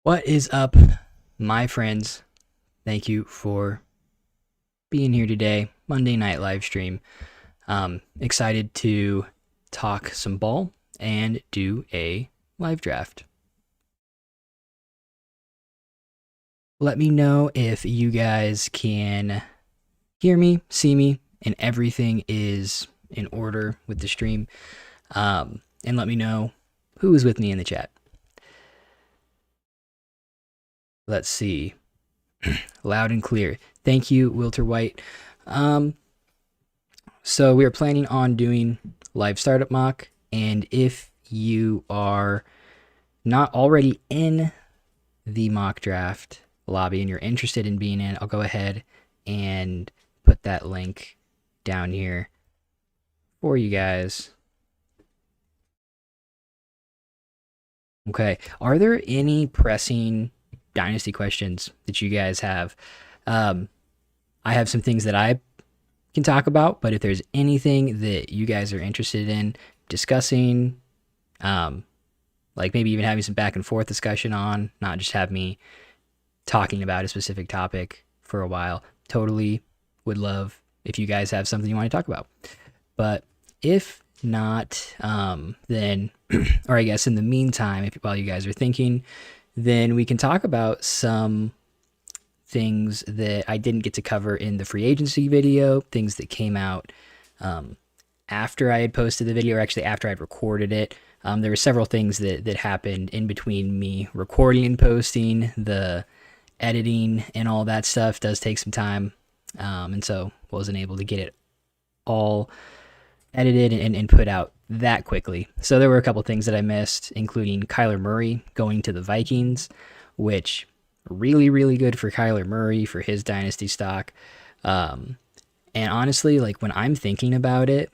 What is up, my friends? Thank you for being here today. Monday night live stream. Excited to talk some ball and do a live draft. Let me know if you guys can hear me, see me, and everything is in order with the stream. And let me know who is with me in the chat. Let's see. Loud and clear. Thank you, Wilter White. So we are planning on doing live startup mock, and if you are not already in the mock draft lobby and you're interested in being in, I'll go ahead and put that link down here for you guys. Okay, are there any pressing Dynasty questions that you guys have? I have some things that I can talk about, but if there's anything that you guys are interested in discussing, like maybe even having some back and forth discussion on, not just have me talking about a specific topic for a while, totally would love if you guys have something you want to talk about. But if not, then, or I guess in the meantime, while you guys are thinking, then we can talk about some things that I didn't get to cover in the free agency video, things that came out after I had posted the video, or actually after I'd recorded it. There were several things that happened in between me recording and posting. The editing and all that stuff does take some time, and so wasn't able to get it all edited and put out that quickly. So there were a couple things that I missed, including Kyler Murray going to the Vikings, which really, really good for Kyler Murray for his dynasty stock. And honestly, like when I'm thinking about it,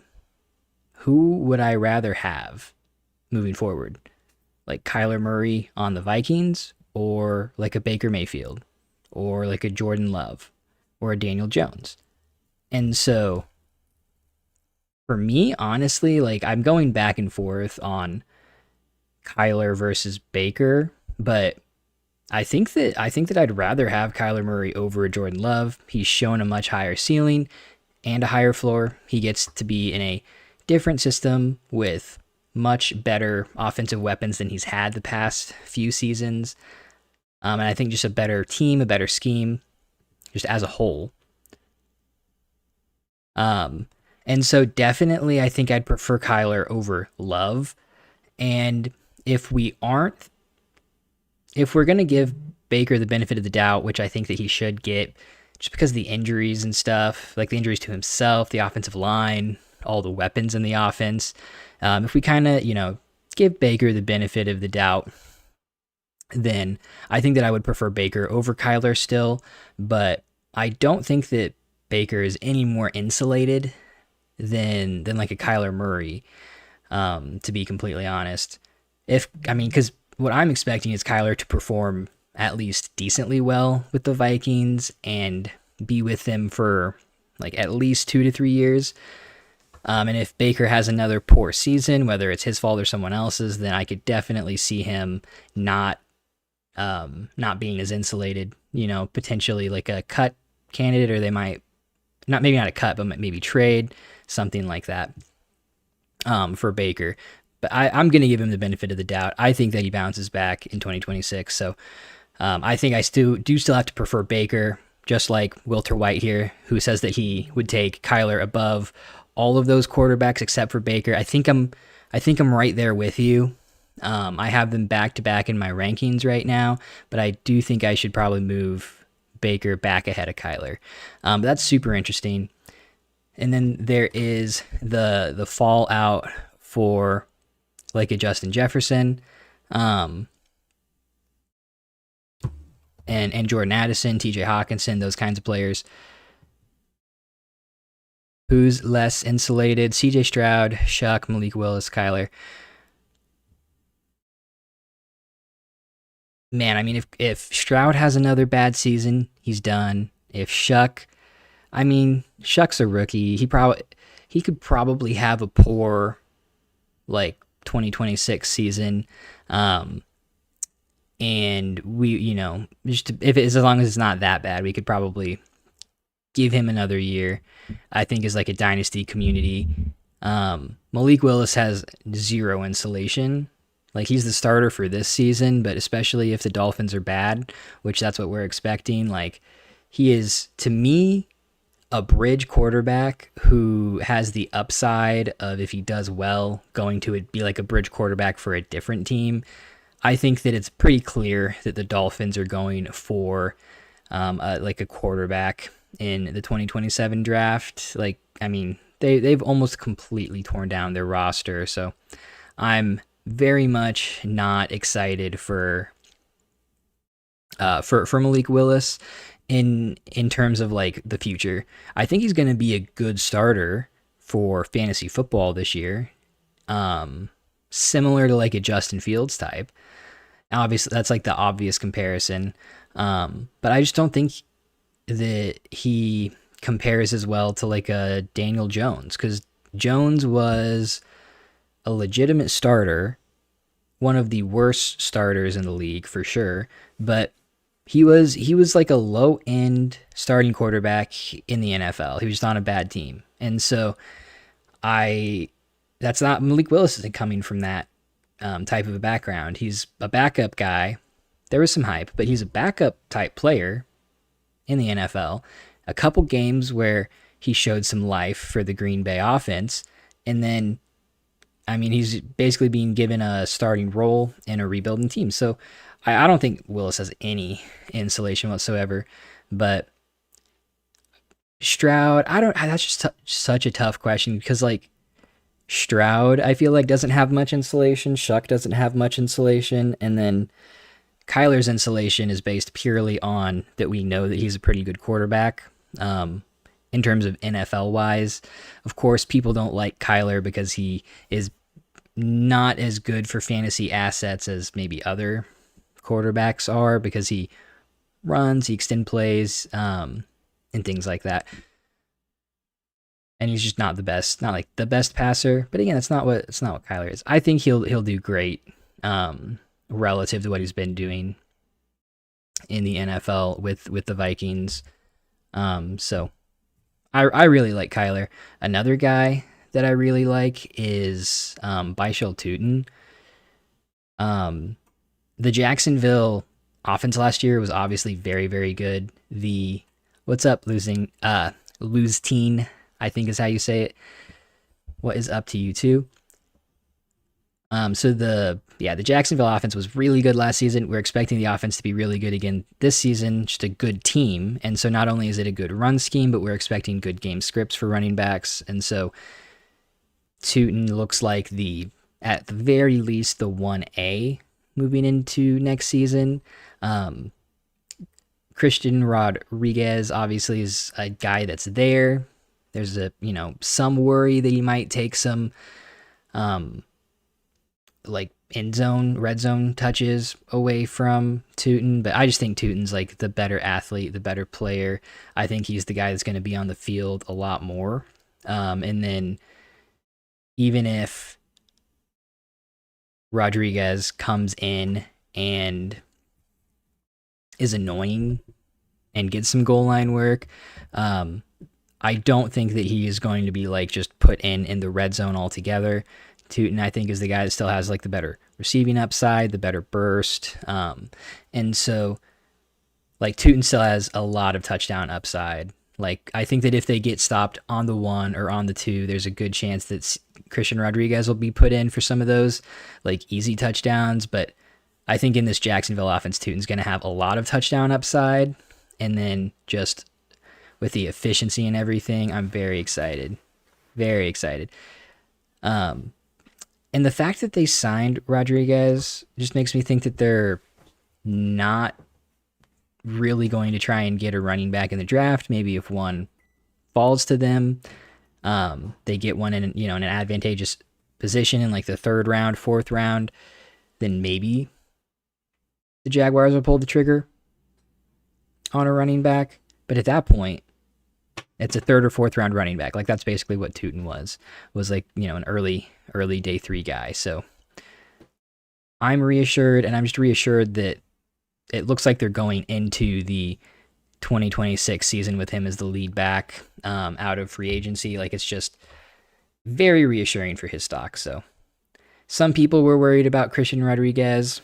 who would I rather have moving forward? Like Kyler Murray on the Vikings, or like a Baker Mayfield, or like a Jordan Love, or a Daniel Jones? And so for me, honestly, like I'm going back and forth on Kyler versus Baker, but I think that I'd rather have Kyler Murray over Jordan Love. He's shown a much higher ceiling and a higher floor. He gets to be in a different system with much better offensive weapons than he's had the past few seasons. And I think just a better team, a better scheme, just as a whole. And so definitely I think I'd prefer Kyler over Love. And if we're going to give Baker the benefit of the doubt, which I think that he should get, just because of the injuries and stuff, like the injuries to himself, the offensive line, all the weapons in the offense, if we kind of, give Baker the benefit of the doubt, then I think that I would prefer Baker over Kyler still. But I don't think that Baker is any more insulated than like a Kyler Murray, to be completely honest. Because what I'm expecting is Kyler to perform at least decently well with the Vikings and be with them for like at least 2 to 3 years. And if Baker has another poor season, whether it's his fault or someone else's, then I could definitely see him not being as insulated, potentially like a cut candidate, or they might maybe not a cut, but maybe trade, something like that, for Baker. But I'm going to give him the benefit of the doubt. I think that he bounces back in 2026. So I think I still have to prefer Baker, just like Wilter White here, who says that he would take Kyler above all of those quarterbacks except for Baker. I think I'm right there with you. I have them back to back in my rankings right now, but I do think I should probably move Baker back ahead of Kyler. But that's super interesting. And then there is the fallout for like a Justin Jefferson, and Jordan Addison, TJ Hawkinson, those kinds of players. Who's less insulated? CJ Stroud, Shuck, Malik Willis, Kyler. Man, I mean, if Stroud has another bad season, he's done. If Shuck's a rookie. He could probably have a poor like 2026 season. And we, just if it's as long as it's not that bad, we could probably give him another year. I think is like a dynasty community. Malik Willis has zero insulation. Like he's the starter for this season, but especially if the Dolphins are bad, which that's what we're expecting. Like he is, to me, a bridge quarterback who has the upside of, if he does well, going to be like a bridge quarterback for a different team. I think that it's pretty clear that the Dolphins are going for like a quarterback in the 2027 draft. Like, I mean, they've almost completely torn down their roster, so I'm very much not excited for Malik Willis in terms of like the future. I think he's going to be a good starter for fantasy football this year, similar to like a Justin Fields type. Obviously, that's like the obvious comparison, but I just don't think that he compares as well to like a Daniel Jones, because Jones was a legitimate starter, one of the worst starters in the league for sure, but he was like a low end starting quarterback in the NFL. He was just on a bad team, and so that's not Malik Willis isn't coming from that type of a background. He's a backup guy. There was some hype, but he's a backup type player in the NFL. A couple games where he showed some life for the Green Bay offense, and then, I mean, he's basically being given a starting role in a rebuilding team. So I don't think Willis has any insulation whatsoever. But Stroud, that's just such a tough question, because like Stroud, I feel like doesn't have much insulation. Shuck doesn't have much insulation, and then Kyler's insulation is based purely on that we know that he's a pretty good quarterback. In terms of NFL wise, of course, people don't like Kyler because he is not as good for fantasy assets as maybe other quarterbacks are, because he runs, he extend plays, and things like that. And he's just not like the best passer. But again, it's not what Kyler is. I think he'll do great relative to what he's been doing in the NFL with the Vikings. So I really like Kyler. Another guy that I really like is Byshel Tuten. The Jacksonville offense last year was obviously very, very good. What's up, losing? Lose teen, I think is how you say it. What is up to you too? So the Jacksonville offense was really good last season. We're expecting the offense to be really good again this season, just a good team. And so not only is it a good run scheme, but we're expecting good game scripts for running backs. And so Tuten looks like at the very least, the 1A moving into next season. Christian Rodriguez obviously is a guy that's there. There's some worry that he might take some like end zone, red zone touches away from Tuten, but I just think Tuten's like the better athlete, the better player. I think he's the guy that's going to be on the field a lot more. And then even if Rodriguez comes in and is annoying and gets some goal line work, I don't think that he is going to be like just put in the red zone altogether. Tuten, I think, is the guy that still has like the better receiving upside, the better burst. And so like Tuten still has a lot of touchdown upside. Like I think that if they get stopped on the 1 or on the 2, there's a good chance that Christian Rodriguez will be put in for some of those like easy touchdowns. But I think in this Jacksonville offense, Tuten's going to have a lot of touchdown upside. And then just with the efficiency and everything, I'm very excited. Very excited. And the fact that they signed Rodriguez just makes me think that they're not really going to try and get a running back in the draft. Maybe if one falls to them, they get one in an advantageous position in like the 3rd round, 4th round, then maybe the Jaguars will pull the trigger on a running back. But at that point, it's a 3rd or 4th round running back. Like that's basically what Tuten was like, an early day 3 guy. So I'm reassured, and I'm just reassured that it looks like they're going into the 2026 season with him as the lead back out of free agency. Like, it's just very reassuring for his stock. So some people were worried about Christian Rodriguez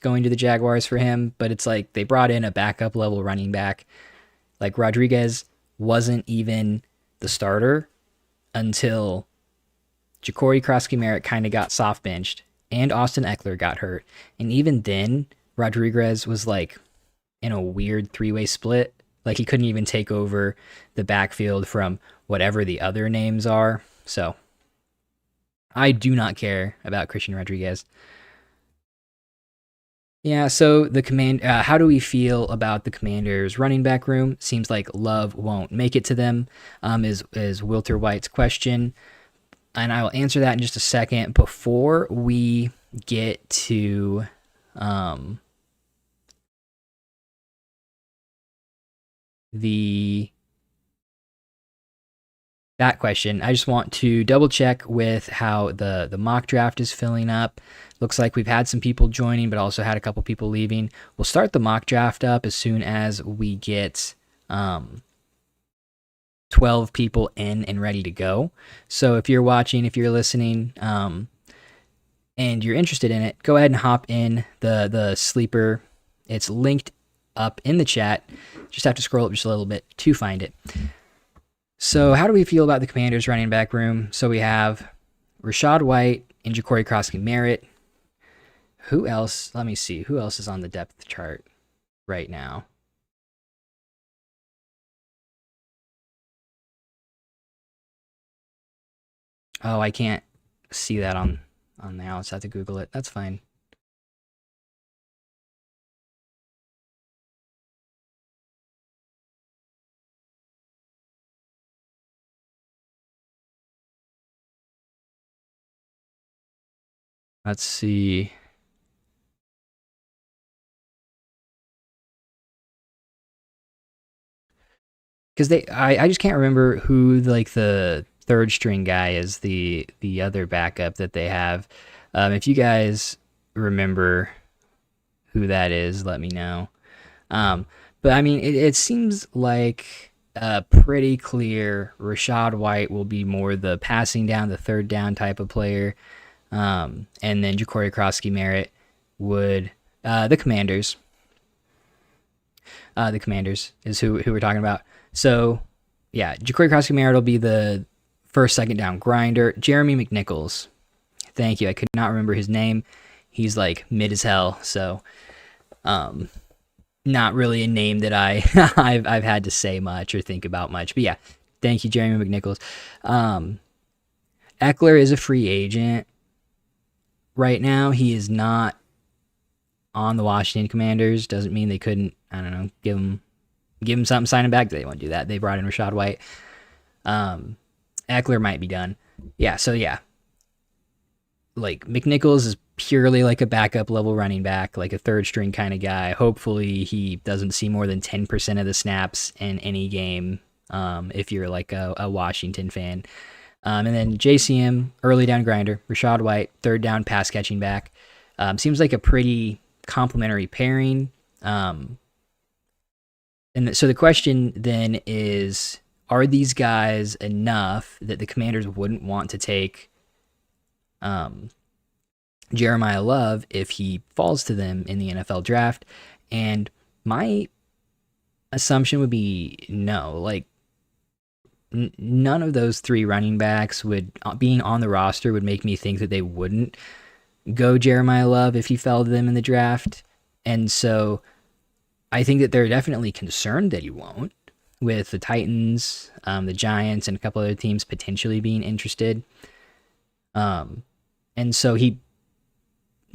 going to the Jaguars for him, but it's like they brought in a backup level running back. Like, Rodriguez wasn't even the starter until Ja'Cory Krosky-Merritt kind of got soft benched and Austin Eckler got hurt. And even then, Rodriguez was like in a weird three-way split. Like, he couldn't even take over the backfield from whatever the other names are. So I do not care about Christian Rodriguez. Yeah, so how do we feel about the Commanders' running back room? Seems like Love won't make it to them, is Wilter White's question. And I will answer that in just a second. Before we get to that question, I just want to double check with how the mock draft is filling up. Looks like we've had some people joining, but also had a couple people leaving. We'll start the mock draft up as soon as we get 12 people in and ready to go. So if you're watching, if you're listening, and you're interested in it, go ahead and hop in the sleeper. It's linked up in the chat. Just have to scroll up just a little bit to find it. So how do we feel about the Commanders running back room? So we have Rachaad White and Ja'Cory Krosky-Merritt. Who else? Let me see. Who else is on the depth chart right now? Oh, I can't see that on now. Let's have to Google it. That's fine. Let's see. Because I just can't remember who like the third string guy is, the other backup that they have. If you guys remember who that is, let me know. But I mean, it seems like pretty clear Rachaad White will be more the passing down, the third down type of player. And then Ja'Cory Krosky-Merritt would the Commanders. The Commanders is who we're talking about. So, yeah, Ja'Cory Krosky-Merritt will be the first, second down grinder. Jeremy McNichols. Thank you. I could not remember his name. He's like mid as hell, so not really a name that I've had to say much or think about much. But yeah, thank you, Jeremy McNichols. Eckler is a free agent right now. He is not on the Washington Commanders. Doesn't mean they couldn't, I don't know, give him something, sign him back. They won't do that. They brought in Rachaad White. Eckler might be done. Yeah, so yeah. Like, McNichols is purely like a backup level running back, like a third string kind of guy. Hopefully he doesn't see more than 10% of the snaps in any game, if you're like a Washington fan. And then JCM, early down grinder. Rachaad White, third down pass catching back. Seems like a pretty complementary pairing. And so the question then is, are these guys enough that the Commanders wouldn't want to take Jeremiah Love if he falls to them in the NFL draft? And my assumption would be no. Like, none of those three running backs would, being on the roster, would make me think that they wouldn't go Jeremiah Love if he fell to them in the draft. And so I think that they're definitely concerned that he won't, with the Titans, the Giants, and a couple other teams potentially being interested. And so he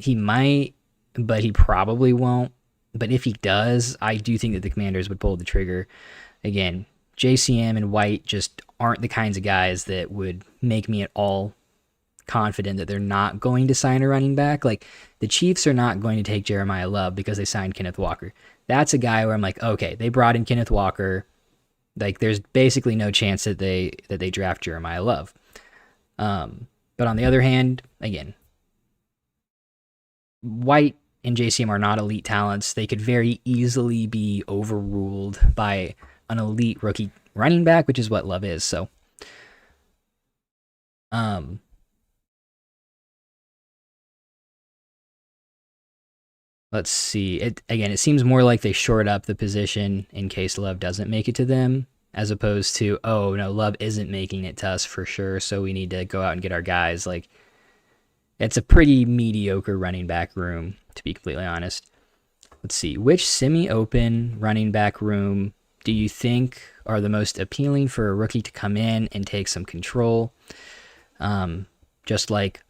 might, but he probably won't. But if he does, I do think that the Commanders would pull the trigger. Again, JCM and White just aren't the kinds of guys that would make me at all confident that they're not going to sign a running back. Like, the Chiefs are not going to take Jeremiah Love because they signed Kenneth Walker. That's a guy where I'm like, okay, they brought in Kenneth Walker. Like, there's basically no chance that they draft Jeremiah Love. But on the other hand, again, White in JCM are not elite talents, they could very easily be overruled by an elite rookie running back, which is what Love is. So, um, let's see. It seems more like they short up the position in case Love doesn't make it to them, as opposed to, oh no, Love isn't making it to us for sure, so we need to go out and get our guys. Like, it's a pretty mediocre running back room, to be completely honest. Let's see. Which semi-open running back room do you think are the most appealing for a rookie to come in and take some control? Just like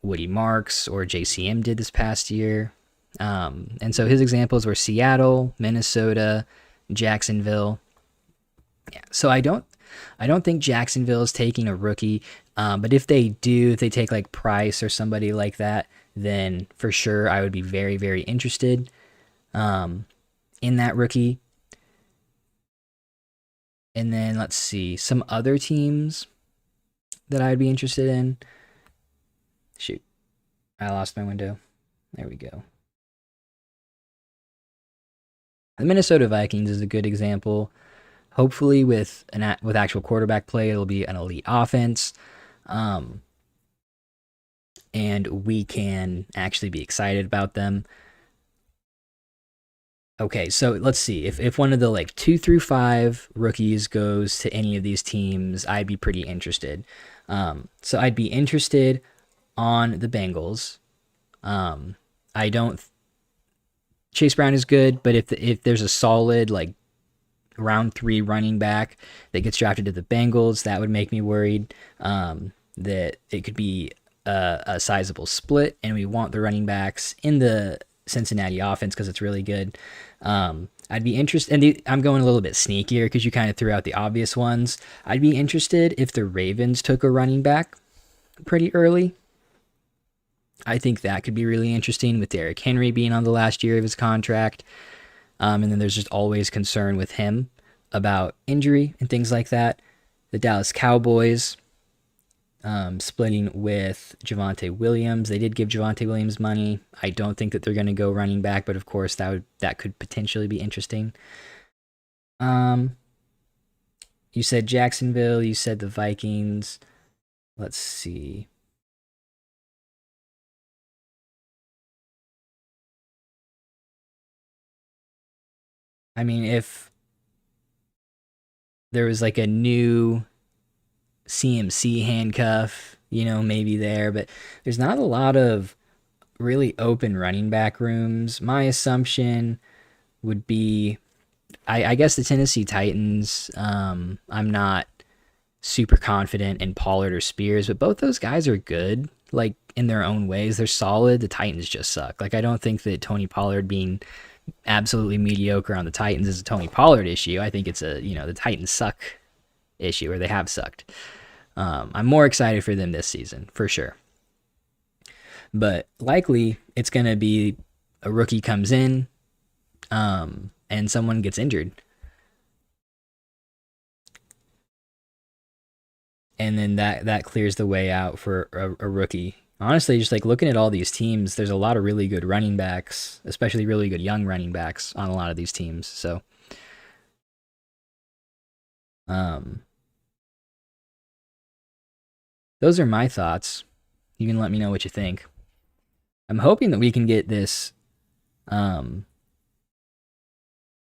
Woody Marks or JCM did this past year. And so his examples were Seattle, Minnesota, Jacksonville. Yeah. So I don't think Jacksonville is taking a rookie. But if they do, if they take like Price or somebody like that, then for sure I would be very, very interested in that rookie. And then let's see some other teams that I'd be interested in. Shoot, I lost my window. There we go. The Minnesota Vikings is a good example. Hopefully, with actual quarterback play, it'll be an elite offense, and we can actually be excited about them. Okay, so let's see. If one of the like 2 through 5 rookies goes to any of these teams, I'd be pretty interested. So I'd be interested on the Bengals. I don't. Chase Brown is good, but if there's a solid like round 3 running back that gets drafted to the Bengals, that would make me worried that it could be a sizable split, and we want the running backs in the Cincinnati offense because it's really good. I'd be interested, and I'm going a little bit sneakier because you kind of threw out the obvious ones. I'd be interested if the Ravens took a running back pretty early. I think that could be really interesting with Derrick Henry being on the last year of his contract. And then there's just always concern with him about injury and things like that. The Dallas Cowboys splitting with Javonte Williams. They did give Javonte Williams money. I don't think that they're going to go running back, but of course that could potentially be interesting. You said Jacksonville. You said the Vikings. Let's see. I mean, if there was like a new CMC handcuff, maybe there, but there's not a lot of really open running back rooms. My assumption would be, I guess the Tennessee Titans. I'm not super confident in Pollard or Spears, but both those guys are good, like in their own ways. They're solid. The Titans just suck. Like, I don't think that Tony Pollard being absolutely mediocre on the Titans is a Tony Pollard issue. I think it's the Titans suck issue, or they have sucked. I'm more excited for them this season, for sure. But likely it's going to be a rookie comes in and someone gets injured. And then that clears the way out for a rookie. Honestly, just like looking at all these teams, there's a lot of really good running backs, especially really good young running backs on a lot of these teams. So, um, those are my thoughts. You can let me know what you think. I'm hoping that we can get this um,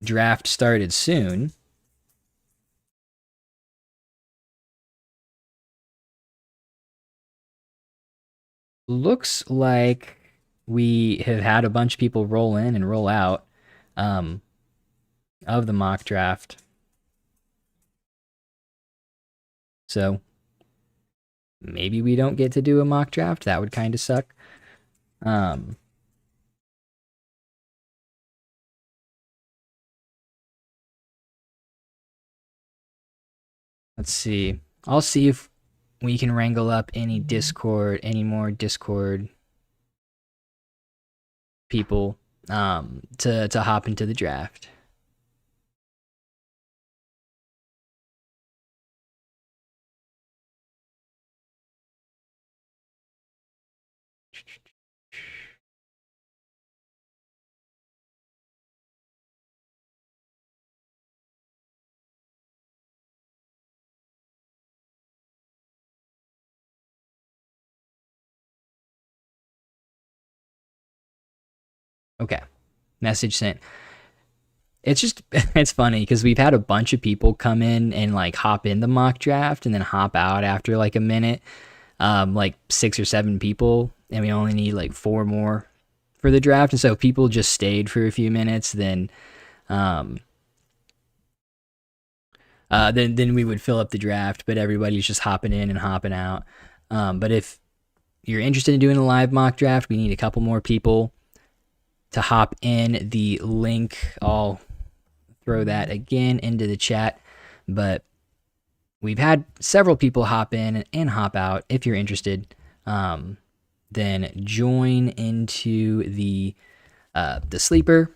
draft started soon. Looks like we have had a bunch of people roll in and roll out um, of the mock draft. So maybe we don't get to do a mock draft. That would kind of suck. Um, let's see. I'll see if we can wrangle up any more Discord people to hop into the draft. Okay. Message sent. It's just it's funny because we've had a bunch of people come in and like hop in the mock draft and then hop out after like a minute, like 6 or 7 people, and we only need like 4 more for the draft. And so if people just stayed for a few minutes, um, then we would fill up the draft. But everybody's just hopping in and hopping out. But if you're interested in doing a live mock draft, we need a couple more people to hop in. The link, I'll throw that again into the chat. But we've had several people hop in and hop out. If you're interested, then join into the sleeper,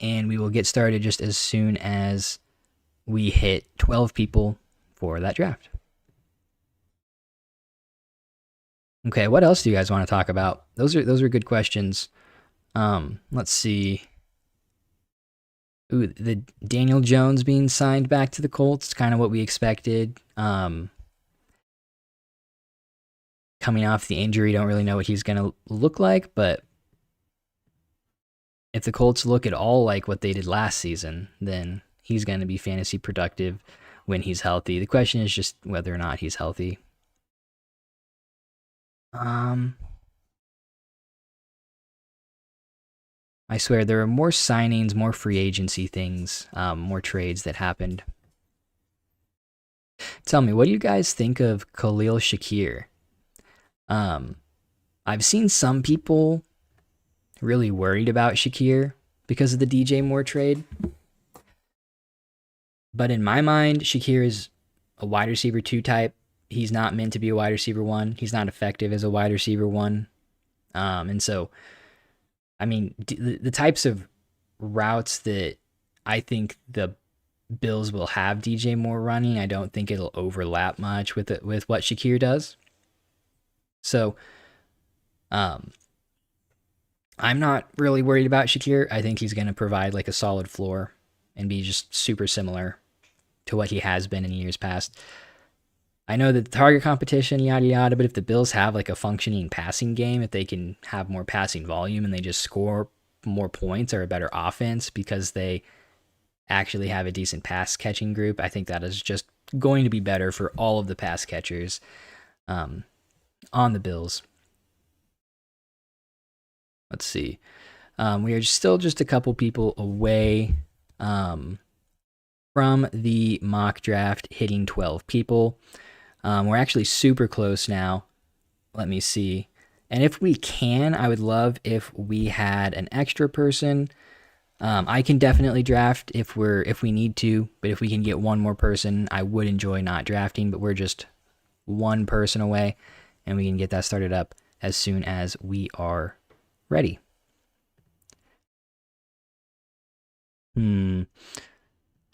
and we will get started just as soon as we hit 12 people for that draft. Okay, what else do you guys want to talk about? Those are good questions. Let's see. Ooh, the Daniel Jones being signed back to the Colts, kind of what we expected. Coming off the injury, don't really know what he's going to look like, but if the Colts look at all like what they did last season, then he's going to be fantasy productive when he's healthy. The question is just whether or not he's healthy. I swear there are more signings, more free agency things, more trades that happened. Tell me, what do you guys think of Khalil Shakir? I've seen some people really worried about Shakir because of the DJ Moore trade. But in my mind, Shakir is a wide receiver 2 type. He's not meant to be a wide receiver 1. He's not effective as a wide receiver 1. And so, I mean, the types of routes that I think the Bills will have DJ Moore running, I don't think it'll overlap much with what Shakir does. So, I'm not really worried about Shakir. I think he's going to provide like a solid floor and be just super similar to what he has been in years past. I know that the target competition, yada yada, but if the Bills have like a functioning passing game, if they can have more passing volume and they just score more points or a better offense because they actually have a decent pass catching group, I think that is just going to be better for all of the pass catchers on the Bills. Let's see. We are still just a couple people away from the mock draft hitting 12 people. We're actually super close now. Let me see. And if we can, I would love if we had an extra person. I can definitely draft if we need to, but if we can get one more person, I would enjoy not drafting, but we're just one person away, and we can get that started up as soon as we are ready.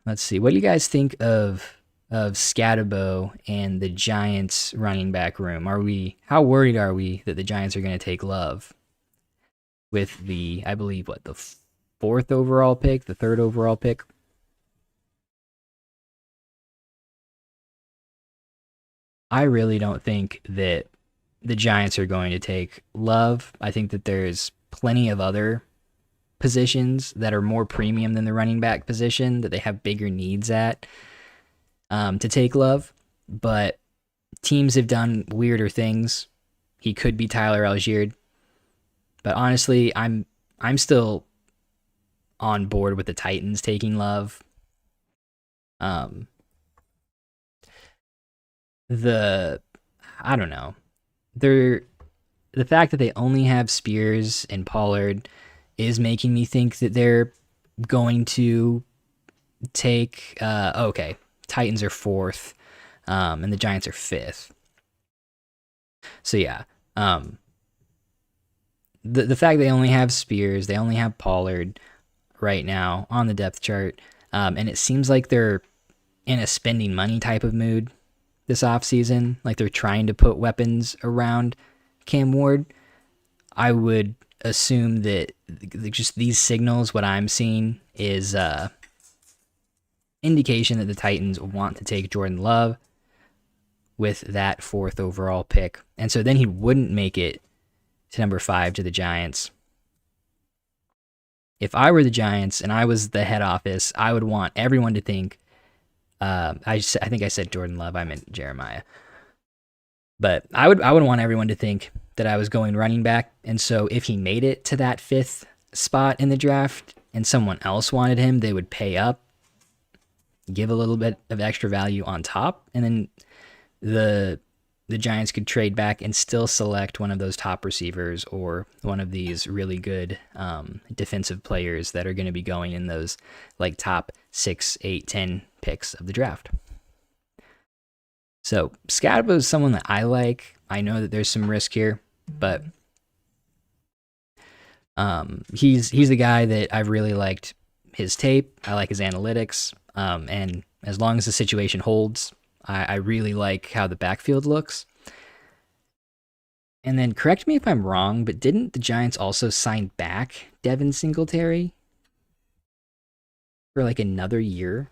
Let's see. What do you guys think of Scatterbo and the Giants running back room? How worried are we that the Giants are going to take Love with the, I believe, the 4th overall pick, the 3rd overall pick? I really don't think that the Giants are going to take Love. I think that there's plenty of other positions that are more premium than the running back position that they have bigger needs at to take Love. But teams have done weirder things. He could be Tyler Algier. But honestly, I'm still on board with the Titans taking Love. I don't know. The fact that they only have Spears and Pollard is making me think that they're going to take okay, Titans are 4th, and the Giants are 5th. So yeah, the fact they only have Spears, they only have Pollard right now on the depth chart, and it seems like they're in a spending money type of mood this offseason, like they're trying to put weapons around Cam Ward. I would assume that just these signals, what I'm seeing is indication that the Titans want to take Jordan Love with that 4th overall pick. And so then he wouldn't make it to number 5 to the Giants. if I were the Giants and I was the head office, I would want everyone to think. I think I said Jordan Love. I meant Jeremiah. But I would want everyone to think that I was going running back. And so if he made it to that 5th spot in the draft and someone else wanted him, they would pay up, give a little bit of extra value on top, and then the Giants could trade back and still select one of those top receivers or one of these really good defensive players that are going to be going in those like top 6, 8, 10 picks of the draft. So Scadabo is someone that I like. I know that there's some risk here, but he's the guy that I've really liked his tape. I like his analytics, and as long as the situation holds, I really like how the backfield looks. And then correct me if I'm wrong, but didn't the Giants also sign back Devin Singletary for like another year?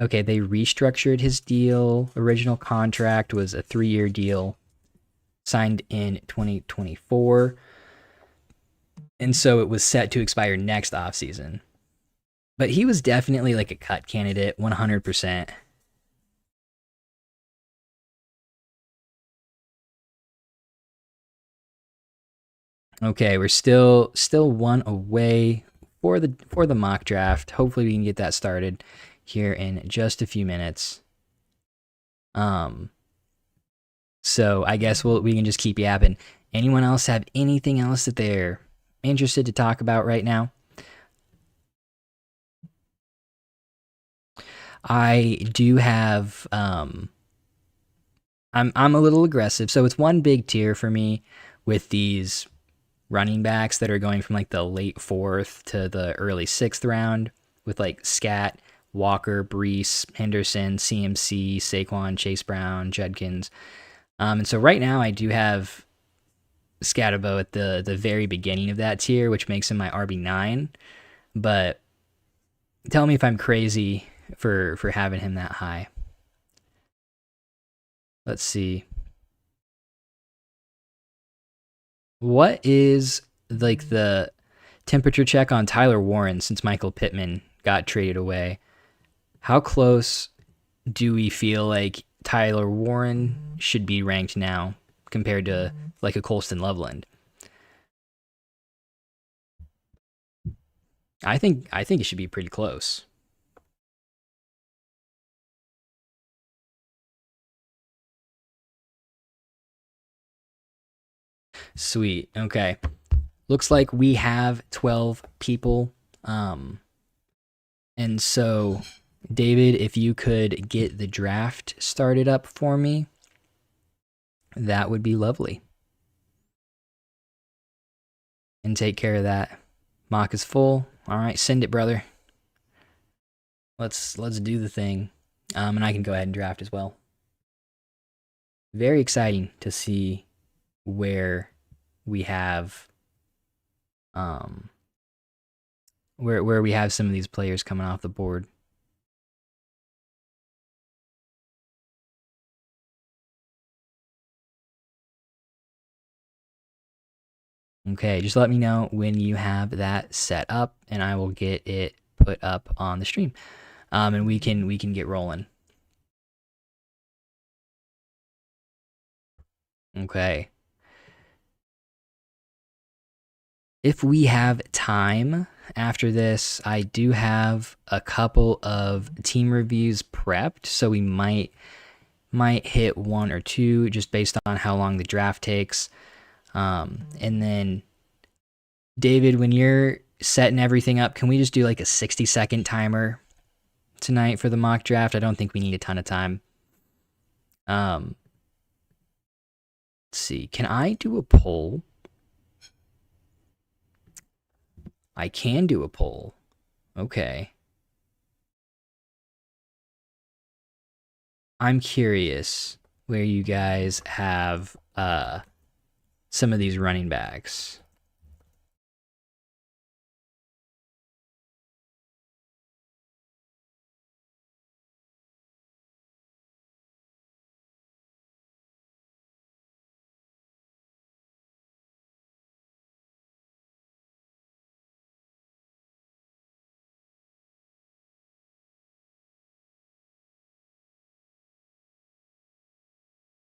Okay, they restructured his deal. Original contract was a 3-year deal signed in 2024. And so it was set to expire next offseason. But he was definitely like a cut candidate, 100%. Okay, we're still one away for the mock draft. Hopefully we can get that started here in just a few minutes. So I guess we can just keep yapping. Anyone else have anything else that they're interested to talk about right now? I do have I'm a little aggressive. So it's one big tier for me with these running backs that are going from like the late 4th to the early 6th round with like Scat, Walker, Brees, Henderson, CMC, Saquon, Chase Brown, Judkins. And so right now I do have Scatabo at the very beginning of that tier, which makes him my RB9. But tell me if I'm crazy for having him that high. Let's see. What is like the temperature check on Tyler Warren since Michael Pittman got traded away? How close do we feel like Tyler Warren should be ranked now compared to like a Colston Loveland? I think it should be pretty close. Sweet. Okay. Looks like we have 12 people. And so, David, if you could get the draft started up for me, that would be lovely. And take care of that. Mock is full. All right, send it, brother. Let's do the thing. And I can go ahead and draft as well. Very exciting to see where we have where we have some of these players coming off the board. Okay, just let me know when you have that set up, and I will get it put up on the stream, and we can get rolling. Okay. If we have time after this, I do have a couple of team reviews prepped, so we might hit one or two just based on how long the draft takes. And then, David, when you're setting everything up, can we just do like a 60-second timer tonight for the mock draft? I don't think we need a ton of time. Let's see. Can I do a poll? I can do a poll. Okay. I'm curious where you guys have some of these running backs.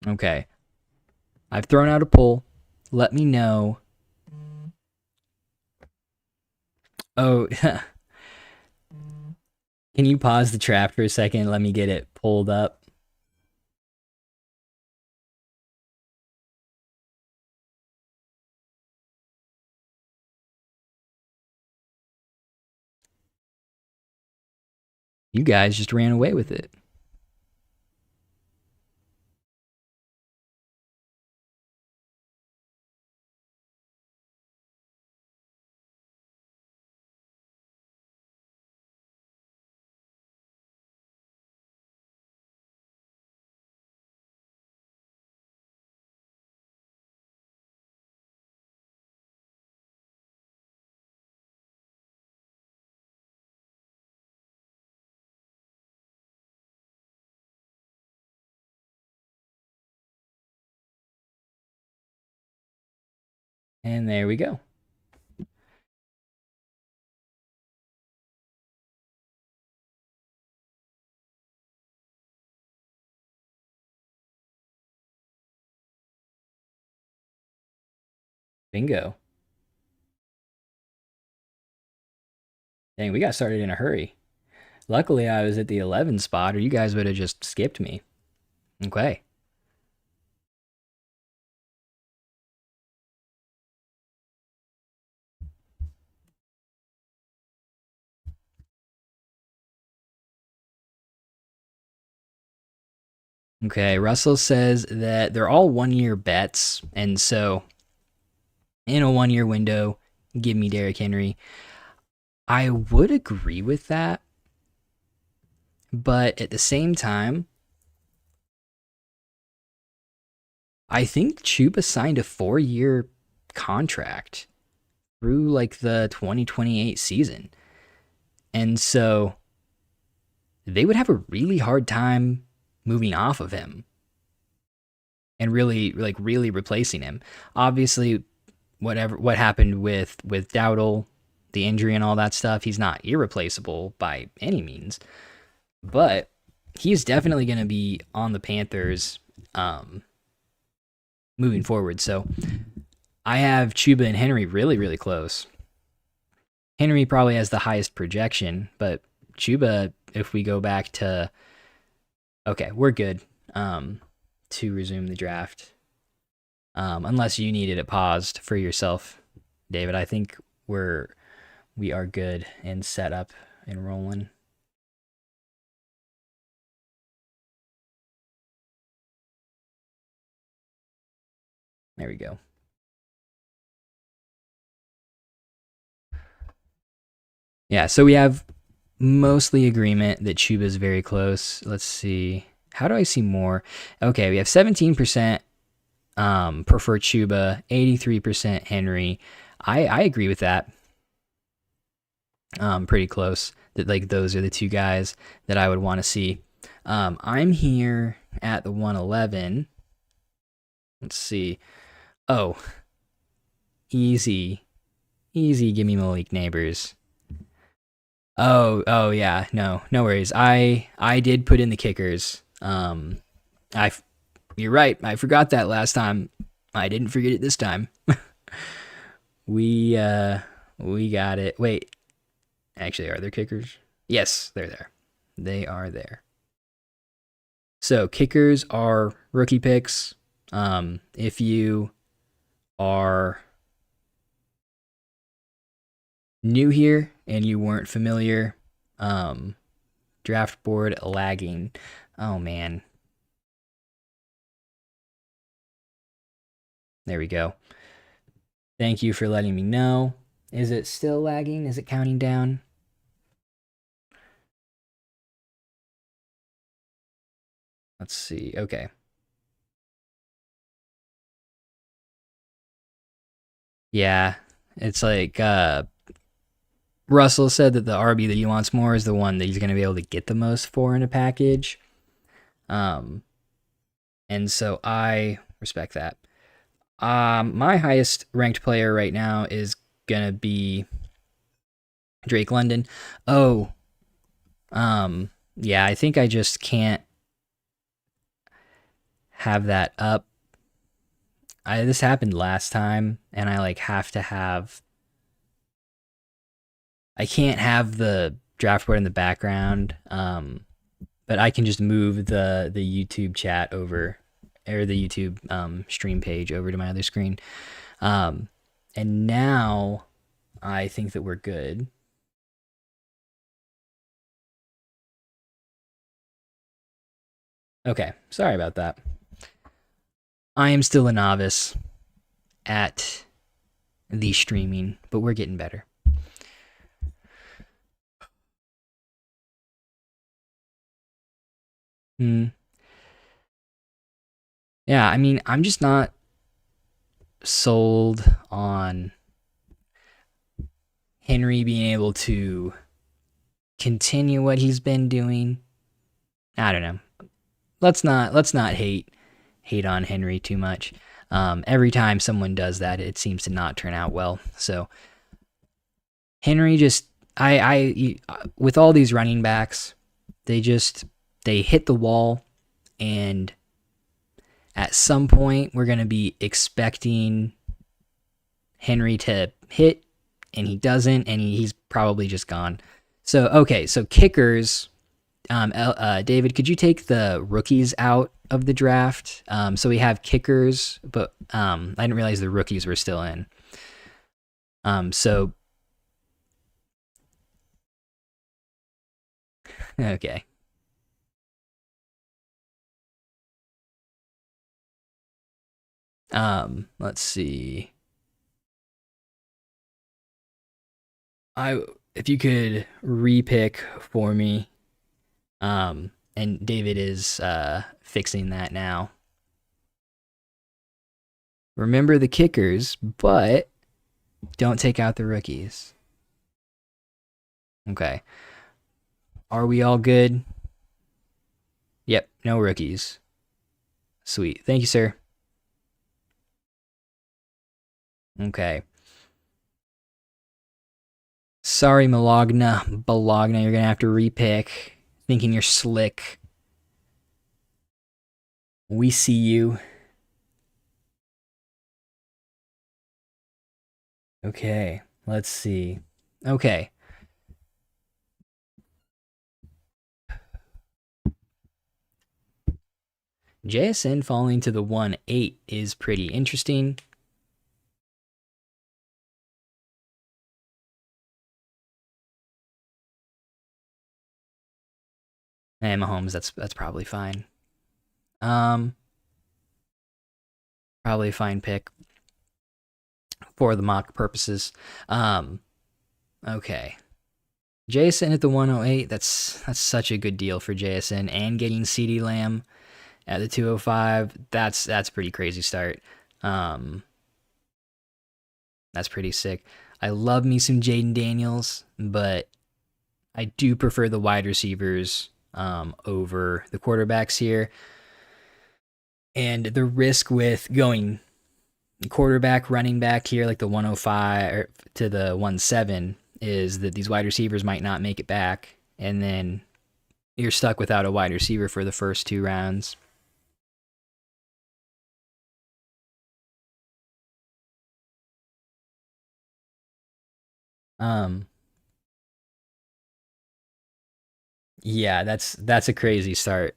Okay. I've thrown out a poll. Let me know. Oh, can you pause the trap for a second? Let me get it pulled up. You guys just ran away with it. And there we go. Bingo. Dang, we got started in a hurry. Luckily, I was at the 11 spot, or you guys would have just skipped me. Okay. Okay. Russell says that they're all 1 year bets. And so, in a 1 year window, give me Derrick Henry. I would agree with that. But at the same time, I think Chuba signed a 4 year contract through like the 2028 season. And so they would have a really hard time moving off of him and really replacing him. Obviously, what happened with Dowdle, the injury and all that stuff, he's not irreplaceable by any means, but he's definitely going to be on the Panthers moving forward. So I have Chuba and Henry really close. Henry probably has the highest projection, but Chuba, if we go back to okay, we're good to resume the draft. Unless you needed it paused for yourself, David. I think we are good and set up and rolling. There we go. Yeah, so we have mostly agreement that Chuba is very close. Let's see. How do I see more? Okay, we have 17% prefer Chuba, 83% Henry. I agree with that. Pretty close. That like those are the two guys that I would want to see. I'm here at the 111. Let's see. Oh, easy, easy. Give me Malik Neighbors. Oh yeah. No worries. I did put in the kickers. I you're right. I forgot that last time. I didn't forget it this time. we uh we got it. Wait, actually, are there kickers? Yes, they're there. They are there. So kickers are rookie picks. If you are new here and you weren't familiar, draft board lagging. Oh man. There we go. Thank you for letting me know. Is it still lagging? Is it counting down? Let's see. Okay. Yeah. It's like Russell said that the RB that he wants more is the one that he's going to be able to get the most for in a package. Um and so I respect that. My highest ranked player right now is gonna be Drake London. Oh, yeah, I think I just can't. have that up. This happened last time, and I like have to have. I can't have the draft board in the background, but I can just move the YouTube chat over, or the YouTube stream page over to my other screen. And now I think that we're good. Okay, sorry about that. I am still a novice at the streaming, but we're getting better. Yeah, I mean, I'm just not sold on Henry being able to continue what he's been doing. I don't know. Let's not hate on Henry too much. Every time someone does that, it seems to not turn out well. So Henry just I with all these running backs, they hit the wall, and at some point we're going to be expecting Henry to hit, and he doesn't, and he's probably just gone. So okay, so kickers. David, could you take the rookies out of the draft? So we have kickers, but I didn't realize the rookies were still in. So okay. Let's see. If you could repick for me. And David is fixing that now. Remember the kickers, but don't take out the rookies. Okay. Are we all good? Yep, no rookies. Sweet. Thank you, sir. Okay. Sorry, Bologna, you're gonna have to repick. Thinking you're slick. We see you. Okay, let's see. Okay. JSN falling to the 1-8 is pretty interesting. And Mahomes, that's probably fine. Probably a fine pick for the mock purposes. Okay. JSN at the 108, that's such a good deal for JSN, and getting CeeDee Lamb at the 205, that's a pretty crazy start. That's pretty sick. I love me some Jaden Daniels, but I do prefer the wide receivers over the quarterbacks here. And the risk with going quarterback, running back here, like the 105 to the 17, is that these wide receivers might not make it back, and then you're stuck without a wide receiver for the first 2 rounds. Yeah, that's a crazy start.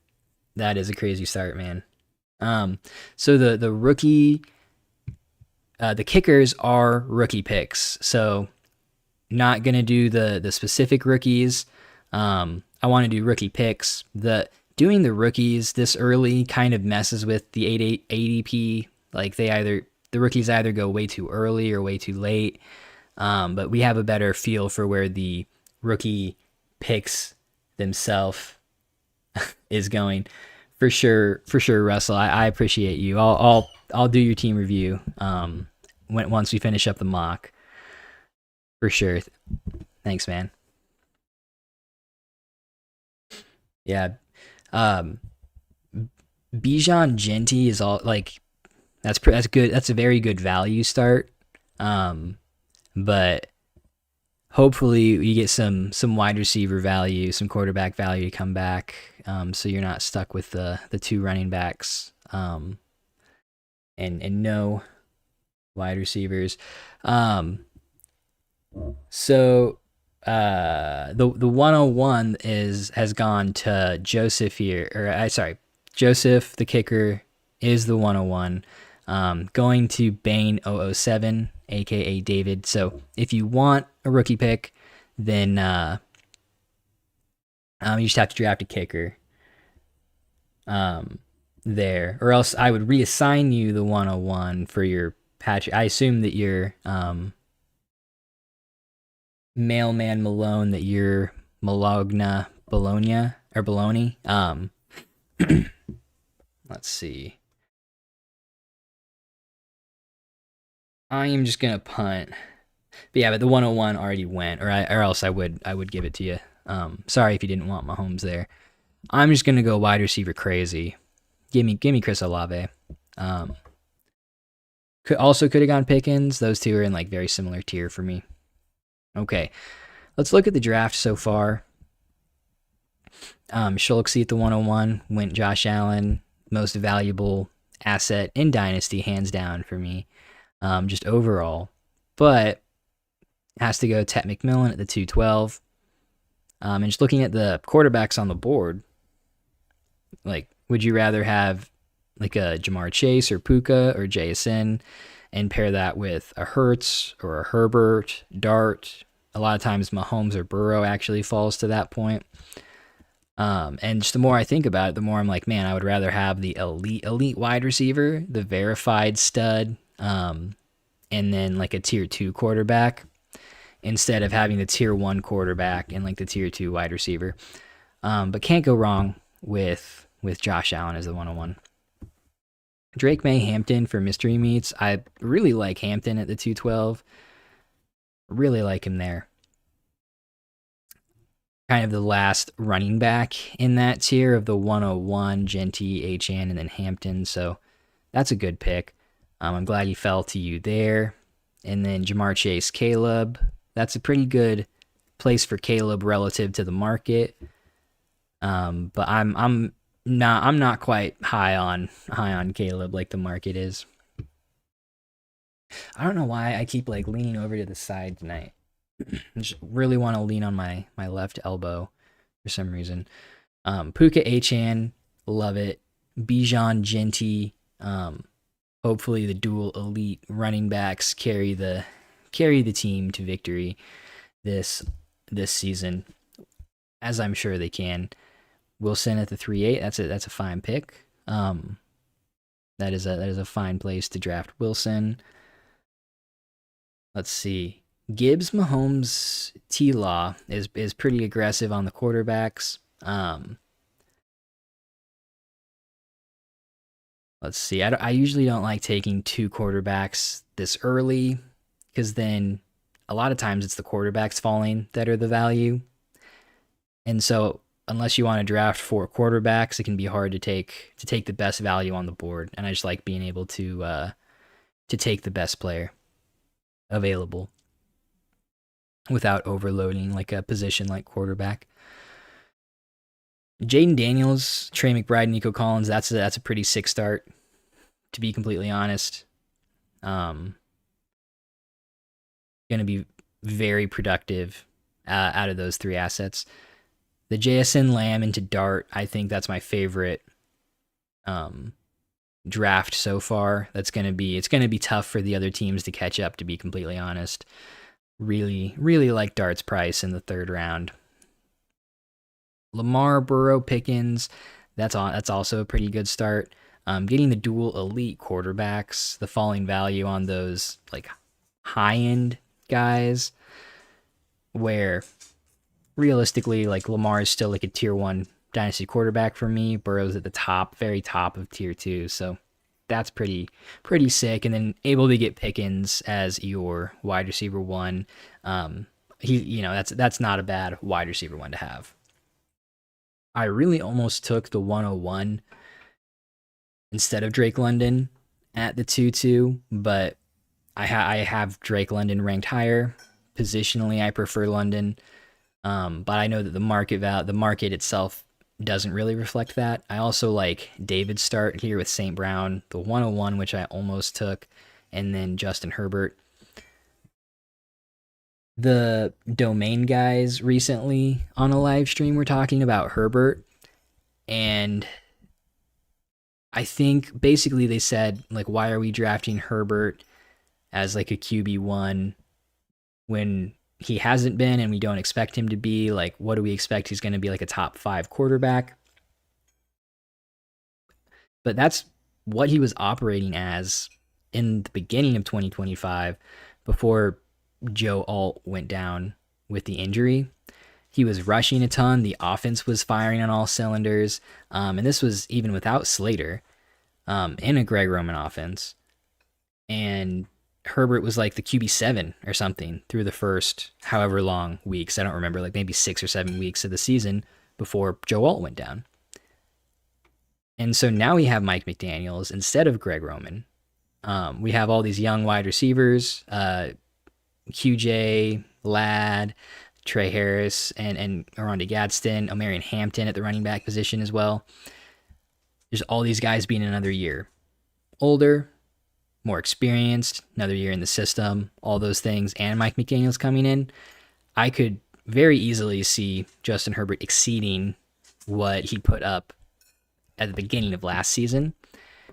That is a crazy start, man. So the rookie, the kickers are rookie picks. So not gonna do the specific rookies. I want to do rookie picks. Doing the rookies this early kind of messes with the 8 ADP. Like the rookies either go way too early or way too late. But we have a better feel for where the rookie picks themselves is going. For sure, Russell. I appreciate you. I'll do your team review once we finish up the mock. For sure. Thanks, man. Yeah. Bijan Genti is all like that's good. That's a very good value start. But hopefully you get some wide receiver value, some quarterback value to come back, so you're not stuck with the 2 running backs and no wide receivers. Um, so the 101 has gone to Joseph here, or I sorry, Joseph the kicker is the 101. Going to Bane 007, aka David. So if you want a rookie pick, then you just have to draft a kicker there, or else I would reassign you the 101 for your Patrick. I assume that you're Mailman Malone, that you're Malogna Bologna or Bologna. Let's see. I am just gonna punt. But yeah, but the 101 already went, or else I would give it to you. Sorry if you didn't want Mahomes there. I'm just gonna go wide receiver crazy. Give me Chris Olave. Could have gone Pickens. Those two are in like very similar tier for me. Okay, let's look at the draft so far. Schultz at the 101 went Josh Allen, most valuable asset in Dynasty, hands down for me, just overall. But has to go Tet McMillan at the 212. And just looking at the quarterbacks on the board, like, would you rather have like a Jamar Chase or Puka or JSN and pair that with a Hurts or a Herbert, Dart? A lot of times Mahomes or Burrow actually falls to that point. And just the more I think about it, the more I'm like, man, I would rather have the elite wide receiver, the verified stud, and then like a tier 2 quarterback, instead of having the tier 1 quarterback and like the tier 2 wide receiver. But can't go wrong with Josh Allen as the 101. Drake May Hampton for mystery meats. I really like Hampton at the 212. Really like him there. Kind of the last running back in that tier of the 101, Genty, Achane, and then Hampton. So that's a good pick. I'm glad he fell to you there. And then Jamar Chase, Caleb. That's a pretty good place for Caleb relative to the market. But I'm not quite high on Caleb like the market is. I don't know why I keep like leaning over to the side tonight. I just really want to lean on my left elbow for some reason. Puka Achane, love it. Bijan, Genty. Hopefully the dual elite running backs carry the team to victory this season, as I'm sure they can. Wilson at the 3-8. That's a fine pick. That is a fine place to draft Wilson. Let's see. Gibbs, Mahomes, T-Law is pretty aggressive on the quarterbacks. Let's see. I usually don't like taking 2 quarterbacks this early, because then a lot of times it's the quarterbacks falling that are the value. And so unless you want to draft 4 quarterbacks, it can be hard to take the best value on the board. And I just like being able to take the best player available without overloading like a position like quarterback. Jaden Daniels, Trey McBride, Nico Collins, that's a pretty sick start, to be completely honest. Going to be very productive out of those 3 assets. The JSN Lamb into Dart, I think that's my favorite draft so far. It's going to be tough for the other teams to catch up, to be completely honest. Really, really like Dart's price in the 3rd round. Lamar, Burrow, Pickens, that's also a pretty good start. Getting the dual elite quarterbacks, the falling value on those like high-end guys, where realistically, like, Lamar is still like a tier 1 dynasty quarterback for me. Burrow's at the top, very top of tier 2, so that's pretty sick. And then able to get Pickens as your wide receiver 1. That's not a bad wide receiver 1 to have. I really almost took the 101 instead of Drake London at the 2-2, but I have Drake London ranked higher. Positionally, I prefer London, but I know that the market itself doesn't really reflect that. I also like David's start here with St. Brown, the 101, which I almost took, and then Justin Herbert. The domain guys recently on a live stream were talking about Herbert, and I think basically they said, like, why are we drafting Herbert as like a QB1 when he hasn't been and we don't expect him to be? Like, what do we expect? He's going to be like a top 5 quarterback. But that's what he was operating as in the beginning of 2025 before Joe Alt went down with the injury. He was rushing a ton. The offense was firing on all cylinders. And this was even without Slater in a Greg Roman offense. And Herbert was like the QB7 or something through the first however long weeks. I don't remember, like maybe 6 or 7 weeks of the season before Joe Alt went down. And so now we have Mike McDaniels instead of Greg Roman. We have all these young wide receivers, QJ, Ladd, Trey Harris, and Aronde Gadsden, Omarion Hampton at the running back position as well. There's all these guys being another year older, more experienced, another year in the system, all those things, and Mike McDaniels coming in. I could very easily see Justin Herbert exceeding what he put up at the beginning of last season.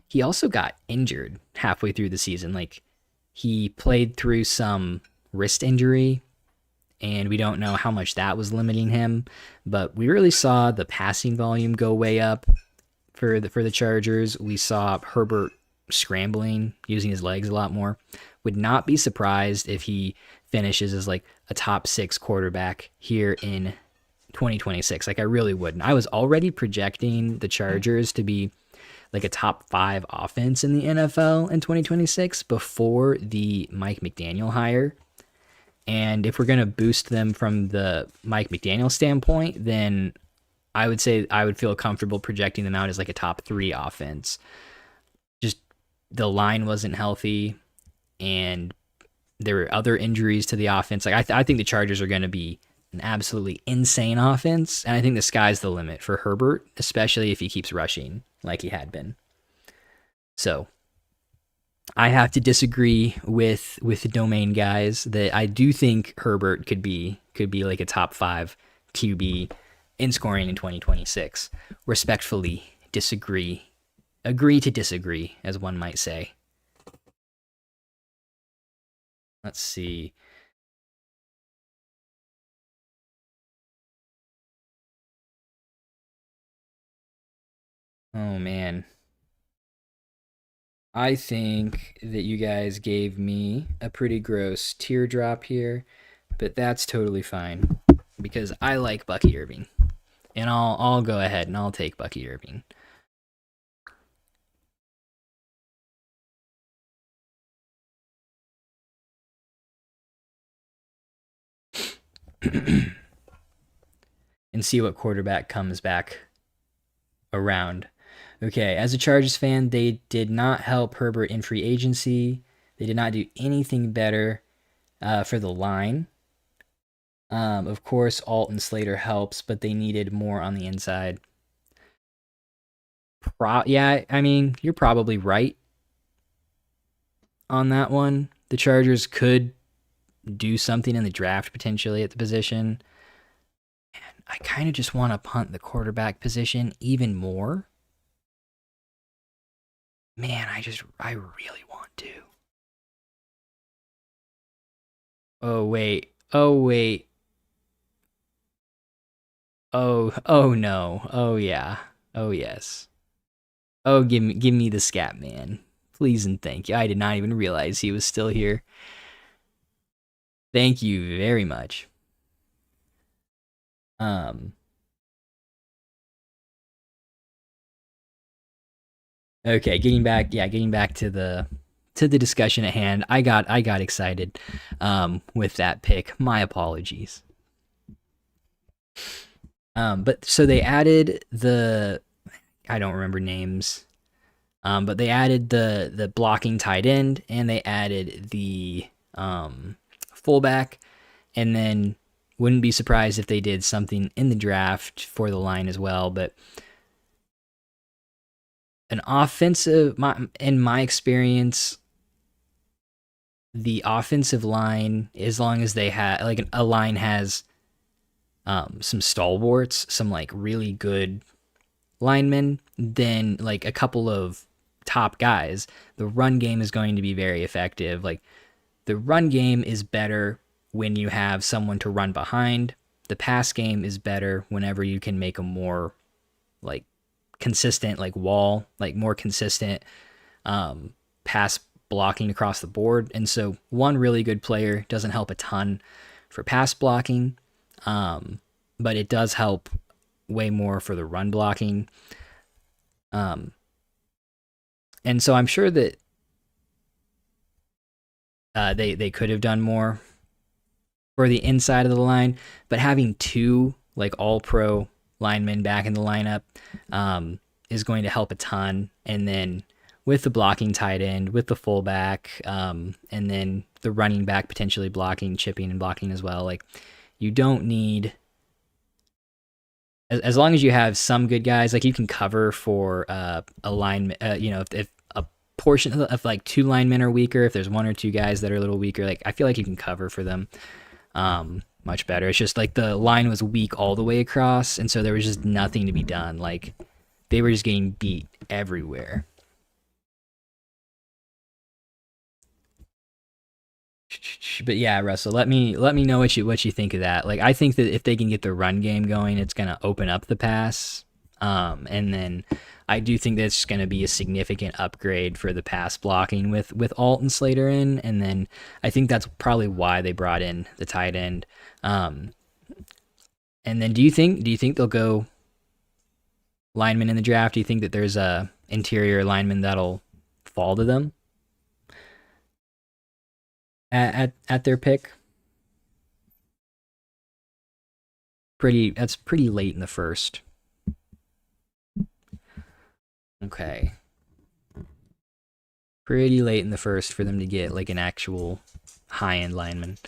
He also got injured halfway through the season. Like, he played through some wrist injury, and we don't know how much that was limiting him, but we really saw the passing volume go way up for the Chargers. We saw Herbert scrambling, using his legs a lot more. Would not be surprised if he finishes as like a top 6 quarterback here in 2026. Like, I really wouldn't. I was already projecting the Chargers to be like a top 5 offense in the NFL in 2026 before the Mike McDaniel hire. And if we're going to boost them from the Mike McDaniel standpoint, then I would say I would feel comfortable projecting them out as like a top 3 offense. Just the line wasn't healthy, and there were other injuries to the offense. Like, I think the Chargers are going to be an absolutely insane offense, and I think the sky's the limit for Herbert, especially if he keeps rushing like he had been. So I have to disagree with the domain guys that I do think Herbert could be like a top 5 QB in scoring in 2026. Respectfully disagree. Agree to disagree, as one might say. Let's see. Oh, man. I think that you guys gave me a pretty gross teardrop here, but that's totally fine because I like Bucky Irving. And I'll go ahead and I'll take Bucky Irving. And see what quarterback comes back around. Okay, as a Chargers fan, they did not help Herbert in free agency. They did not do anything better for the line. Of course, Alt and Slater helps, but they needed more on the inside. Yeah, I mean, you're probably right on that one. The Chargers could do something in the draft potentially at the position. And I kind of just want to punt the quarterback position even more. Man, I really want to. Oh, wait. Oh, wait. Oh no. Oh, yeah. Oh, yes. Oh, give me the scat man. Please and thank you. I did not even realize he was still here. Thank you very much. Okay, getting back to the discussion at hand. I got excited with that pick. My apologies. But so they added I don't remember names. But they added the blocking tight end, and they added the fullback, and then Wouldn't be surprised if they did something in the draft for the line as well. But an offensive, in my experience, the offensive line, as long as they have like a line has some stalwarts, some like really good linemen, then like a couple of top guys, the run game is going to be very effective. Like the run game is better when you have someone to run behind. The pass game is better whenever you can make a more like consistent like wall, like more consistent pass blocking across the board. And so one really good player doesn't help a ton for pass blocking, but it does help way more for the run blocking. And so I'm sure that they could have done more for the inside of the line, but having two like all pro linemen back in the lineup is going to help a ton. And then with the blocking tight end, with the fullback, and then the running back potentially blocking, chipping, and blocking as well. Like you don't need, as long as you have some good guys, like you can cover for a lineman. If a portion of like two linemen are weaker, if there's one or two guys that are a little weaker, like I feel like you can cover for them much better. It's just like the line was weak all the way across, and so there was just nothing to be done. Like they were just getting beat everywhere. But yeah, Russell, let me know what you think of that. Like I think that if they can get the run game going, it's gonna open up the pass. And then I do think that's going to be a significant upgrade for the pass blocking with Alt and Slater in. And then I think that's probably why they brought in the tight end. And then do you think they'll go lineman in the draft? Do you think that there's a interior lineman that'll fall to them at their pick? That's pretty late in the first. Okay. Pretty late in the first for them to get like an actual high-end lineman.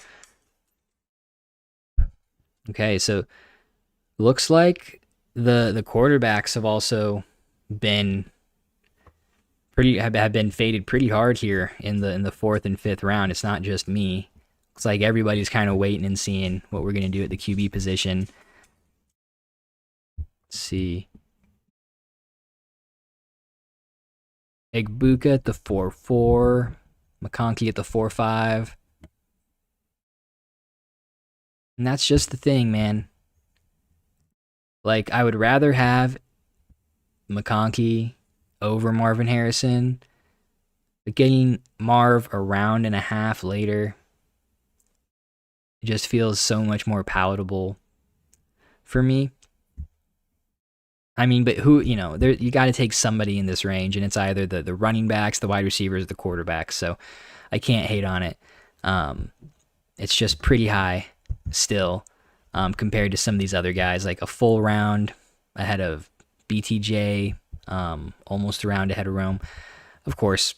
Okay, so looks like the quarterbacks have also been have been faded pretty hard here in the fourth and fifth round. It's not just me. It's like everybody's kind of waiting and seeing what we're gonna do at the QB position. Let's see. Egbuka at the 4-4, McConkey at the 4-5. And that's just the thing, man. Like, I would rather have McConkey over Marvin Harrison, but getting Marv a round and a half later, it just feels so much more palatable for me. I mean, but who, you got to take somebody in this range, and it's either the running backs, the wide receivers, the quarterbacks. So I can't hate on it. It's just pretty high still compared to some of these other guys, like a full round ahead of BTJ, almost a round ahead of Rome. Of course,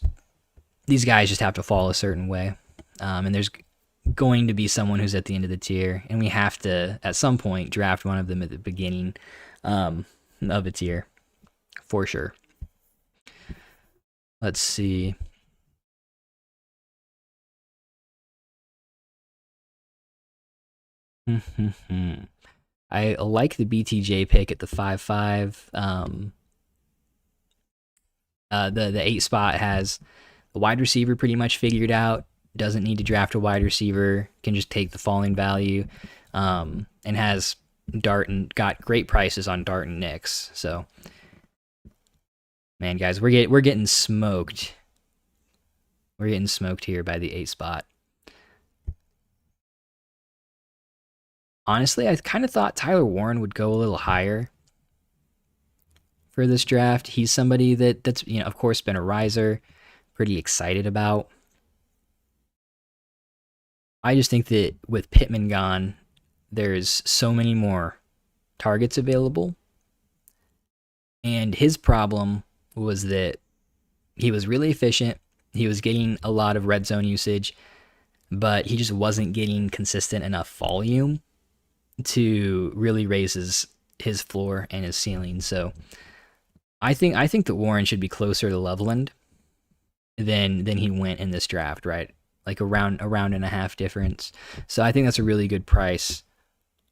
these guys just have to fall a certain way. And there's going to be someone who's at the end of the tier, and we have to, at some point, draft one of them at the beginning of a tier, for sure. Let's see. I like the BTJ pick at the 5-5. The 8 spot has the wide receiver pretty much figured out. Doesn't need to draft a wide receiver. Can just take the falling value. And has Dart and got great prices on Dart and Nix. So, man, guys, we're getting smoked. We're getting smoked here by the 8 spot. Honestly, I kind of thought Tyler Warren would go a little higher for this draft. He's somebody that's of course been a riser, pretty excited about. I just think that with Pittman gone, there's so many more targets available. And his problem was that he was really efficient. He was getting a lot of red zone usage, but he just wasn't getting consistent enough volume. to really raise his floor and his ceiling. So I think that Warren should be closer to Loveland than he went in this draft, right? Like a round and a half difference. So I think that's a really good price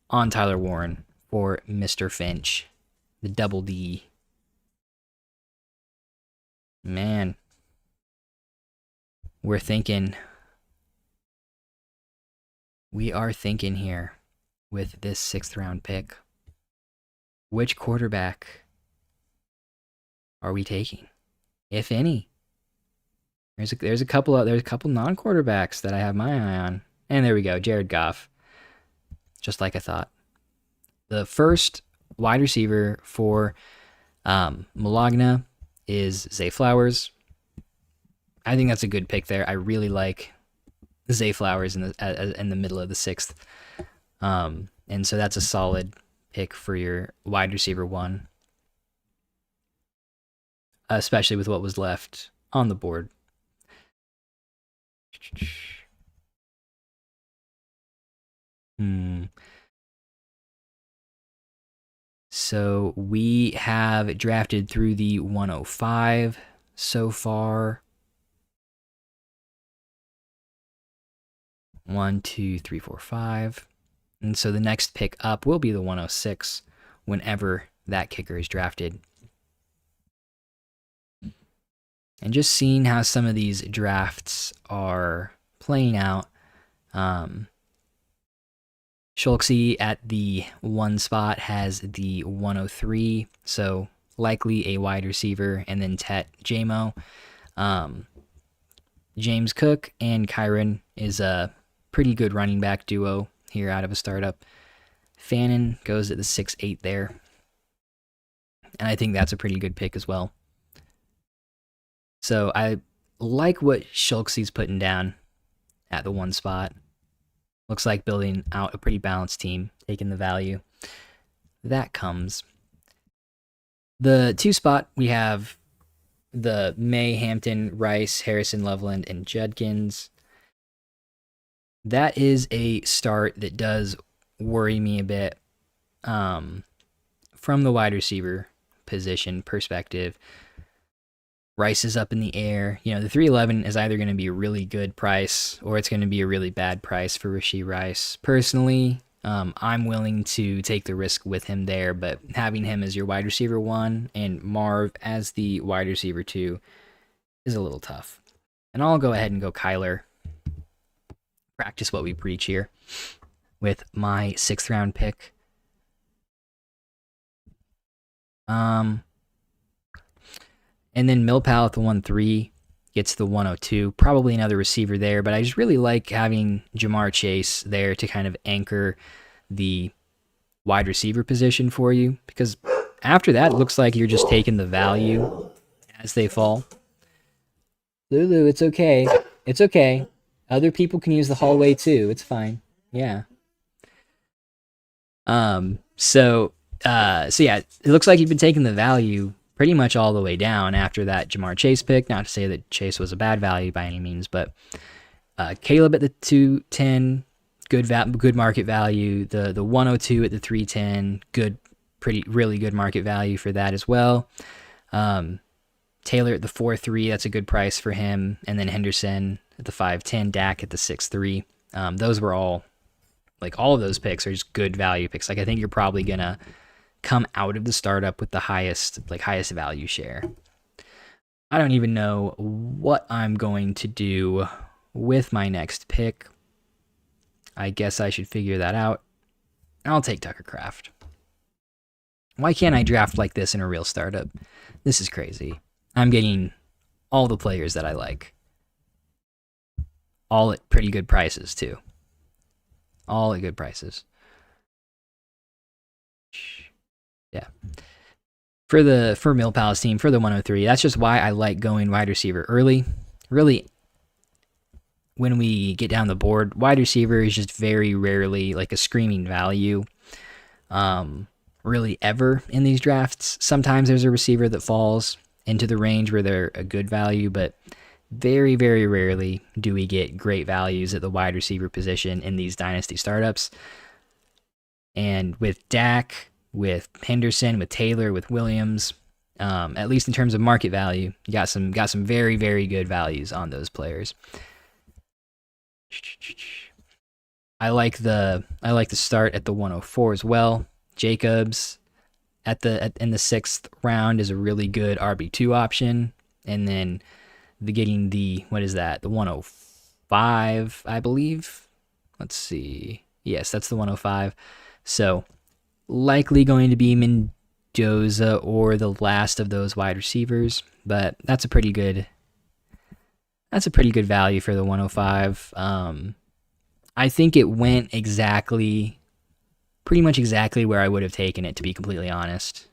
on Tyler Warren for Mr. Finch, the double D. Man, we are thinking here with this 6th round pick. Which quarterback are we taking, if any? There's a couple non-quarterbacks that I have my eye on. And there we go, Jared Goff. Just like I thought. The first wide receiver for Malagna is Zay Flowers. I think that's a good pick there. I really like Zay Flowers in the middle of the 6th. And so that's a solid pick for your wide receiver 1. Especially with what was left on the board. So we have drafted through the 105 so far. 1, 2, 3, 4, 5. And so the next pick up will be the 106 whenever that kicker is drafted. And just seeing how some of these drafts are playing out. Schultze at the 1 spot has the 103, so likely a wide receiver, and then Tet Jamo. James Cook and Kyron is a pretty good running back duo here out of a startup. Fannin goes at the 6-8 there. And I think that's a pretty good pick as well. So I like what Schultze's putting down at the 1 spot. Looks like building out a pretty balanced team, taking the value that comes. The 2 spot, we have the May, Hampton, Rice, Harrison, Loveland, and Judkins. That is a start that does worry me a bit from the wide receiver position perspective. Rice is up in the air. You know, the 311 is either going to be a really good price or it's going to be a really bad price for Rashee Rice. Personally, I'm willing to take the risk with him there, but having him as your wide receiver 1 and Marv as the wide receiver 2 is a little tough. And I'll go ahead and go Kyler. Practice what we preach here with my 6th round pick. And then Millpal at the 1-3 gets the 102. Probably another receiver there, but I just really like having Jamar Chase there to kind of anchor the wide receiver position for you, because after that, it looks like you're just taking the value as they fall. Lulu, it's okay. It's okay. Other people can use the hallway too. It's fine. Yeah. So yeah, it looks like you've been taking the value pretty much all the way down after that Jamar Chase pick. Not to say that Chase was a bad value by any means, but Caleb at the 210, good market value. The 102 at the 310, really good market value for that as well. Taylor at the 4-3, that's a good price for him, and then Henderson at the 5-10, Dak at the 6-3. Those were all of those picks are just good value picks. Like, I think you're probably gonna come out of the startup with the highest value share. I don't even know what I'm going to do with my next pick. I guess I should figure that out. I'll take Tucker Kraft. Why can't I draft like this in a real startup? This is crazy. I'm getting all the players that I like. All at pretty good prices, too. All at good prices. Yeah. For Millpal's team, for the 103, that's just why I like going wide receiver early. Really, when we get down the board, wide receiver is just very rarely like a screaming value. Really ever in these drafts. Sometimes there's a receiver that falls into the range where they're a good value, but very, very rarely do we get great values at the wide receiver position in these dynasty startups. And with Dak, with Henderson, with Taylor, with Williams, at least in terms of market value, you got some very, very good values on those players. I like the start at the 104 as well. Jacobs in the 6th round is a really good RB2 option, and then getting the, what is that, the 105, I believe. Let's see. Yes, that's the 105. So likely going to be Mendoza or the last of those wide receivers, but that's a pretty good value for the 105. I think it went pretty much exactly where I would have taken it, to be completely honest.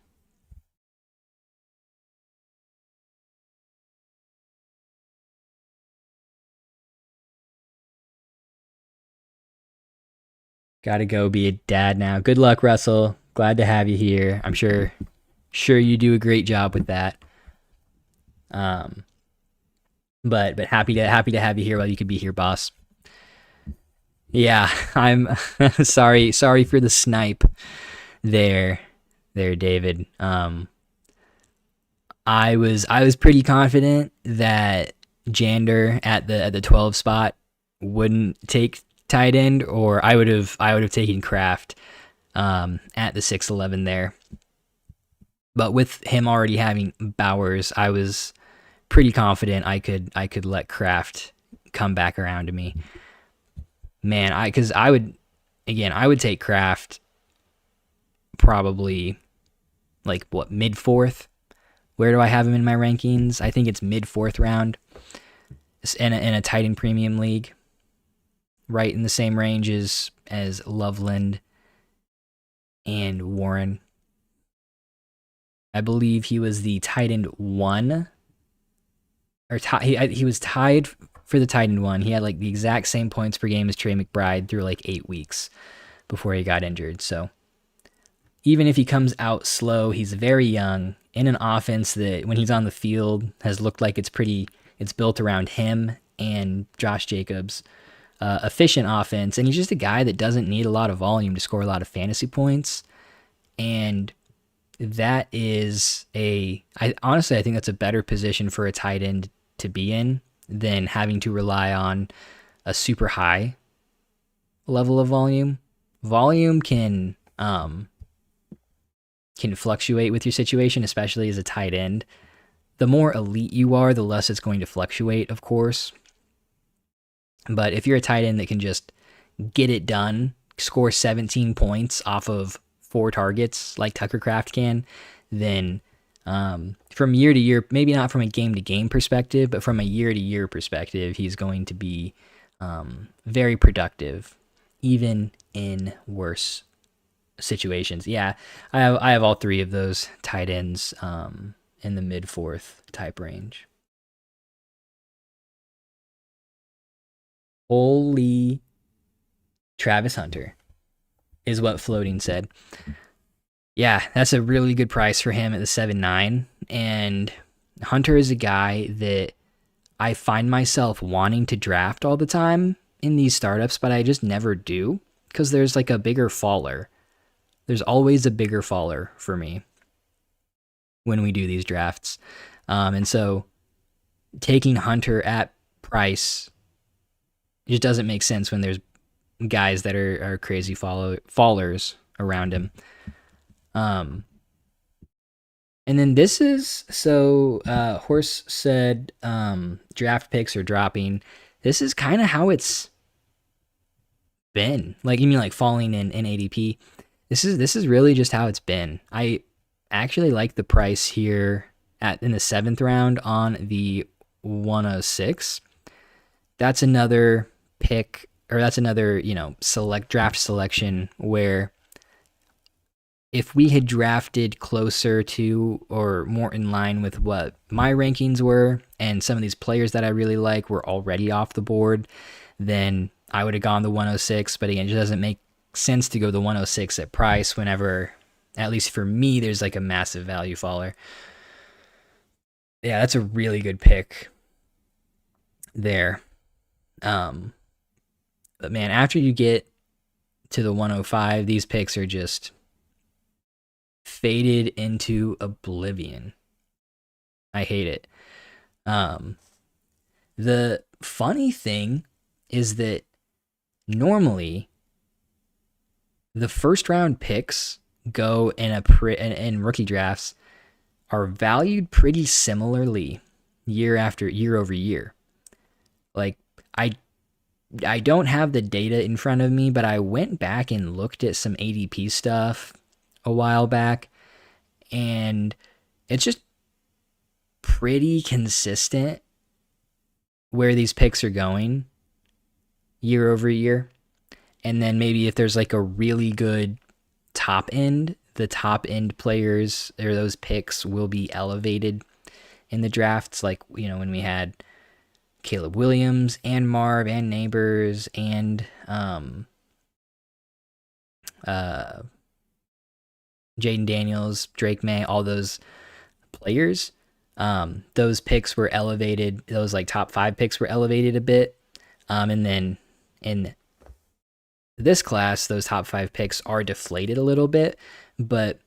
Gotta go be a dad now. Good luck, Russell. Glad to have you here. I'm sure you do a great job with that. Um, but happy to have you here while you could be here, boss. Yeah, I'm sorry for the snipe there, David. I was pretty confident that Jander at the 12 spot wouldn't take tight end, or I would have taken Kraft at the 6-11 there. But with him already having Bowers, I was pretty confident I could let Kraft come back around to me. Man, because I would take Kraft probably like what, mid fourth. Where do I have him in my rankings? I think it's mid fourth round in a tight end premium league, right in the same range as Loveland and Warren. I believe he was the tight end one, or he was tied for the tight end one. He had like the exact same points per game as Trey McBride through like 8 weeks before he got injured. So even if he comes out slow, he's very young in an offense that when he's on the field has looked like it's built around him and Josh Jacobs. Efficient offense, and he's just a guy that doesn't need a lot of volume to score a lot of fantasy points. And that is honestly, I think that's a better position for a tight end to be in than having to rely on a super high level of volume. Volume can fluctuate with your situation, especially as a tight end. The more elite you are, the less it's going to fluctuate, of course. But if you're a tight end that can just get it done, score 17 points off of 4 targets like Tucker Kraft can, then from year to year, maybe not from a game-to-game perspective, but from a year-to-year perspective, he's going to be very productive, even in worse situations. Yeah, I have all 3 of those tight ends in the mid-4th type range. Holy Travis Hunter is what Floating said. Yeah, that's a really good price for him at the 7-9. And Hunter is a guy that I find myself wanting to draft all the time in these startups, but I just never do because there's like a bigger faller. There's always a bigger faller for me when we do these drafts. And so taking Hunter at price just doesn't make sense when there's guys that are crazy fallers around him. And then this is, so Horse said draft picks are dropping. This is kind of how it's been. Like, you mean like falling in ADP? This is really just how it's been. I actually like the price here in the 7th round on the 106. That's another pick, or that's another, draft selection where if we had drafted closer to or more in line with what my rankings were, and some of these players that I really like were already off the board, then I would have gone the 106. But again, it just doesn't make sense to go the 106 at price whenever, at least for me, there's like a massive value faller. Yeah, that's a really good pick there. But man, after you get to the 105. These picks are just faded into oblivion. I hate it. The funny thing is that normally the first round picks go in rookie drafts are valued pretty similarly year over year. Like I don't have the data in front of me, but I went back and looked at some ADP stuff a while back, and it's just pretty consistent where these picks are going year over year. And then maybe if there's like a really good top end, the top end players or those picks will be elevated in the drafts. Like, you know, when we had Caleb Williams and Marv and Neighbors and Jaden Daniels, Drake May, all those players, those picks were elevated. Those like top 5 picks were elevated a bit. And then in this class, those top 5 picks are deflated a little bit, but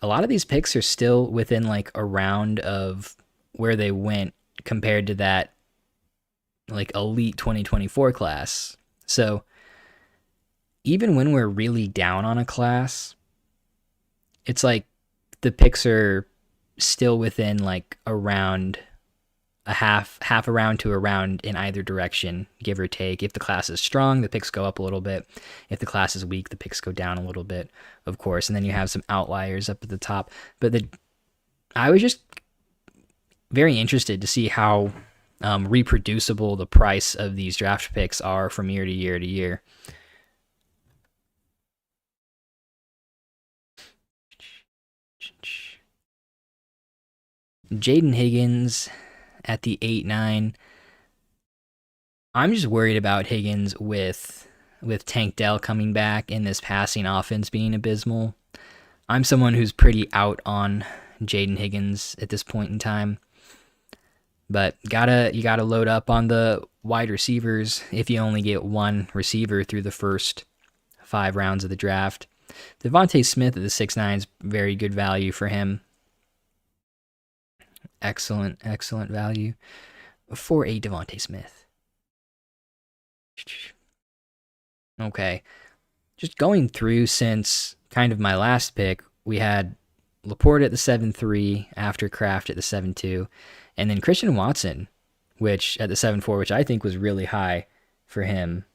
a lot of these picks are still within like a round of where they went compared to that like elite 2024 class. So even when we're really down on a class, it's like the picks are still within like around a half a round to a round in either direction, give or take. If the class is strong, the picks go up a little bit. If the class is weak, the picks go down a little bit, of course. And then you have some outliers up at the top. But I was just very interested to see how reproducible the price of these draft picks are from year to year to year. Jaden Higgins at the 8-9. I'm just worried about Higgins with Tank Dell coming back and this passing offense being abysmal. I'm someone who's pretty out on Jaden Higgins at this point in time. But you gotta load up on the wide receivers if you only get one receiver through the first 5 rounds of the draft. Devontae Smith at the 6-9 is very good value for him. Excellent value for a Devontae Smith. Okay. Just going through since kind of my last pick, we had Laporte at the 7-3, after Kraft at the 7-2, and then Christian Watson, which at the 7-4, which I think was really high for him.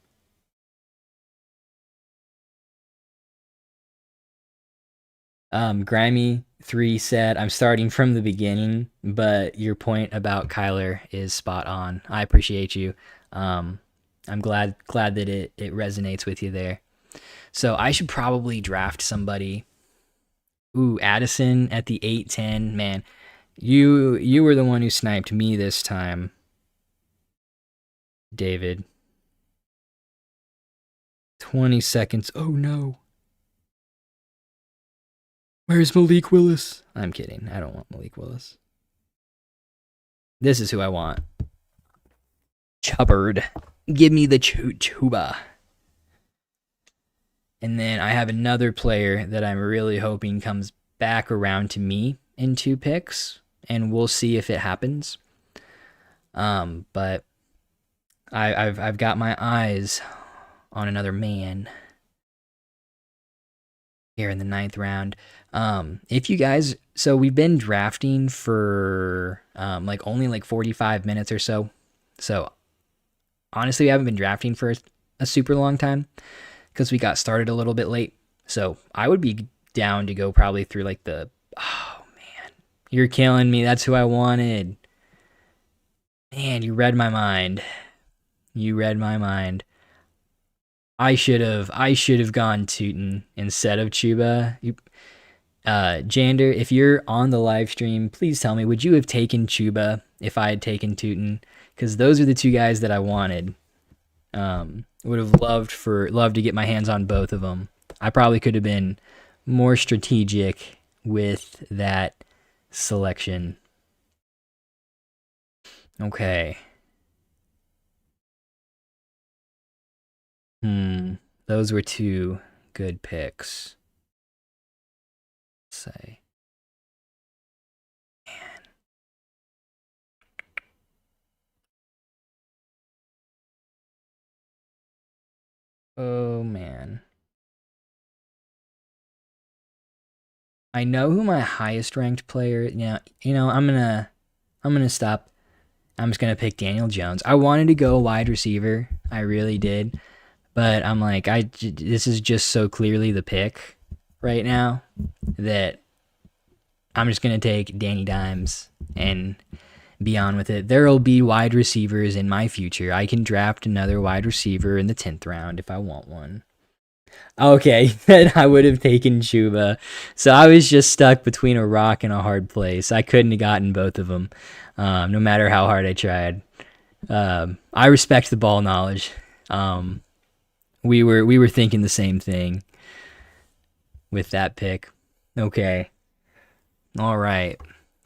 Grimy 3 said, I'm starting from the beginning, but your point about Kyler is spot on. I appreciate you. I'm glad that it resonates with you there. So I should probably draft somebody. Ooh, Addison at the 8-10. Man, you were the one who sniped me this time, David. 20 seconds. Oh no. Where's Malik Willis? I'm kidding. I don't want Malik Willis. This is who I want. Chubbard. Give me the Chuba. And then I have another player that I'm really hoping comes back around to me in 2 picks, and we'll see if it happens. But I've got my eyes on another man here in the 9th round. If you guys, so we've been drafting for like only like 45 minutes or so. So honestly, we haven't been drafting for a super long time because we got started a little bit late. So I would be down to go probably through like oh man, you're killing me. That's who I wanted. Man, you read my mind. I should have gone Tootin instead of Chuba. Jander, if you're on the live stream, please tell me, would you have taken Chuba if I had taken Tootin? Because those are the 2 guys that I wanted. Would have loved to get my hands on both of them. I probably could have been more strategic with that selection. Okay. Those were 2 good picks. Let's say. Man. Oh man. I know who my highest ranked player. I'm gonna stop. I'm just gonna pick Daniel Jones. I wanted to go wide receiver. I really did, but I'm like, this is just so clearly the pick right now that I'm just gonna take Danny Dimes and be on with it. There'll be wide receivers in my future. I can draft another wide receiver in the 10th round if I want one. Okay, then I would have taken Chuba. So I was just stuck between a rock and a hard place. I couldn't have gotten both of them, no matter how hard I tried. I respect the ball knowledge. We were thinking the same thing with that pick. Okay, all right.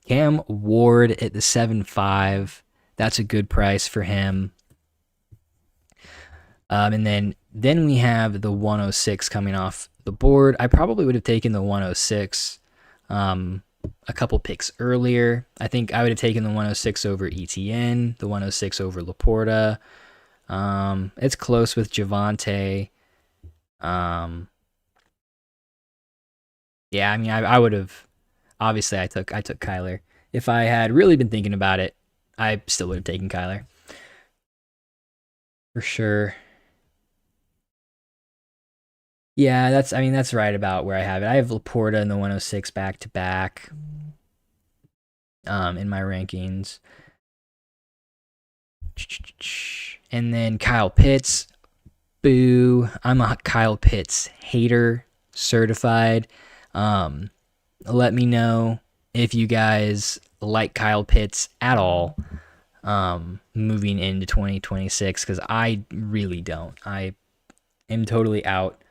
Cam Ward at the 7.5. That's a good price for him. And then we have the 106 coming off the board. I probably would have taken the 106 a couple picks earlier. I think I would have taken the 106 over ETN, the 106 over Laporta. It's close with Javonte. Yeah, I mean, I would have. Obviously, I took Kyler. If I had really been thinking about it, I still would have taken Kyler for sure. Yeah, that's right about where I have it. I have Laporta and the 106 back to back in my rankings. And then Kyle Pitts. Boo. I'm a Kyle Pitts hater, certified. Let me know if you guys like Kyle Pitts at all moving into 2026, because I really don't. I am totally out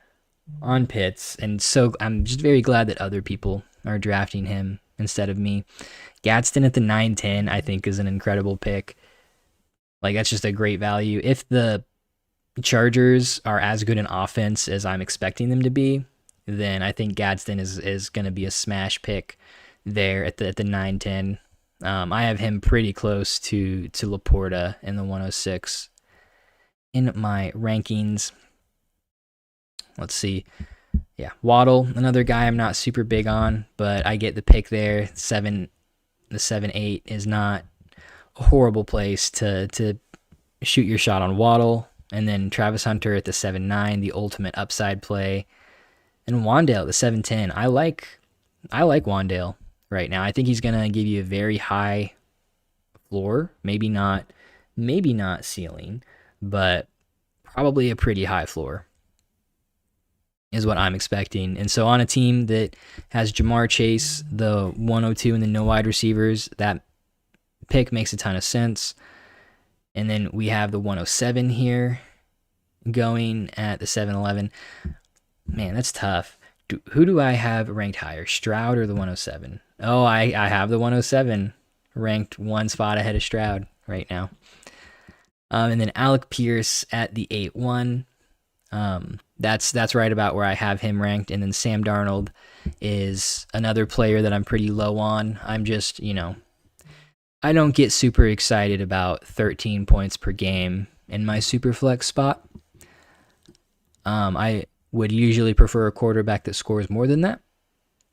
on Pitts, and so I'm just very glad that other people are drafting him instead of me. Gadsden at the 9-10, I think, is an incredible pick. Like, that's just a great value. If the Chargers are as good an offense as I'm expecting them to be, then I think Gadsden is going to be a smash pick there at the 9-10. I have him pretty close to Laporta in the 106 in my rankings. Let's see. Yeah, Waddle, another guy I'm not super big on, but I get the pick there. The 7-8 is not a horrible place to shoot your shot on Waddle. And then Travis Hunter at the 7-9, the ultimate upside play. And Wandale at the 7-10. I like Wandale right now. I think he's gonna give you a very high floor. Maybe not ceiling, but probably a pretty high floor is what I'm expecting. And so on a team that has Jamar Chase, the 102, and the no wide receivers, that pick makes a ton of sense. And then we have the 107 here going at the 7-11. Man, that's tough. Who do I have ranked higher, Stroud or the 107? Oh, I have the 107 ranked one spot ahead of Stroud right now. And then Alec Pierce at the 8-1. That's right about where I have him ranked. And then Sam Darnold is another player that I'm pretty low on. I'm just, I don't get super excited about 13 points per game in my super flex spot. I would usually prefer a quarterback that scores more than that,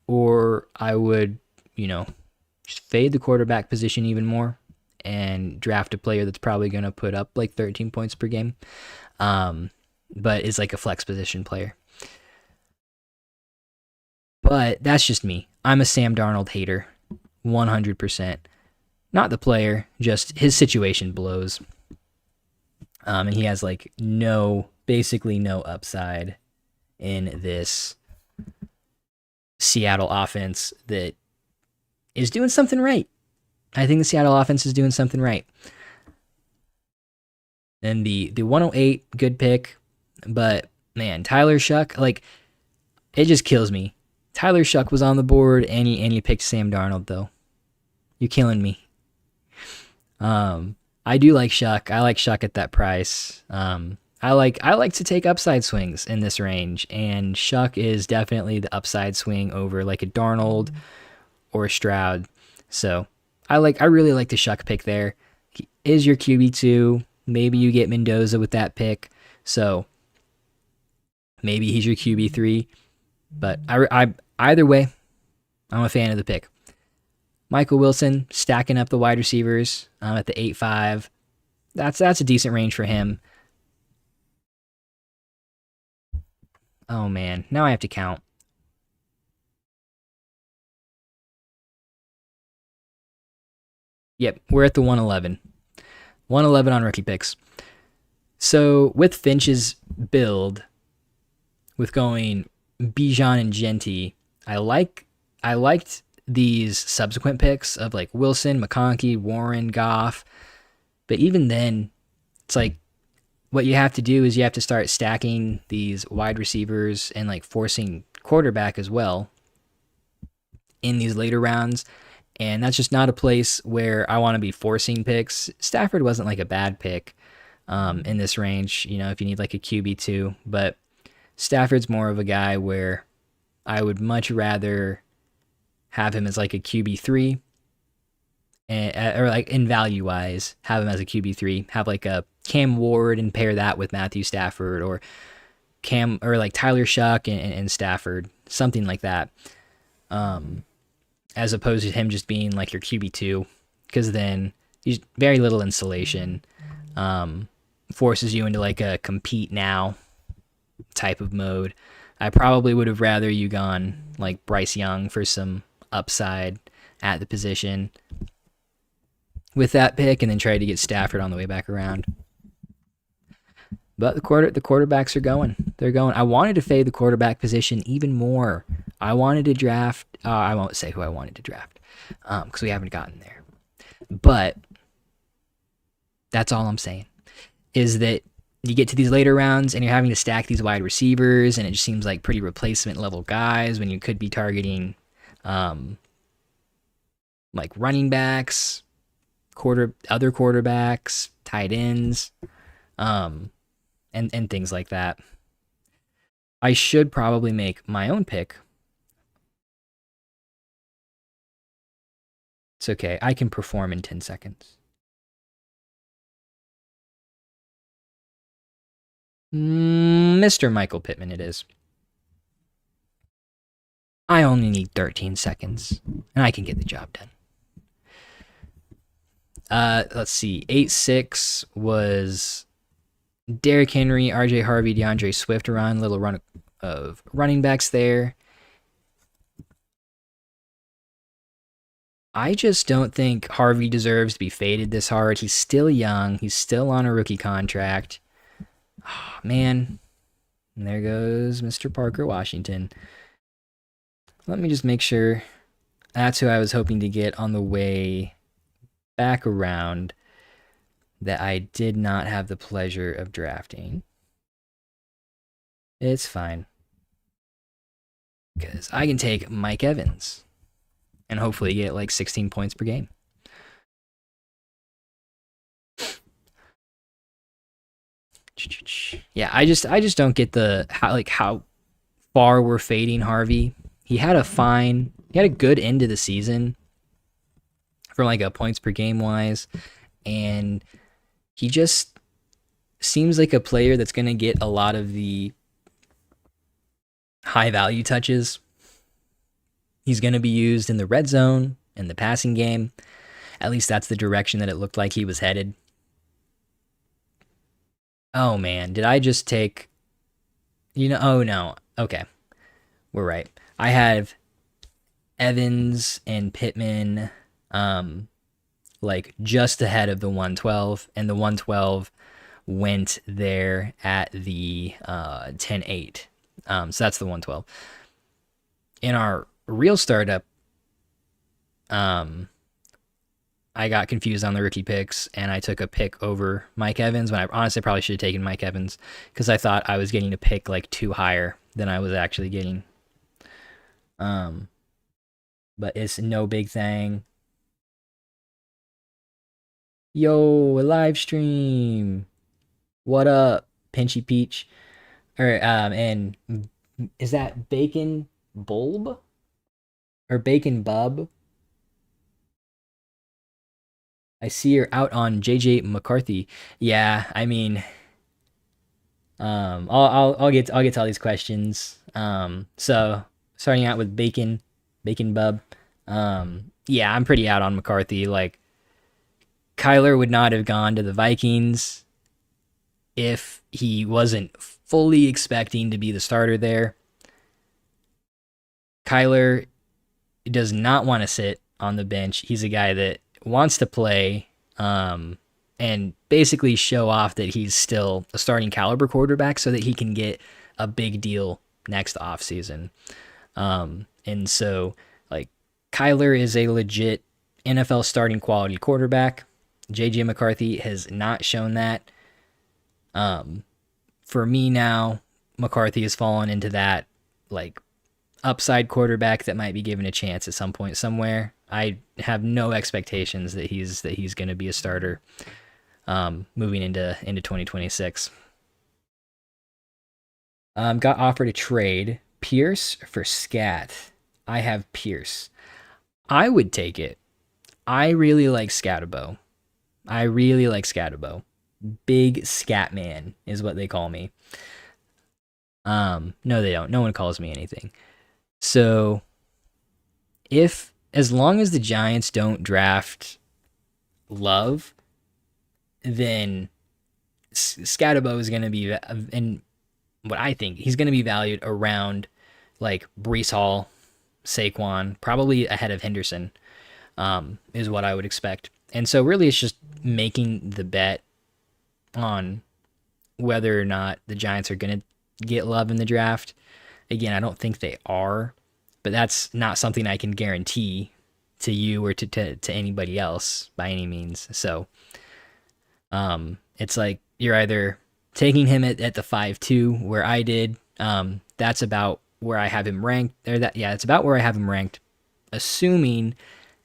or I would, just fade the quarterback position even more and draft a player that's probably going to put up like 13 points per game, but is like a flex position player. But that's just me. I'm a Sam Darnold hater, 100%. Not the player, just his situation blows. And he has like basically no upside in this Seattle offense that is doing something right. I think the Seattle offense is doing something right. And the 108, good pick. But man, Tyler Shuck, like, it just kills me. Tyler Shuck was on the board and he picked Sam Darnold though. You're killing me. I do like Shuck. I like Shuck at that price. I I like to take upside swings in this range, and Shuck is definitely the upside swing over like a Darnold or a Stroud. So I really like the Shuck pick there. He is your QB2. Maybe you get Mendoza with that pick. So maybe he's your QB3. But either way, I'm a fan of the pick. Michael Wilson stacking up the wide receivers at the 8-5. That's a decent range for him. Oh man, now I have to count. Yep, we're at the 111. 111 on rookie picks. So with Finch's build, with going Bijan and Genty, I liked these subsequent picks of like Wilson, McConkey, Warren, Goff. But even then, it's like what you have to do is you have to start stacking these wide receivers and like forcing quarterback as well in these later rounds. And that's just not a place where I want to be forcing picks. Stafford wasn't like a bad pick in this range, if you need like a QB2. But Stafford's more of a guy where I would much rather have him as like a QB3, or like in value wise, have him as a QB3, have like a Cam Ward and pair that with Matthew Stafford, or Cam, or like Tyler Shuck and Stafford, something like that. As opposed to him just being like your QB2, because then he's very little insulation, forces you into like a compete now type of mode. I probably would have rather you gone like Bryce Young for some upside at the position with that pick, and then try to get Stafford on the way back around. But the quarterbacks are going. They're going. I wanted to fade the quarterback position even more. I wanted to draft. I won't say who I wanted to draft because we haven't gotten there. But that's all I'm saying is that you get to these later rounds and you're having to stack these wide receivers, and it just seems like pretty replacement level guys when you could be targeting like running backs, other quarterbacks, tight ends, and things like that. I should probably make my own pick. It's okay. I can perform in 10 seconds. Mr. Michael Pittman it is. I only need 13 seconds, and I can get the job done. Let's see. 8-6 was Derrick Henry, RJ Harvey, DeAndre Swift run. Little run of running backs there. I just don't think Harvey deserves to be faded this hard. He's still young. He's still on a rookie contract. Oh, man. And there goes Mr. Parker Washington. Let me just make sure. That's who I was hoping to get on the way back around that I did not have the pleasure of drafting. It's fine. Because I can take Mike Evans and hopefully get like 16 points per game. Yeah, I just don't get how far we're fading Harvey. He had a good end of the season from like a points per game wise, and he just seems like a player that's going to get a lot of the high value touches. He's going to be used in the red zone, in the passing game. At least that's the direction that it looked like he was headed. Oh man, did I just take... oh no. Okay. We're right. I have Evans and Pittman like just ahead of the 112, and the 112 went there at the 10-8. So that's the 112. In our real startup, I got confused on the rookie picks, and I took a pick over Mike Evans when I honestly probably should have taken Mike Evans because I thought I was getting a pick like 2 higher than I was actually getting. But it's no big thing. Yo, a live stream. What up? Pinchy Peach, or and is that Bacon Bulb or Bacon Bub? I see you're out on JJ McCarthy. Yeah, I mean, I'll get to all these questions. So starting out with Bacon Bub. Yeah, I'm pretty out on McCarthy. Like Kyler would not have gone to the Vikings if he wasn't fully expecting to be the starter there. Kyler does not want to sit on the bench. He's a guy that wants to play and basically show off that he's still a starting caliber quarterback so that he can get a big deal next offseason. And so, like, Kyler is a legit NFL starting quality quarterback. JJ McCarthy has not shown that. For me now, McCarthy has fallen into that, like, upside quarterback that might be given a chance at some point somewhere. I have no expectations that he's going to be a starter moving into 2026. Got offered a trade Pierce for Scat. I have Pierce. I would take it. I really like Scatabo. Big Scat Man is what they call me. No, they don't. No one calls me anything. So, as long as the Giants don't draft Love, then Scatabo is going to be, and what I think, he's going to be valued around like Brees Hall, Saquon, probably ahead of Henderson, is what I would expect. And so really it's just making the bet on whether or not the Giants are going to get Love in the draft. Again, I don't think they are, but that's not something I can guarantee to you or to anybody else by any means. So it's like you're either taking him at the 5-2 where I did. That's about where I have him ranked. It's about where I have him ranked, assuming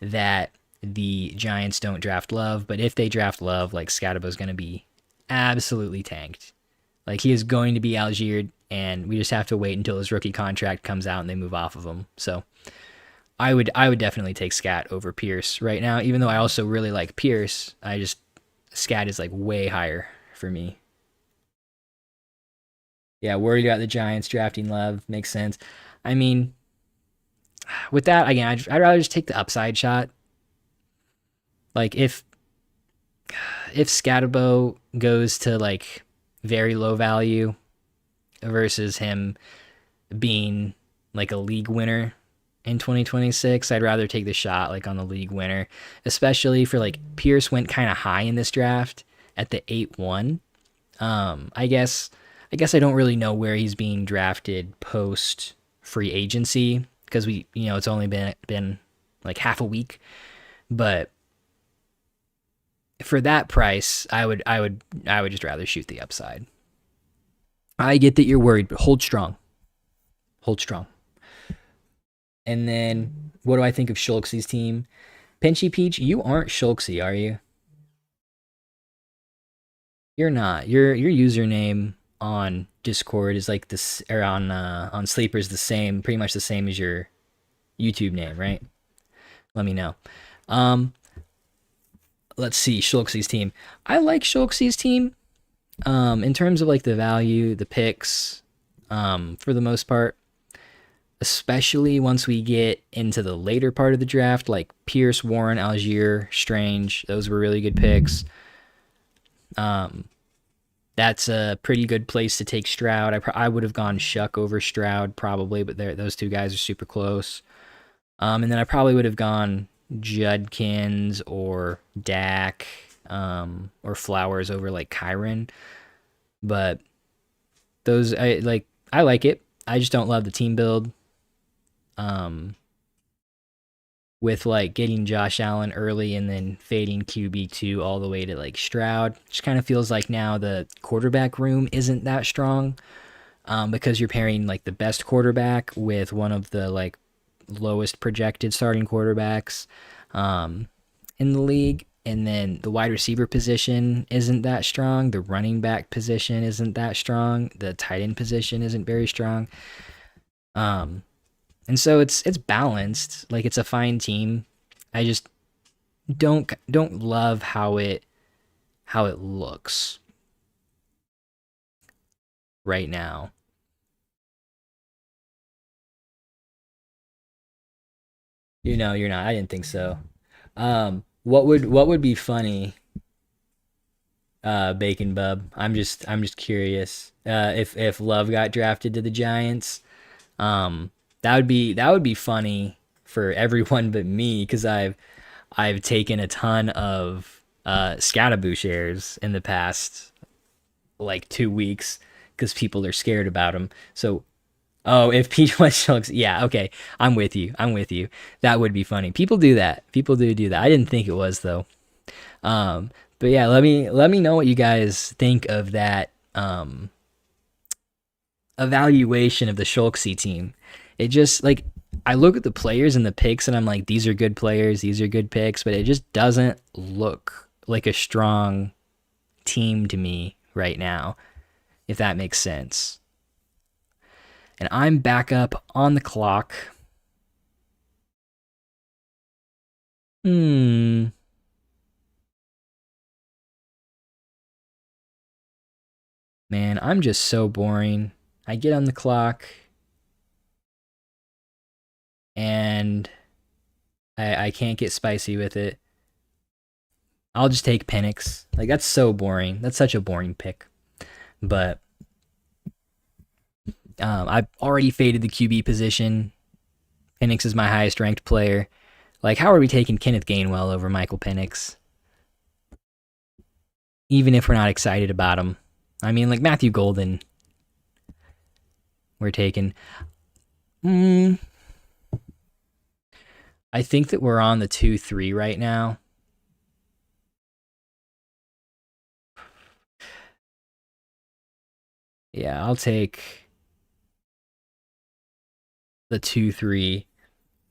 that the Giants don't draft Love. But if they draft Love, like Scatabo is going to be absolutely tanked. Like he is going to be Algiered, and we just have to wait until his rookie contract comes out and they move off of him. So I would definitely take Scat over Pierce right now, even though I also really like Pierce. Scat is like way higher for me. Yeah, worried about the Giants drafting Love makes sense. I mean, with that, again, I'd rather just take the upside shot. Like if Scatabo goes to like very low value versus him being like a league winner in 2026, I'd rather take the shot like on the league winner, especially for like Pierce went kind of high in this draft at the 8-1. I guess I don't really know where he's being drafted post free agency because it's only been like half a week, but for that price, I would just rather shoot the upside. I get that you're worried, but hold strong. And then what do I think of Schultz's team? Pinchy Peach, you aren't Schultzy, are you? You're not. Your username on Discord is like this, or on Sleeper is the same, pretty much the same as your YouTube name, right? Let me know. Let's see, Schultz's team. I like Schultz's team. In terms of like the value, the picks, for the most part, especially once we get into the later part of the draft, like Pierce, Warren, Algier, Strange, those were really good picks. That's a pretty good place to take Stroud. I would have gone Shuck over Stroud probably, but those two guys are super close. And then I probably would have gone Judkins or Dak, or Flowers over like Kyron. But those I like it. I just don't love the team build. With like getting Josh Allen early and then fading QB2 all the way to like Stroud. Just kind of feels like now the quarterback room isn't that strong, because you're pairing like the best quarterback with one of the like lowest projected starting quarterbacks in the league. And then the wide receiver position isn't that strong. The running back position isn't that strong. The tight end position isn't very strong. Um, and so it's balanced. Like it's a fine team. I just don't love how it looks right now. You're not. I didn't think so. What would be funny, Bacon Bub? I'm just curious. If Love got drafted to the Giants, that would be funny for everyone but me because I've taken a ton of Scataboo shares in the past like 2 weeks because people are scared about him. So, oh, if Peach West looks, yeah, okay, I'm with you. I'm with you. That would be funny. People do that. People do that. I didn't think it was though. Um, but yeah, let me know what you guys think of that evaluation of the Schultzy team. It just like I look at the players and the picks and I'm like, these are good players, these are good picks, but it just doesn't look like a strong team to me right now, if that makes sense. And I'm back up on the clock. Hmm. Man, I'm just so boring. I get on the clock and I can't get spicy with it. I'll just take Penix. Like that's so boring. That's such a boring pick. But I've already faded the QB position. Penix is my highest ranked player. Like, how are we taking Kenneth Gainwell over Michael Penix? Even if we're not excited about him. I mean, like Matthew Golden, we're taking. Mm, I think that we're on the 2-3 right now. Yeah, I'll take the 2-3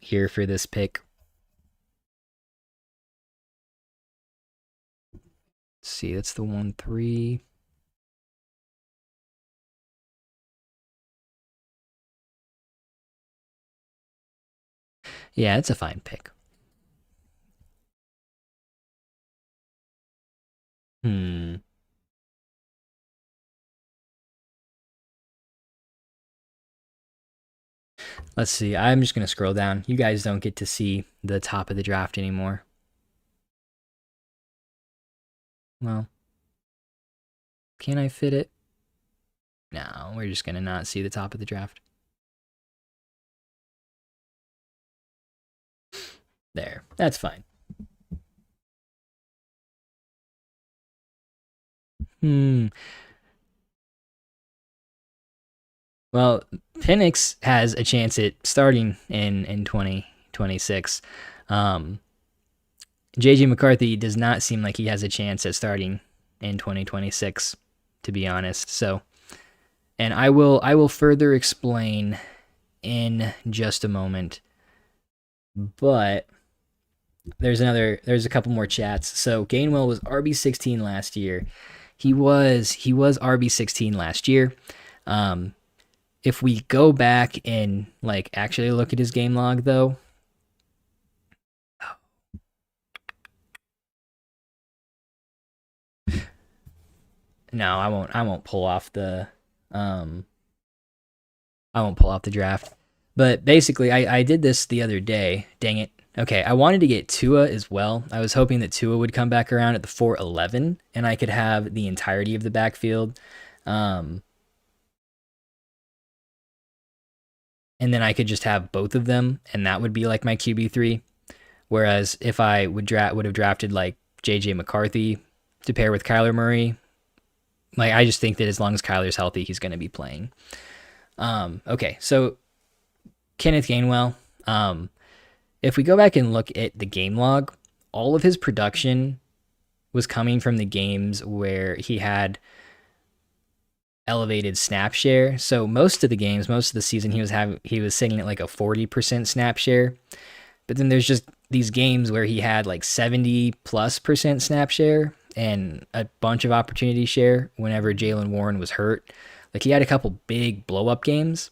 here for this pick. Let's see, that's the 1-3. Yeah, it's a fine pick. Hmm. Let's see. I'm just gonna scroll down. You guys don't get to see the top of the draft anymore. Well, can I fit it? No, we're just gonna not see the top of the draft. There. That's fine. Hmm. Well, Penix has a chance at starting in 2026. Um, JJ McCarthy does not seem like he has a chance at starting in 2026, to be honest. So, and I will further explain in just a moment. But there's a couple more chats. So Gainwell was RB16 last year. He was RB16 last year. Um, if we go back and like actually look at his game log though, no, I won't pull off the um I won't pull off the draft. But basically I did this the other day. Dang it. Okay, I wanted to get Tua as well. I was hoping that Tua would come back around at the 411 and I could have the entirety of the backfield. Um and then I could just have both of them and that would be like my QB3. Whereas if I would have drafted like JJ McCarthy to pair with Kyler Murray, like I just think that as long as Kyler's healthy, he's going to be playing. Okay, so Kenneth Gainwell. If we go back and look at the game log, all of his production was coming from the games where he had elevated snap share. So most of the games, most of the season, he was sitting at like a 40% snap share. But then there's just these games where he had like 70+% snap share and a bunch of opportunity share whenever Jalen Warren was hurt. Like he had a couple big blow up games.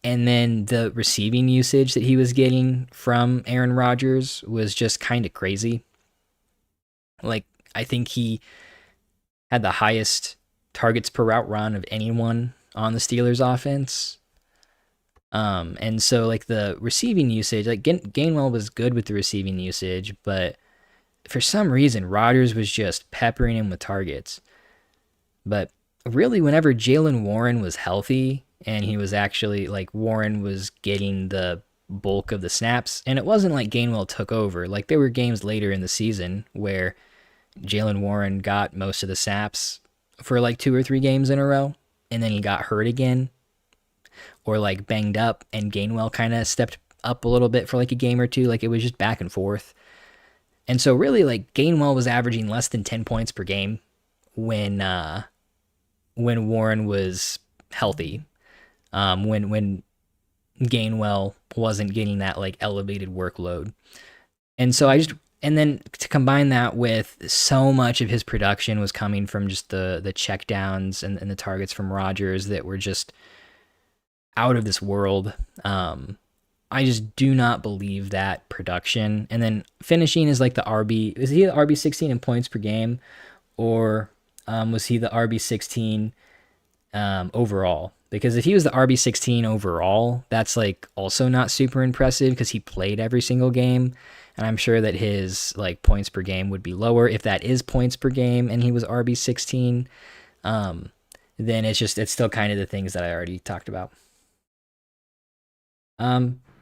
And then the receiving usage that he was getting from Aaron Rodgers was just kind of crazy. Like, I think he had the highest targets per route run of anyone on the Steelers offense. And so like the receiving usage, like Gainwell was good with the receiving usage, but for some reason Rodgers was just peppering him with targets. But really, whenever Jalen Warren was healthy and he was actually like Warren was getting the bulk of the snaps, and it wasn't like Gainwell took over. Like there were games later in the season where Jalen Warren got most of the snaps for like 2 or 3 games in a row, and then he got hurt again or like banged up, and Gainwell kind of stepped up a little bit for like a game or two. Like it was just back and forth. And so really like Gainwell was averaging less than 10 points per game when Warren was healthy. When Gainwell wasn't getting that like elevated workload. And so and then to combine that with so much of his production was coming from just the check downs and the targets from Rodgers that were just out of this world. I just do not believe that production. And then finishing is like the RB. Is he the RB 16 in points per game, or was he the RB 16 overall? Because if he was the RB 16 overall, that's like also not super impressive because he played every single game, and I'm sure that his like points per game would be lower if that is points per game and he was RB 16. Then it's still kind of the things that I already talked about.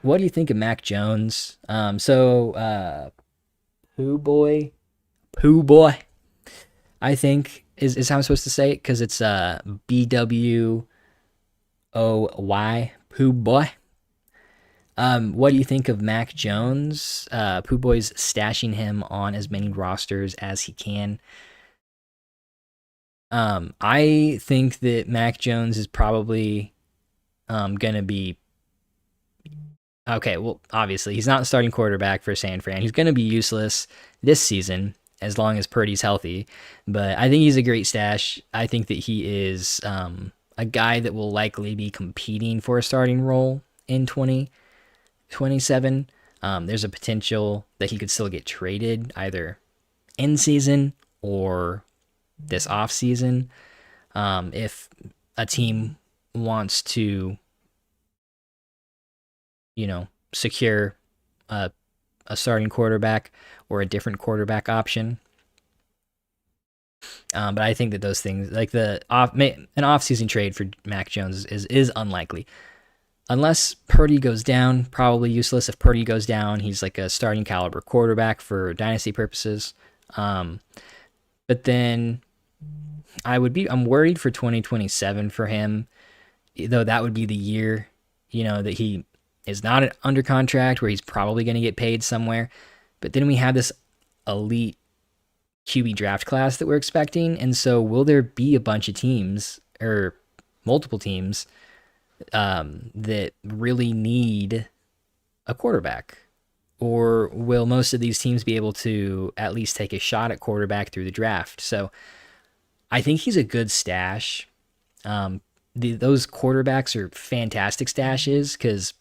What do you think of Mac Jones? Pooh boy, Pooh boy, I think is how I'm supposed to say it because it's BWOY, Pooh boy. What do you think of Mac Jones? Pooh boy's stashing him on as many rosters as he can. I think that Mac Jones is probably gonna be okay. Well, obviously he's not the starting quarterback for San Fran. He's gonna be useless this season as long as Purdy's healthy. But I think he's a great stash. I think that he is a guy that will likely be competing for a starting role in 2027. There's a potential that he could still get traded either in season or this off season if a team wants to, secure a starting quarterback or a different quarterback option. But I think that those things, like an off-season trade for Mac Jones, is unlikely. Unless Purdy goes down, probably useless. If Purdy goes down, he's like a starting caliber quarterback for dynasty purposes. But then I'm worried for 2027 for him, though that would be the year, that he is not under contract where he's probably going to get paid somewhere. But then we have this elite QB draft class that we're expecting. And so will there be a bunch of teams or multiple teams that really need a quarterback? Or will most of these teams be able to at least take a shot at quarterback through the draft? So I think he's a good stash. Those quarterbacks are fantastic stashes because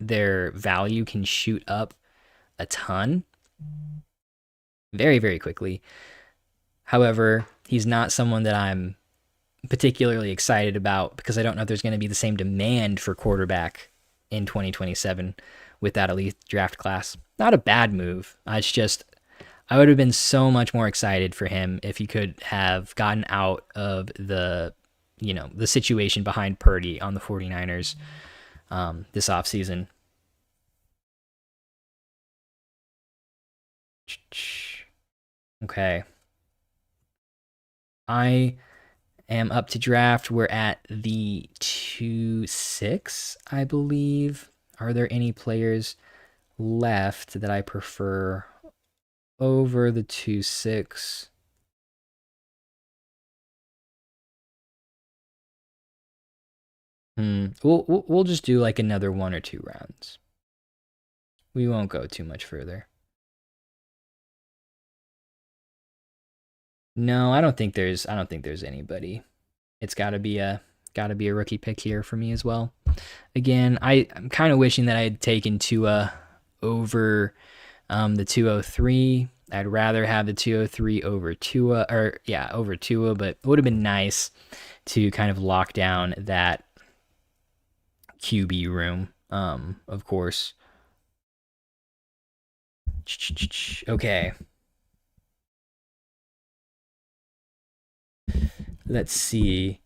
their value can shoot up a ton very, very quickly. However, he's not someone that I'm particularly excited about because I don't know if there's going to be the same demand for quarterback in 2027 with that elite draft class. Not a bad move. It's just I would have been so much more excited for him if he could have gotten out of the situation behind Purdy on the 49ers this offseason. Okay. I am up to draft. We're at the 2-6, I believe. Are there any players left that I prefer over the 2-6? We'll just do like another 1 or 2 rounds. We won't go too much further. No, I don't think there's anybody. It's got to be a rookie pick here for me as well. Again, I'm kind of wishing that I had taken Tua over the 203. I'd rather have the 203 over Tua, or yeah, over Tua, but it would have been nice to kind of lock down that QB room. Of course. Okay. Let's see.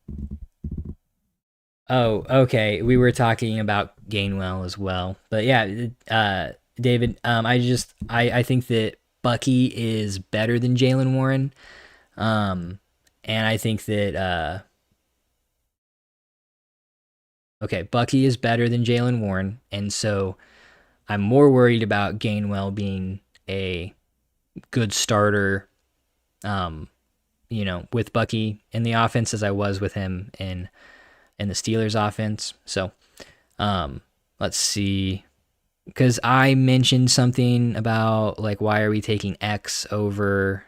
Oh, okay. We were talking about Gainwell as well, but yeah, David. I think that Bucky is better than Jalen Warren. And I think that okay, Bucky is better than Jalen Warren, and so I'm more worried about Gainwell being a good starter. Um, with Bucky in the offense as I was with him in the Steelers offense. So, let's see. Because I mentioned something about like why are we taking X over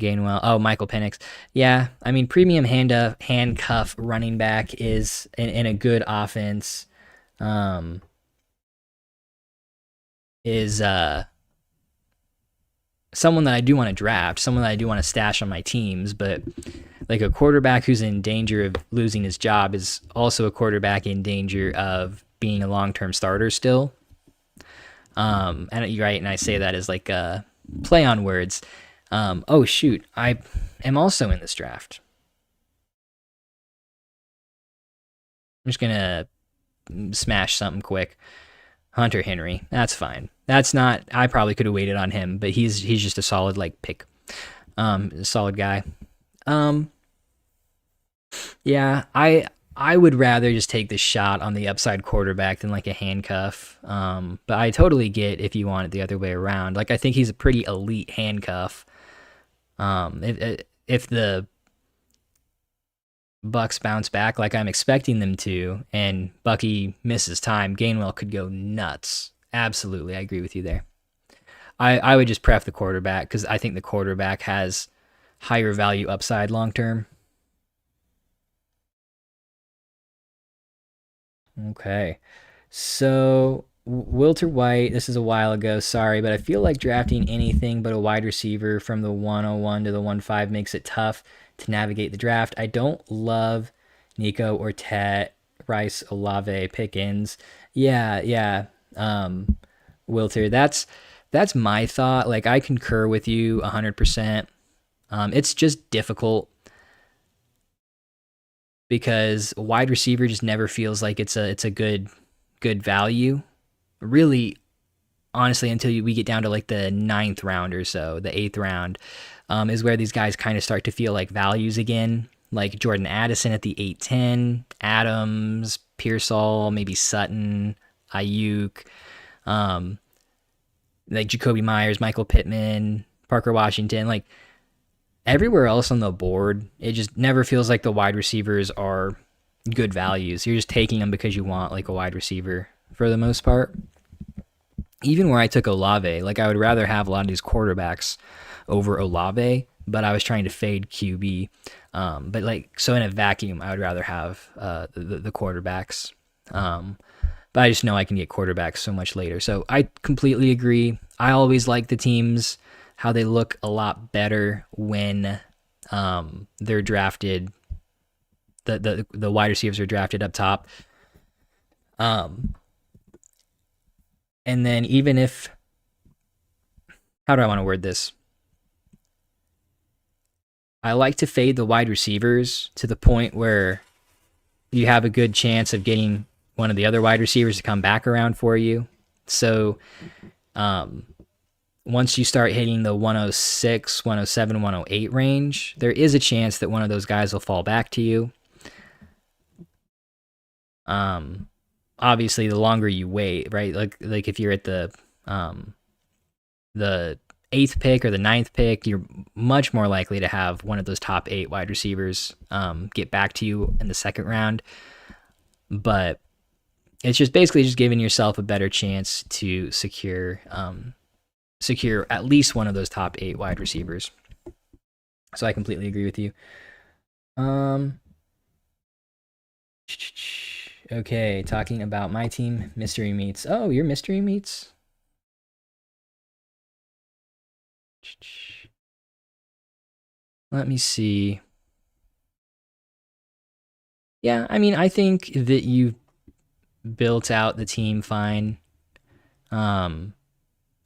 Gainwell? Oh, Michael Penix. Yeah, I mean premium handcuff running back is in a good offense. Um, is someone that I do want to draft, someone that I do want to stash on my teams, but like a quarterback who's in danger of losing his job is also a quarterback in danger of being a long-term starter still. And you're right, and I say that as like a play on words. Oh shoot, I am also in this draft. I'm just gonna smash something quick. Hunter Henry, that's fine. That's not. I probably could have waited on him, but he's just a solid like pick. Solid guy. Um, yeah, I would rather just take the shot on the upside quarterback than like a handcuff. But I totally get if you want it the other way around. Like I think he's a pretty elite handcuff. If the Bucks bounce back like I'm expecting them to, and Bucky misses time, Gainwell could go nuts. Absolutely, I agree with you there. I would just pref the quarterback because I think the quarterback has higher value upside long term. Okay. So Wilter White, this is a while ago, sorry, but I feel like drafting anything but a wide receiver from the 101 to the 1-5 makes it tough to navigate the draft. I don't love Nico Ortet, Rice, Olave, Pickens. Yeah, yeah. Wilter, that's my thought. Like I concur with you 100%. It's just difficult because a wide receiver just never feels like it's a good value. Really, honestly, until we get down to like the ninth round or so, the eighth round, is where these guys kind of start to feel like values again. Like Jordan Addison at the 8-10, Adams, Pearsall, maybe Sutton, Ayuk, um, like Jacoby Myers, Michael Pittman, Parker Washington, like everywhere else on the board, it just never feels like the wide receivers are good values. You're just taking them because you want like a wide receiver for the most part. Even where I took Olave, like I would rather have a lot of these quarterbacks over Olave, but I was trying to fade QB. But like so in a vacuum, I would rather have the quarterbacks. But I just know I can get quarterbacks so much later. So I completely agree. I always like the teams how they look a lot better when they're drafted. The wide receivers are drafted up top. Um, and then even if how do I want to word this? I like to fade the wide receivers to the point where you have a good chance of getting one of the other wide receivers to come back around for you. So um, once you start hitting the 106, 107, 108 range, there is a chance that one of those guys will fall back to you. Um, Obviously, the longer you wait, right? Like if you're at the eighth pick or the ninth pick, you're much more likely to have one of those top 8 wide receivers get back to you in the second round. But it's just basically just giving yourself a better chance to secure at least one of those top 8 wide receivers. So I completely agree with you. Okay, talking about my team, mystery meats. Oh, your mystery meats? Let me see. Yeah, I mean, I think that you've built out the team fine. Um,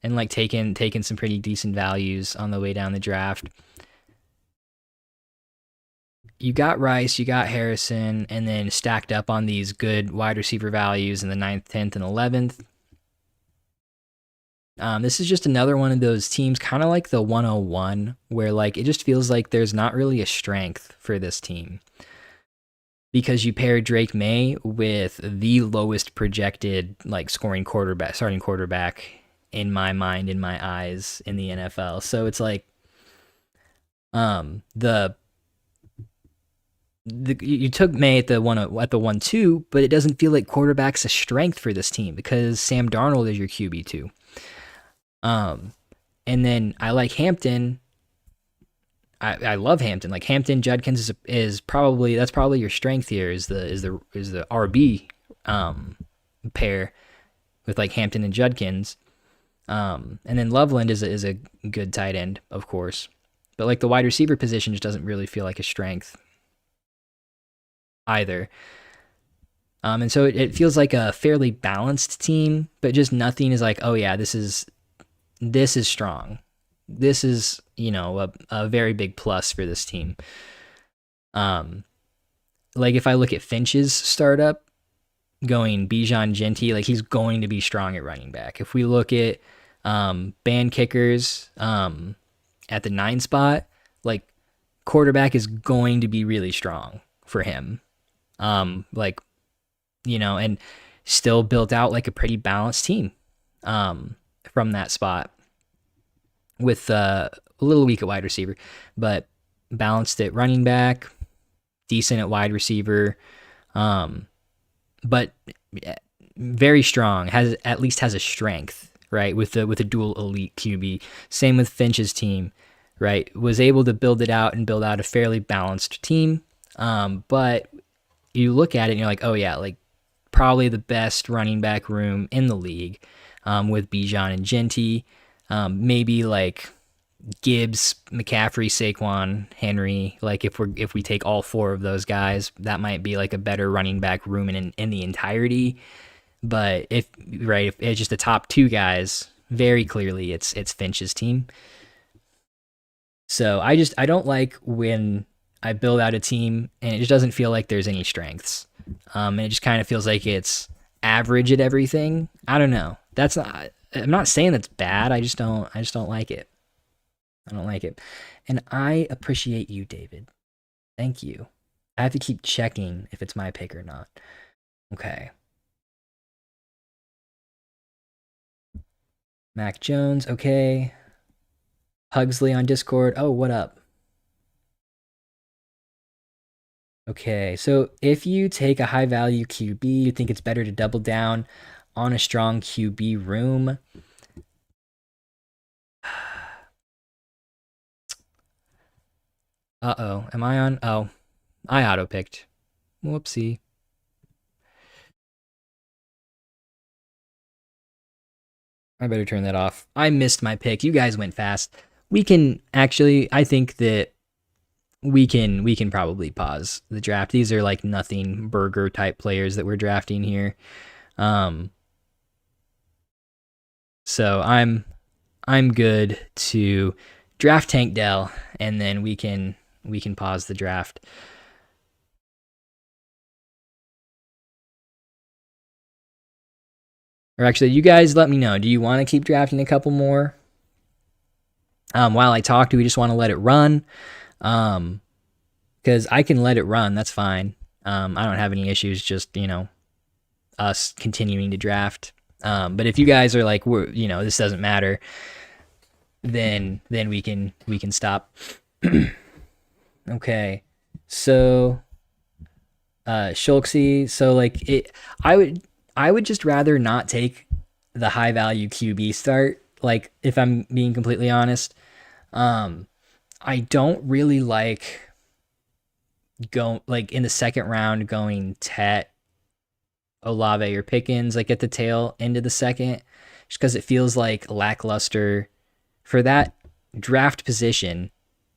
and like taken some pretty decent values on the way down the draft. You got Rice, you got Harrison, and then stacked up on these good wide receiver values in the 9th, 10th, and 11th. This is just another one of those teams, kind of like the 101, where like it just feels like there's not really a strength for this team because you pair Drake May with the lowest projected like starting quarterback in my mind, in my eyes, in the NFL. So it's like the you took May at the 1-2, but it doesn't feel like quarterback's a strength for this team because Sam Darnold is your QB2. And then I like Hampton. I love Hampton. Like Hampton Judkins is probably your strength here is the RB pair with like Hampton and Judkins. And then Loveland is a good tight end, of course. But like the wide receiver position just doesn't really feel like a strength either. And so it feels like a fairly balanced team, but just nothing is like, oh yeah, this is strong. This is, a very big plus for this team. Like if I look at Finch's startup, going Bijan Genti, like he's going to be strong at running back. If we look at band kickers at the 9 spot, like quarterback is going to be really strong for him. And still built out like a pretty balanced team from that spot with a little weak at wide receiver, but balanced at running back, decent at wide receiver, but very strong, has a strength, right? With a dual elite QB. Same with Finch's team, right? Was able to build out a fairly balanced team. But you look at it and you're like, oh yeah, like probably the best running back room in the league, with Bijan and Genti, maybe like Gibbs, McCaffrey, Saquon, Henry. Like if we take all 4 of those guys, that might be like a better running back room in the entirety. But if it's just the top 2 guys, very clearly it's Finch's team. So I don't like when I build out a team and it just doesn't feel like there's any strengths. And it just kind of feels like it's average at everything. I don't know. I'm not saying that's bad. I just don't like it. I don't like it. And I appreciate you, David. Thank you. I have to keep checking if it's my pick or not. Okay. Mac Jones, okay. Pugsley on Discord. Oh, what up? Okay, so if you take a high value QB, you think it's better to double down on a strong QB room. Uh-oh, am I on? Oh, I auto-picked. Whoopsie. I better turn that off. I missed my pick. You guys went fast. We can actually, I think that we can probably pause the draft. These are like nothing burger type players that we're drafting here. So I'm good to draft Tank Dell, and then we can pause the draft. Or actually, you guys let me know. Do you want to keep drafting a couple more? While I talk, do we just want to let it run? Because I can let it run. That's fine. I don't have any issues. Just us continuing to draft. But if you guys are like, this doesn't matter, then we can stop. Okay, so Schultzy. So like I would just rather not take the high value QB start. Like, if I'm being completely honest, um, I don't really like go like in the second round going Tet, Olave, or Pickens like at the tail end of the second, just because it feels like lackluster for that draft position.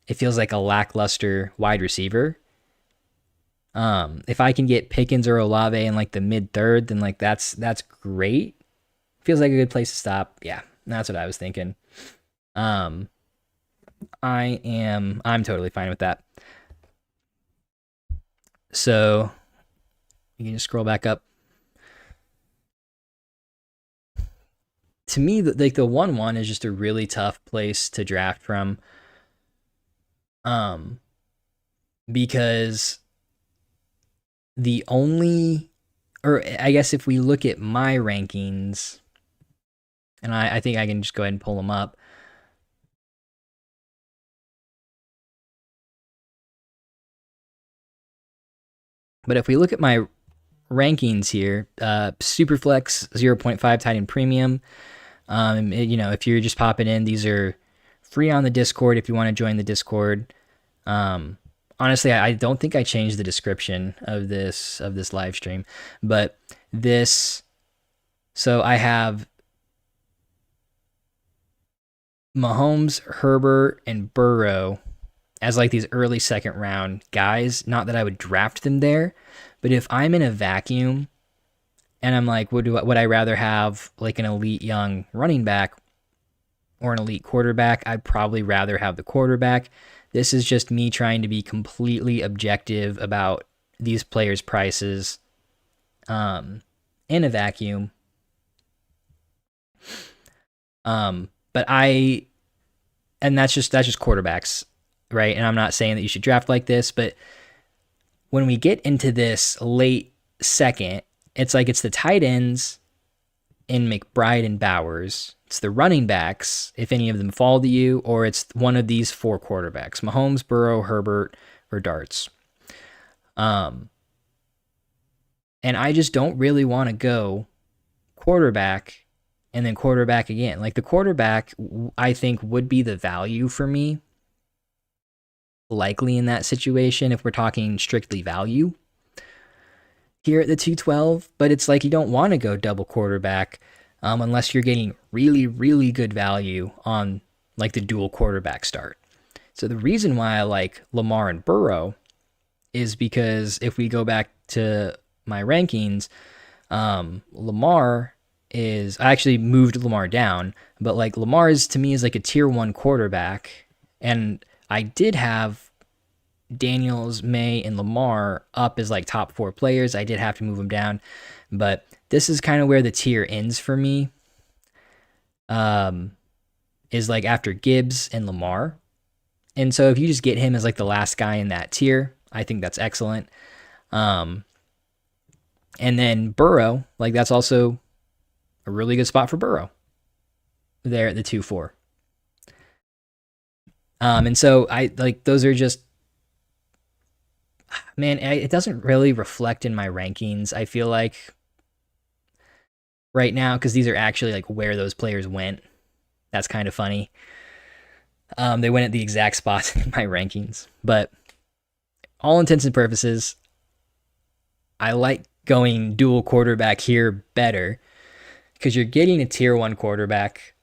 It feels like a lackluster wide receiver. If I can get Pickens or Olave in like the mid third, then like that's great. Feels like a good place to stop. Yeah, that's what I was thinking. Um, I'm totally fine with that. So you can just scroll back up. To me, like the 1-1 is just a really tough place to draft from. Um, because the only, or I guess if we look at my rankings, and I think I can just go ahead and pull them up. But if we look at my rankings here, Superflex 0.5 tight end premium. If you're just popping in, these are free on the Discord if you want to join the Discord. Honestly, I don't think I changed the description of this live stream, but this. So I have Mahomes, Herbert, and Burrow as like these early second round guys. Not that I would draft them there, but if I'm in a vacuum and I'm like, would I rather have like an elite young running back or an elite quarterback? I'd probably rather have the quarterback. This is just me trying to be completely objective about these players' prices in a vacuum. But that's just quarterbacks, right? And I'm not saying that you should draft like this, but when we get into this late second, it's like it's the tight ends in McBride and Bowers. It's the running backs, if any of them fall to you, or it's one of these four quarterbacks: Mahomes, Burrow, Herbert, or Darts. And I just don't really want to go quarterback and then quarterback again. Like the quarterback, I think, would be the value for me, likely in that situation if we're talking strictly value here at the 212. But it's like you don't want to go double quarterback unless you're getting really, really good value on like the dual quarterback start. So the reason why I like Lamar and Burrow is because if we go back to my rankings, Lamar is, I actually moved Lamar down, but like Lamar is to me is like a tier 1 quarterback, and I did have Daniels, May, and Lamar up as like top 4 players. I did have to move them down, but this is kind of where the tier ends for me. Is like after Gibbs and Lamar. And so if you just get him as like the last guy in that tier, I think that's excellent. And then Burrow, like that's also a really good spot for Burrow there at the 2-4. And so I like those are just, man, it doesn't really reflect in my rankings, I feel like, right now, because these are actually like where those players went. That's kind of funny. They went at the exact spots in my rankings, but all intents and purposes, I like going dual quarterback here better because you're getting a tier 1 quarterback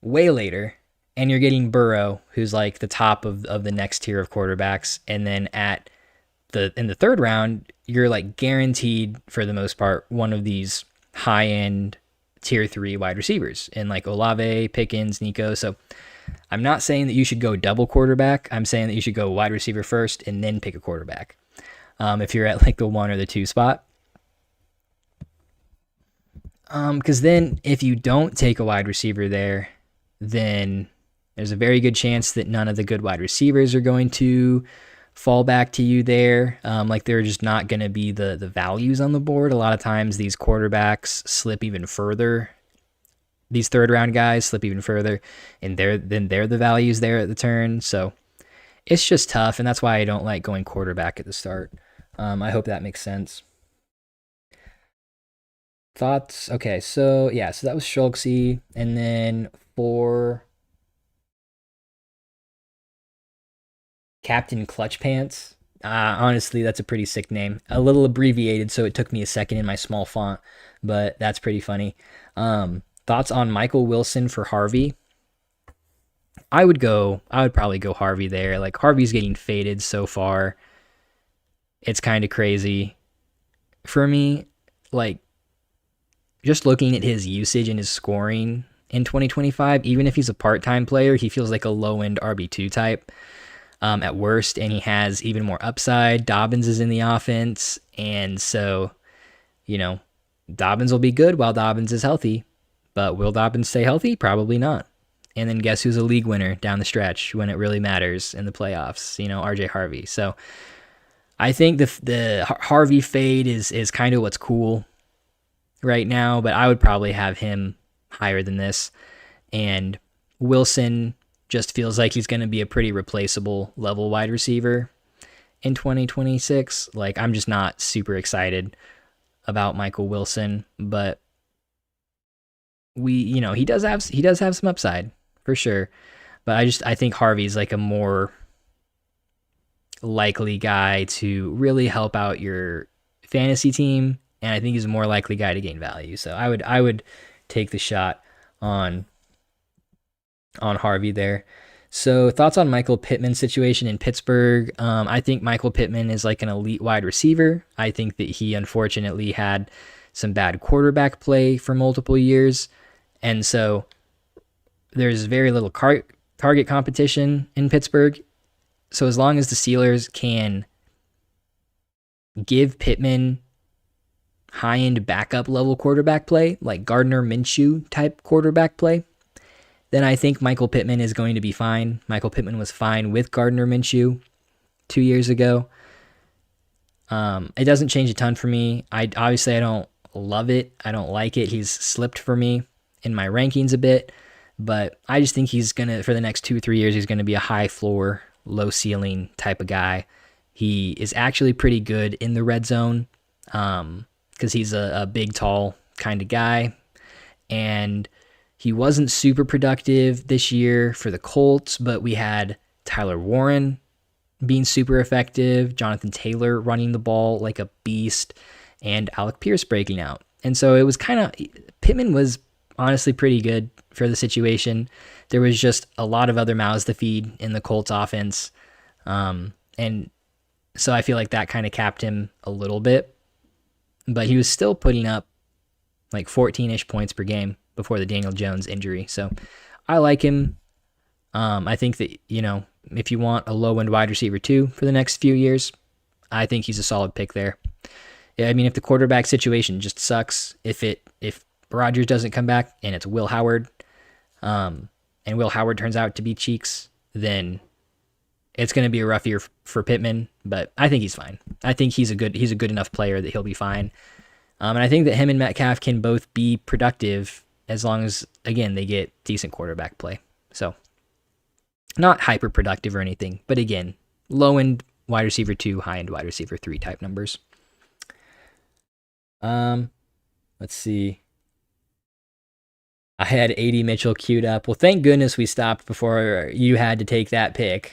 way later, and you're getting Burrow, who's like the top of the next tier of quarterbacks, and then in the third round, you're like guaranteed for the most part one of these high end tier 3 wide receivers in like Olave, Pickens, Nico. So I'm not saying that you should go double quarterback. I'm saying that you should go wide receiver first and then pick a quarterback. If you're at like the 1 or the 2 spot. Because then if you don't take a wide receiver there, then there's a very good chance that none of the good wide receivers are going to fall back to you there. Like they're just not going to be the values on the board. A lot of times these quarterbacks slip even further. These third round guys slip even further, and they're the values there at the turn. So it's just tough, and that's why I don't like going quarterback at the start. I hope that makes sense. Thoughts? Okay, so yeah, so that was Schultzy, and then for Captain Clutch Pants. Honestly, that's a pretty sick name. A little abbreviated, so it took me a second in my small font, but that's pretty funny. Thoughts on Michael Wilson for Harvey? I would probably go Harvey there. Like Harvey's getting faded so far. It's kind of crazy. For me, like just looking at his usage and his scoring in 2025, even if he's a part-time player, he feels like a low-end RB2 type. At worst, and he has even more upside. Dobbins is in the offense, and so, you know, Dobbins will be good while Dobbins is healthy, but will Dobbins stay healthy? Probably not. And then guess who's a league winner down the stretch when it really matters in the playoffs? RJ Harvey. So I think the Harvey fade is kind of what's cool right now, but I would probably have him higher than this. And Wilson just feels like he's going to be a pretty replaceable level wide receiver in 2026. Like, I'm just not super excited about Michael Wilson, but he does have some upside for sure. But I think Harvey's like a more likely guy to really help out your fantasy team, and I think he's a more likely guy to gain value. So I would take the shot on Harvey there. So thoughts on Michael Pittman's situation in Pittsburgh? I think Michael Pittman is like an elite wide receiver. I think that he unfortunately had some bad quarterback play for multiple years. And so there's very little target competition in Pittsburgh. So as long as the Steelers can give Pittman high-end backup level quarterback play, like Gardner Minshew type quarterback play, then I think Michael Pittman is going to be fine. Michael Pittman was fine with Gardner Minshew 2 years ago. It doesn't change a ton for me. I don't love it. I don't like it. He's slipped for me in my rankings a bit, but I just think he's going to, for the next 2 or 3 years, he's going to be a high floor, low ceiling type of guy. He is actually pretty good in the red zone because he's a big, tall kind of guy. And he wasn't super productive this year for the Colts, but we had Tyler Warren being super effective, Jonathan Taylor running the ball like a beast, and Alec Pierce breaking out. And so it was Pittman was honestly pretty good for the situation. There was just a lot of other mouths to feed in the Colts offense. And so I feel like that kind of capped him a little bit. But he was still putting up like 14-ish points per game before the Daniel Jones injury. So I like him. I think that, if you want a low-end wide receiver too for the next few years, I think he's a solid pick there. Yeah, I mean, if the quarterback situation just sucks, if Rodgers doesn't come back and it's Will Howard, and Will Howard turns out to be cheeks, then it's going to be a rough year for Pittman, but I think he's fine. I think he's a good enough player that he'll be fine. And I think that him and Metcalf can both be productive as long as, again, they get decent quarterback play. So not hyper productive or anything, but again, low end wide receiver 2, high end wide receiver 3 type numbers. Let's see. I had AD Mitchell queued up. Well, thank goodness we stopped before you had to take that pick.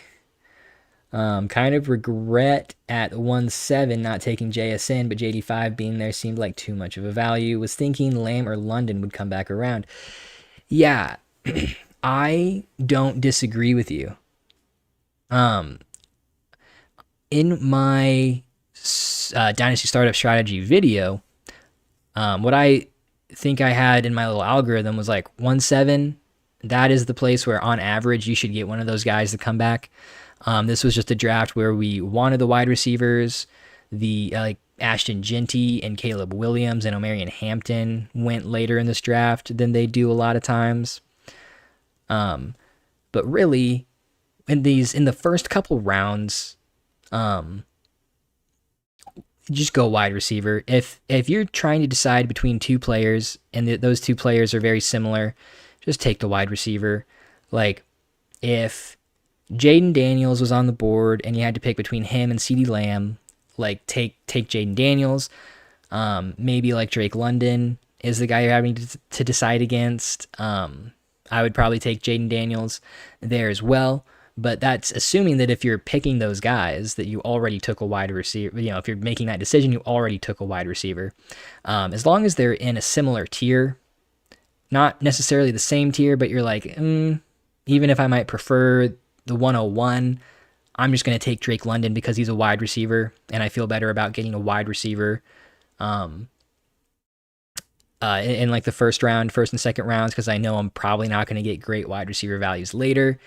Kind of regret at 1-7 not taking JSN, but JD5 being there seemed like too much of a value. Was thinking Lamb or London would come back around. Yeah, I don't disagree with you. In my Dynasty Startup Strategy video, what I think I had in my little algorithm was like 1-7. That is the place where on average you should get one of those guys to come back. This was just a draft where we wanted the wide receivers. The like Ashton Genty and Caleb Williams and Omarion Hampton went later in this draft than they do a lot of times. But really, in the first couple rounds, just go wide receiver. If you're trying to decide between two players and those two players are very similar, just take the wide receiver. Like if Jaden Daniels was on the board and you had to pick between him and CeeDee Lamb, like take Jaden Daniels. Maybe like Drake London is the guy you're having to decide against. I would probably take Jaden Daniels there as well. But that's assuming that if you're picking those guys, that you already took a wide receiver. You know, if you're making that decision, you already took a wide receiver. As long as they're in a similar tier, not necessarily the same tier, but you're like, even if I might prefer the 101, I'm just going to take Drake London because he's a wide receiver, and I feel better about getting a wide receiver in like the first and second rounds, because I know I'm probably not going to get great wide receiver values later.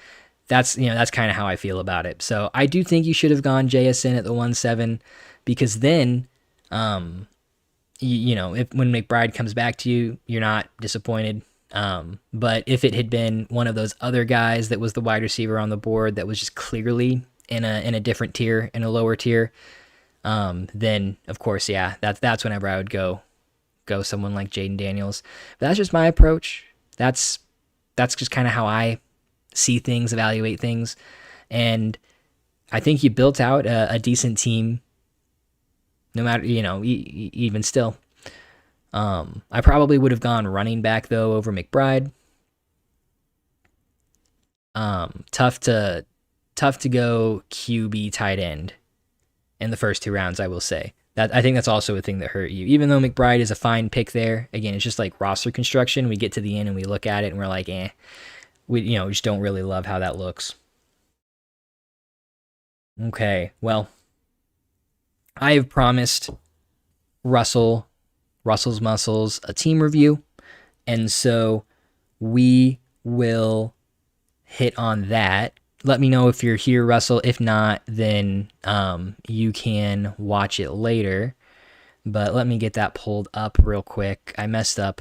That's kind of how I feel about it. So I do think you should have gone JSN at the 1-7, because then, when McBride comes back to you, you're not disappointed. But if it had been one of those other guys that was the wide receiver on the board that was just clearly in a different tier, in a lower tier, then of course, yeah, that's whenever I would go someone like Jaden Daniels. But that's just my approach. That's just kind of how I see things, evaluate things. And I think you built out a decent team, no matter, even still. I probably would have gone running back though over McBride. Tough to go QB tight end in the first 2 rounds, I will say. That I think that's also a thing that hurt you. Even though McBride is a fine pick there, again, it's just like roster construction. We get to the end and we look at it and we're like, we just don't really love how that looks. Okay, well, I have promised Russell's Muscles a team review, and so we will hit on that. Let me know if you're here, Russell. If not, then you can watch it later. But let me get that pulled up real quick. I messed up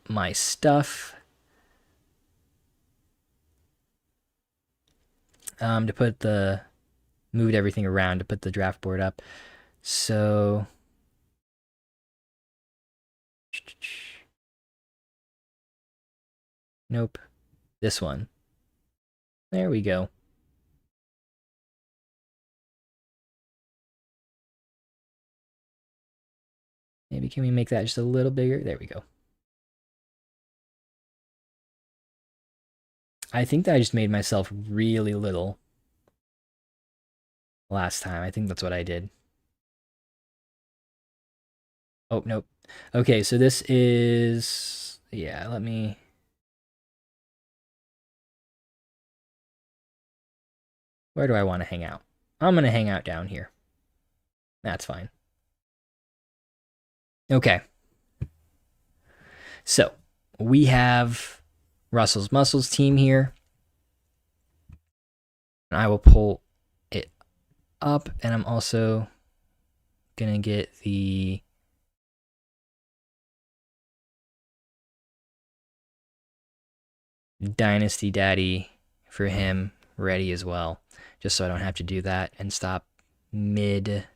my stuff. Moved everything around to put the draft board up. So nope, this one. There we go. Maybe can we make that just a little bigger? There we go. I think that I just made myself really little last time. I think that's what I did. Oh, nope. Okay, so this is... Yeah, let me... Where do I want to hang out? I'm going to hang out down here. That's fine. Okay. So, we have Russell's Muscles team here. And I will pull it up, and I'm also going to get the... Dynasty Daddy for him ready as well, just so I don't have to do that and stop mid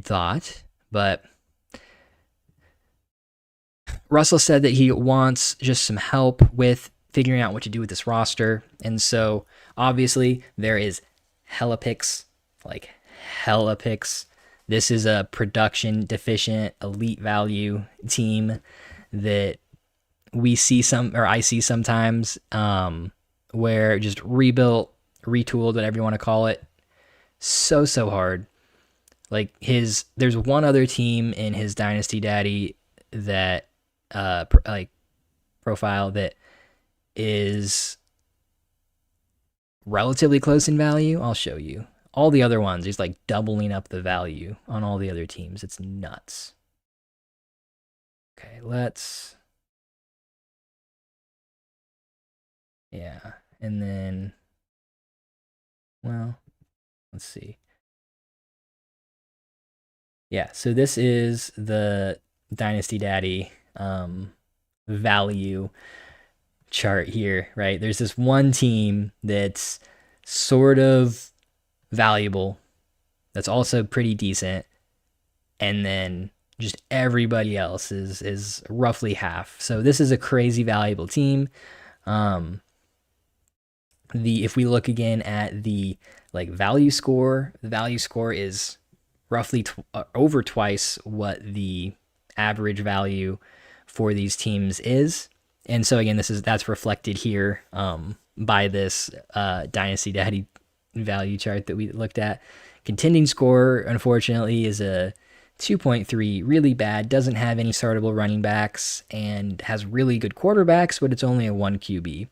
thought. But Russell said that he wants just some help with figuring out what to do with this roster, and so obviously there is hella picks. This is a production deficient elite value team that I see sometimes, where just rebuilt, retooled, whatever you want to call it, so hard. There's one other team in his Dynasty Daddy that profile that is relatively close in value. I'll show you. All the other ones, he's doubling up the value on all the other teams. It's nuts. Okay, yeah, and then, well, let's see. Yeah, so this is the Dynasty Daddy value chart here, right? There's this one team that's sort of valuable, that's also pretty decent, and then just everybody else is roughly half. So this is a crazy valuable team. If we look again at the value score, the value score is roughly over twice what the average value for these teams is. And so again, that's reflected here by this Dynasty Daddy value chart that we looked at. Contending score, unfortunately, is a 2.3, really bad, doesn't have any startable running backs, and has really good quarterbacks, but it's only a 1 QB.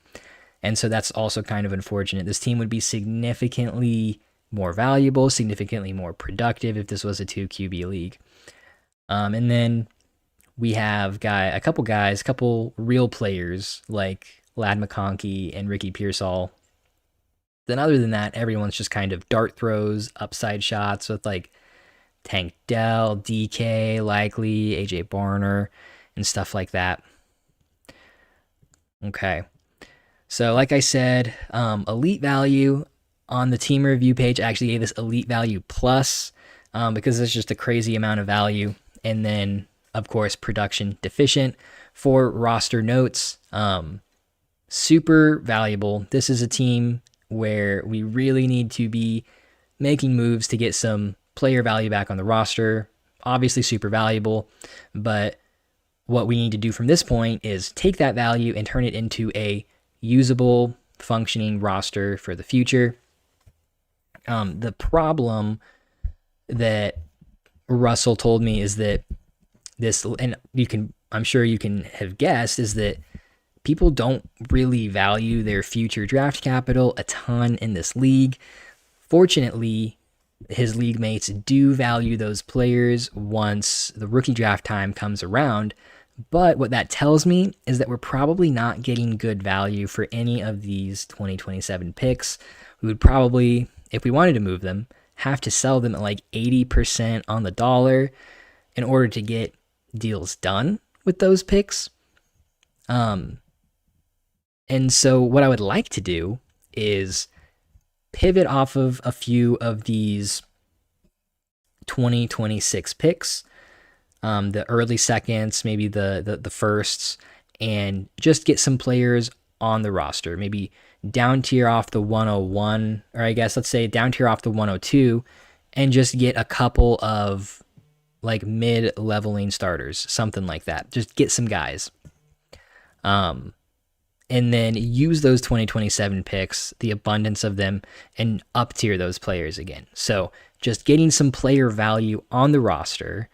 And so that's also kind of unfortunate. This team would be significantly more valuable, significantly more productive if this was a 2 QB league. And then we have a couple real players like Lad McConkey and Ricky Pearsall. Then other than that, everyone's just kind of dart throws, upside shots with like Tank Dell, DK, Likely, AJ Barner, and stuff like that. Okay. So like I said, elite value on the team review page, I actually gave this elite value plus because it's just a crazy amount of value. And then, of course, production deficient. For roster notes, super valuable. This is a team where we really need to be making moves to get some player value back on the roster. Obviously super valuable, but what we need to do from this point is take that value and turn it into a usable, functioning roster for the future. The problem that Russell told me is that I'm sure you can have guessed, is that people don't really value their future draft capital a ton in this league. Fortunately, his league mates do value those players once the rookie draft time comes around. But what that tells me is that we're probably not getting good value for any of these 2027 picks. We would probably, if we wanted to move them, have to sell them at like 80% on the dollar in order to get deals done with those picks. And so what I would like to do is pivot off of a few of these 2026 picks, the early seconds, maybe the firsts, and just get some players on the roster, maybe down tier off the 101, or I guess let's say down tier off the 102, and just get a couple of like mid-leveling starters, something like that. Just get some guys. And then use those 2027 picks, the abundance of them, and up tier those players again. So just getting some player value on the roster,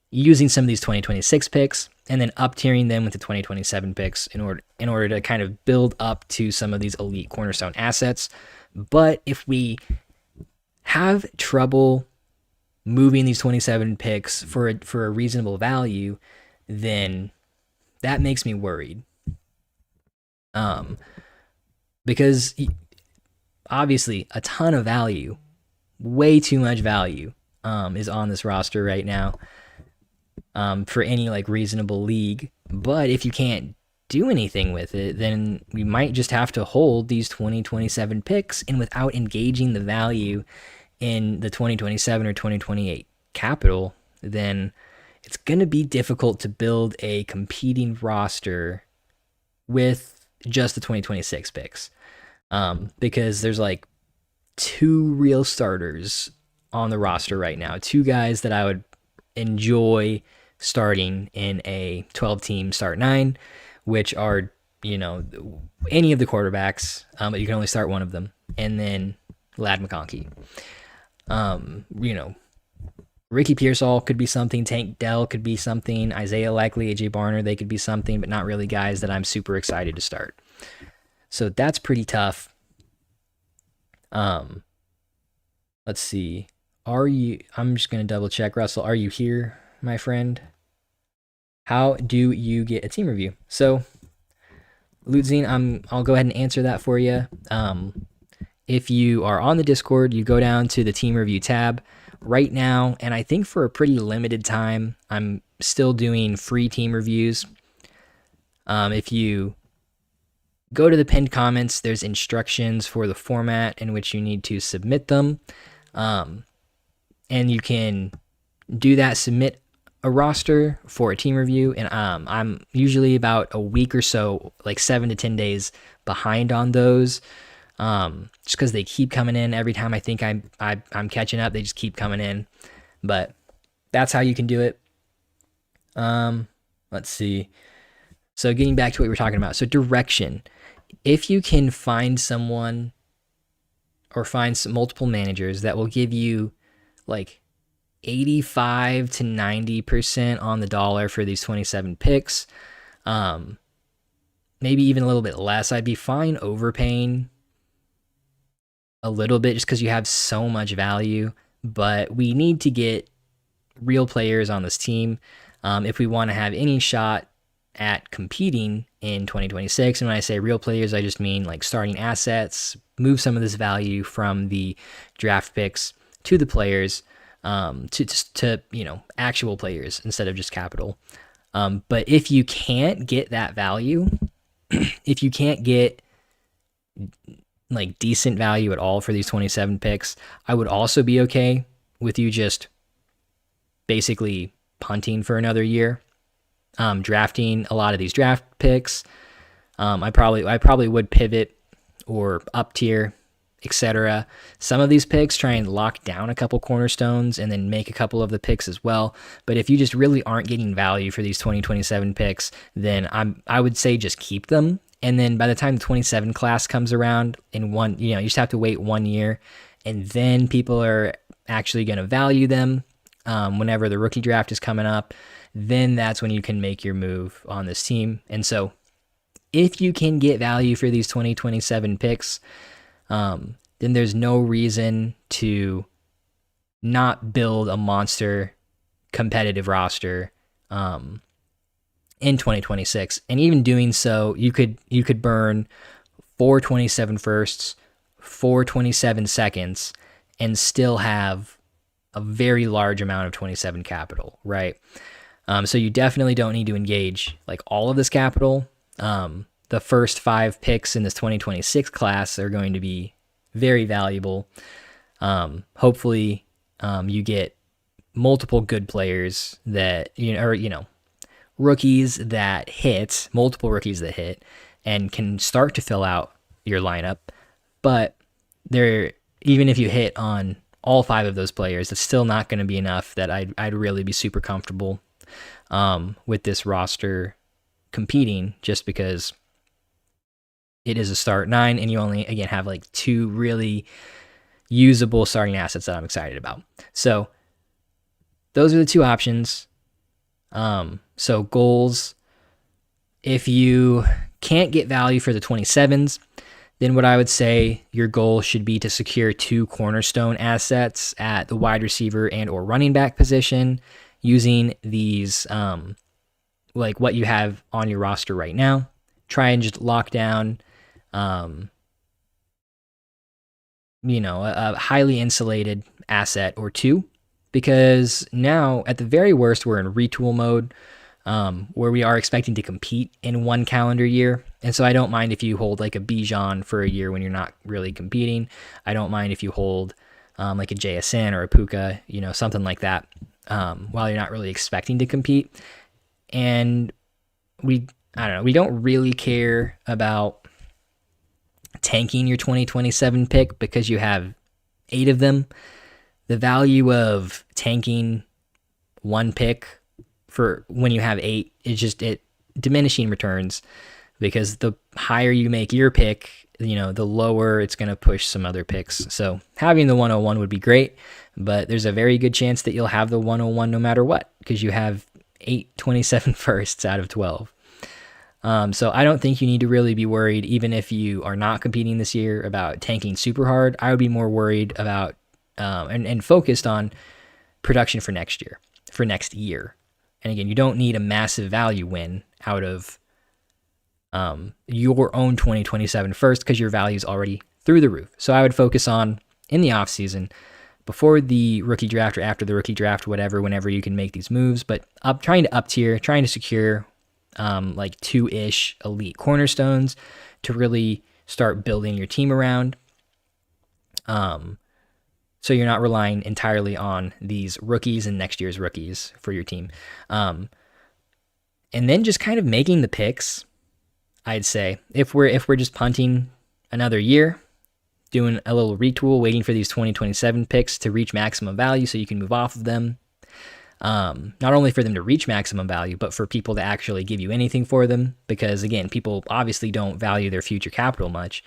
using some of these 2026 picks, and then up tiering them with the 2027 picks in order to kind of build up to some of these elite cornerstone assets. But if we have trouble moving these 27 picks for a reasonable value, then that makes me worried. Because obviously a ton of value, way too much value, is on this roster right now, for any like reasonable league. But if you can't do anything with it, then we might just have to hold these 2027 picks, and without engaging the value in the 2027 or 2028 capital, then it's going to be difficult to build a competing roster with just the 2026 picks, because there's like 2 real starters on the roster right now, 2 guys that I would enjoy starting in a 12-team start 9, which are, any of the quarterbacks, but you can only start one of them, and then Lad McConkey. Ricky Pearsall could be something, Tank Dell could be something, Isaiah Likely, AJ Barner, they could be something, but not really guys that I'm super excited to start. So that's pretty tough. Let's see. I'm just going to double check, Russell, are you here, my friend? How do you get a team review? So, Lutzine, I'll go ahead and answer that for you. If you are on the Discord, you go down to the team review tab right now, and I think for a pretty limited time, I'm still doing free team reviews. If you go to the pinned comments, there's instructions for the format in which you need to submit them. And you can do that, submit a roster for a team review, and I'm usually about a week or so, like 7 to 10 days behind on those. Just because they keep coming in every time I think I'm catching up, they just keep coming in. But that's how you can do it. Let's see. So getting back to what we were talking about. So direction. If you can find someone or find some multiple managers that will give you like 85 to 90% on the dollar for these 27 picks, maybe even a little bit less, I'd be fine overpaying a little bit just because you have so much value. But we need to get real players on this team if we want to have any shot at competing in 2026. And when I say real players, I just mean like starting assets, move some of this value from the draft picks to the players, to actual players instead of just capital. But if you can't get that value, if you can't get like decent value at all for these 27 picks, I would also be okay with you just basically punting for another year, drafting a lot of these draft picks. I probably would pivot or up tier, etc. Some of these picks, try and lock down a couple cornerstones and then make a couple of the picks as well. But if you just really aren't getting value for these 2027 picks, then I would say just keep them. And then by the time the 27 class comes around in you just have to wait 1 year, and then people are actually going to value them whenever the rookie draft is coming up. Then that's when you can make your move on this team. And so if you can get value for these 2027 picks, then there's no reason to not build a monster competitive roster in 2026. And even doing so, you could burn 427 firsts, 427 seconds, and still have a very large amount of 27 capital, right? So you definitely don't need to engage like all of this capital. The first 5 picks in this 2026 class are going to be very valuable. Hopefully, you get multiple good players that, rookies that hit, multiple rookies that hit, and can start to fill out your lineup. But even if you hit on all 5 of those players, it's still not going to be enough that I'd really be super comfortable with this roster competing, just because it is a start 9 and you only, again, have like 2 really usable starting assets that I'm excited about. So those are the 2 options. So goals, if you can't get value for the 27s, then what I would say your goal should be to secure 2 cornerstone assets at the wide receiver and or running back position using these, like what you have on your roster right now. Try and just lock down, a highly insulated asset or 2, because now at the very worst, we're in retool mode, where we are expecting to compete in 1 calendar year. And so I don't mind if you hold like a Bijan for a year when you're not really competing. I don't mind if you hold like a JSN or a Puka, something like that, while you're not really expecting to compete. And we don't really care about tanking your 2027 pick because you have 8 of them. The value of tanking 1 pick for when you have 8 is just diminishing returns, because the higher you make your pick, the lower it's going to push some other picks. So having the 101 would be great, but there's a very good chance that you'll have the 101 no matter what, because you have 27 firsts out of 12. So I don't think you need to really be worried, even if you are not competing this year, about tanking super hard. I would be more worried about and focused on production for next year. And again, you don't need a massive value win out of your own 2027 first, because your value is already through the roof. So I would focus on, in the off season, before the rookie draft or after the rookie draft, whenever you can make these moves, but trying to up tier, trying to secure like 2-ish elite cornerstones to really start building your team around. So you're not relying entirely on these rookies and next year's rookies for your team. And then just kind of making the picks, I'd say. If we're just punting another year, doing a little retool, waiting for these 2027 picks to reach maximum value so you can move off of them. Not only for them to reach maximum value, but for people to actually give you anything for them, because again, people obviously don't value their future capital much.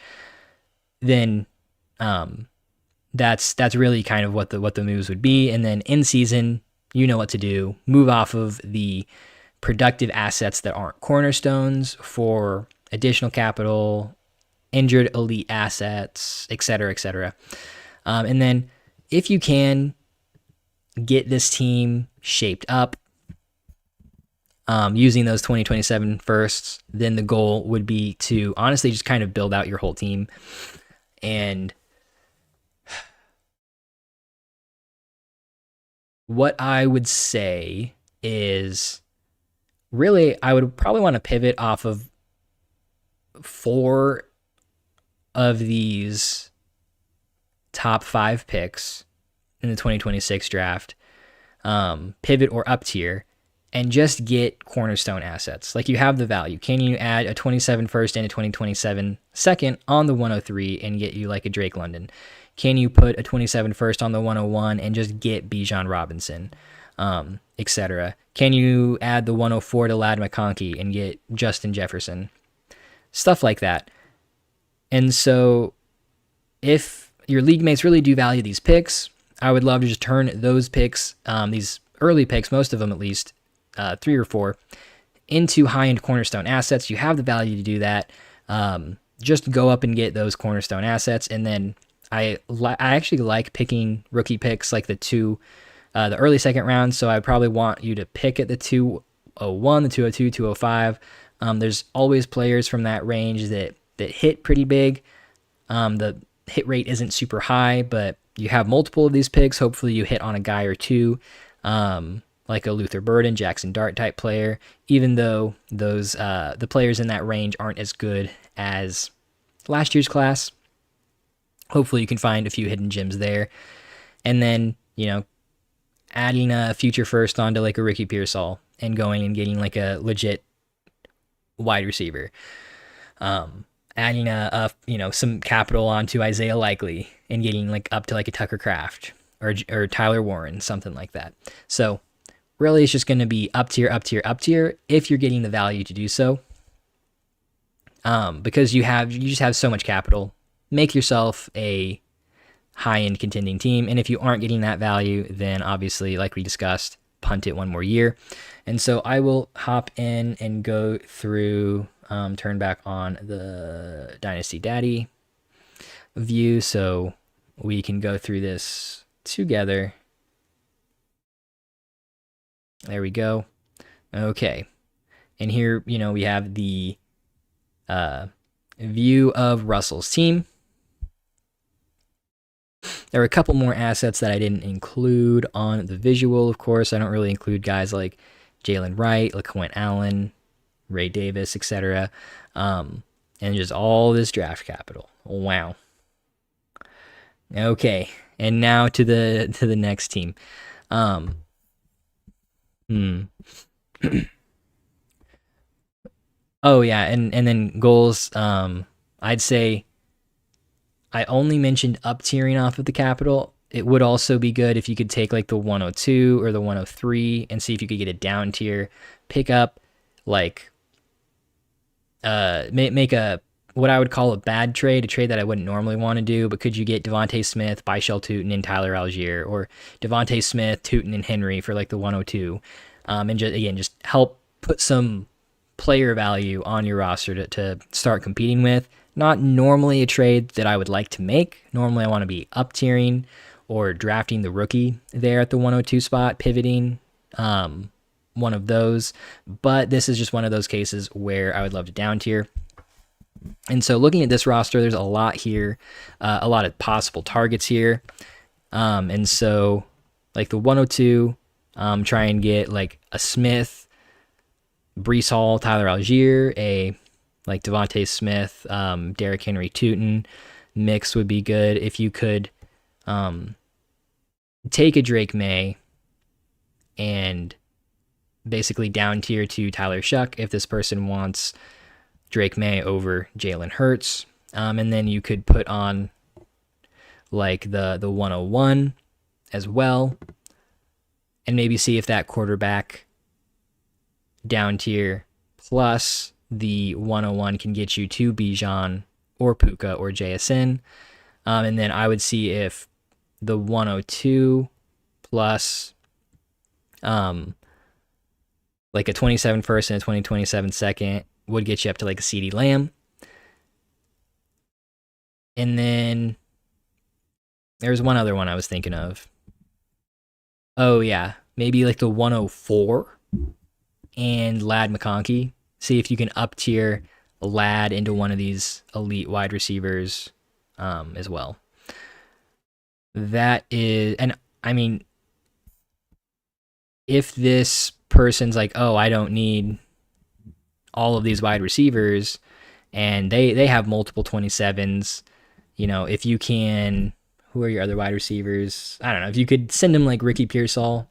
Then that's really kind of what the moves would be. And then in season, you know what to do. Move off of the productive assets that aren't cornerstones for additional capital, injured elite assets, etc., etc. And then if you can get this team shaped up using those 2027 firsts, then the goal would be to honestly just kind of build out your whole team. And what I would say is, really, I would probably want to pivot off of 4 of these top 5 picks in the 2026 draft, pivot or up tier, and just get cornerstone assets. Like, you have the value. Can you add a 27 first and a 2027 second on the 103 and get you like a Drake London? Can you put a 27 first on the 101 and just get Bijan Robinson, etc.? Can you add the 104 to Ladd McConkey and get Justin Jefferson? Stuff like that. And so if your league mates really do value these picks, I would love to just turn those picks, these early picks, most of them at least, 3 or 4, into high-end cornerstone assets. You have the value to do that. Just go up and get those cornerstone assets. And then I actually like picking rookie picks like the early second round. So I probably want you to pick at the 201, the 202, 205. There's always players from that range that hit pretty big. The hit rate isn't super high, but you have multiple of these picks. Hopefully you hit on a guy or two, like a Luther Burden, Jackson Dart type player, even though those the players in that range aren't as good as last year's class. Hopefully you can find a few hidden gems there. And then, adding a future first onto like a Ricky Pearsall and going and getting like a legit wide receiver. Adding some capital onto Isaiah Likely and getting like up to like a Tucker Kraft or Tyler Warren, something like that. So really it's just going to be up tier, up tier, up tier if you're getting the value to do so. Because you just have so much capital. Make yourself a high-end contending team. And if you aren't getting that value, then obviously, like we discussed, punt it one more year. And so I will hop in and go through, turn back on the Dynasty Daddy view so we can go through this together. There we go. Okay. And here, we have the view of Russell's team. There are a couple more assets that I didn't include on the visual, of course. I don't really include guys like Jalen Wright, LaQuint Allen, Ray Davis, etc. And just all this draft capital. Wow. Okay, and now to the next team. Oh yeah, and then goals. I'd say I only mentioned up tiering off of the capital. It would also be good if you could take like the 102 or the 103 and see if you could get a down tier. Pick up like make a what I would call a bad trade, a trade that I wouldn't normally want to do, but could you get Devontae Smith, Byshell Tootin, and Tyler Algier, or Devontae Smith, Tootin, and Henry for like the 102, and just help put some player value on your roster to start competing with. Not normally a trade that I would like to make. Normally I want to be up tiering or drafting the rookie there at the 102 spot, pivoting, one of those. But this is just one of those cases where I would love to down tier. And so looking at this roster, there's a lot here, a lot of possible targets here. And so like the 102, try and get like a Smith, Breece Hall, Tyler Algier, a like Devontae Smith, Derrick Henry, Tootin mix would be good. If you could take a Drake May and basically down tier to Tyler Shuck if this person wants Drake May over Jalen Hurts. And then you could put on like the 101 as well, and maybe see if that quarterback down tier plus the 101 can get you to Bijan or Puka or JSN. And then I would see if the 102 plus like a 27 first and a 2027 second would get you up to like a CD Lamb. And then there's one other one I was thinking of. Oh, yeah. Maybe like the 104 and Lad McConkey. See if you can up tier Lad into one of these elite wide receivers as well. That is, and I mean, if this person's like, oh, I don't need all of these wide receivers, and they have multiple 27s, if you can, who are your other wide receivers? I don't know. If you could send them like Ricky Pearsall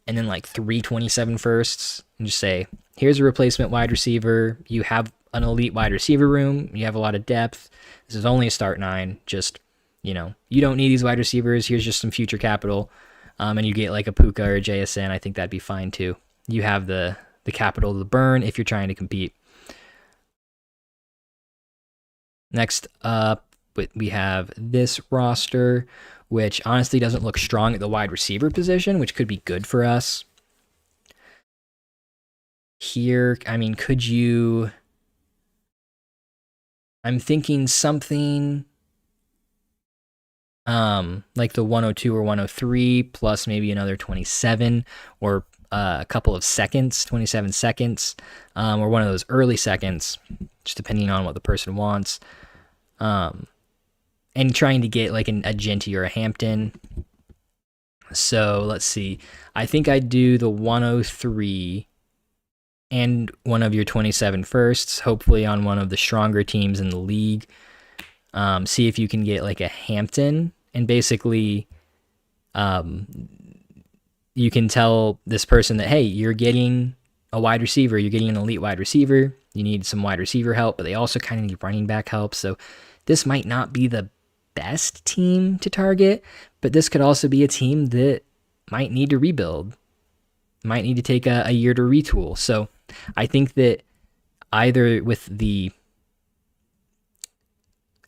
and then like 327 firsts and just say, here's a replacement wide receiver. You have an elite wide receiver room. You have a lot of depth. This is only a start 9. Just, you don't need these wide receivers. Here's just some future capital. And you get like a Puka or a JSN. I think that'd be fine too. You have the capital to burn if you're trying to compete. Next up, we have this roster, which honestly doesn't look strong at the wide receiver position, which could be good for us. Here, I mean, I'm thinking something like the 102 or 103 plus maybe another 27 or a couple of seconds, 27 seconds, or one of those early seconds, just depending on what the person wants. And trying to get like a Genty or a Hampton. So let's see. I think I'd do the 103 and one of your 27 firsts, hopefully on one of the stronger teams in the league. See if you can get like a Hampton, and basically you can tell this person that, hey, you're getting a wide receiver, you're getting an elite wide receiver, you need some wide receiver help, but they also kind of need running back help. So this might not be the best team to target, but this could also be a team that might need to rebuild, might need to take a year to retool. So I think that either with the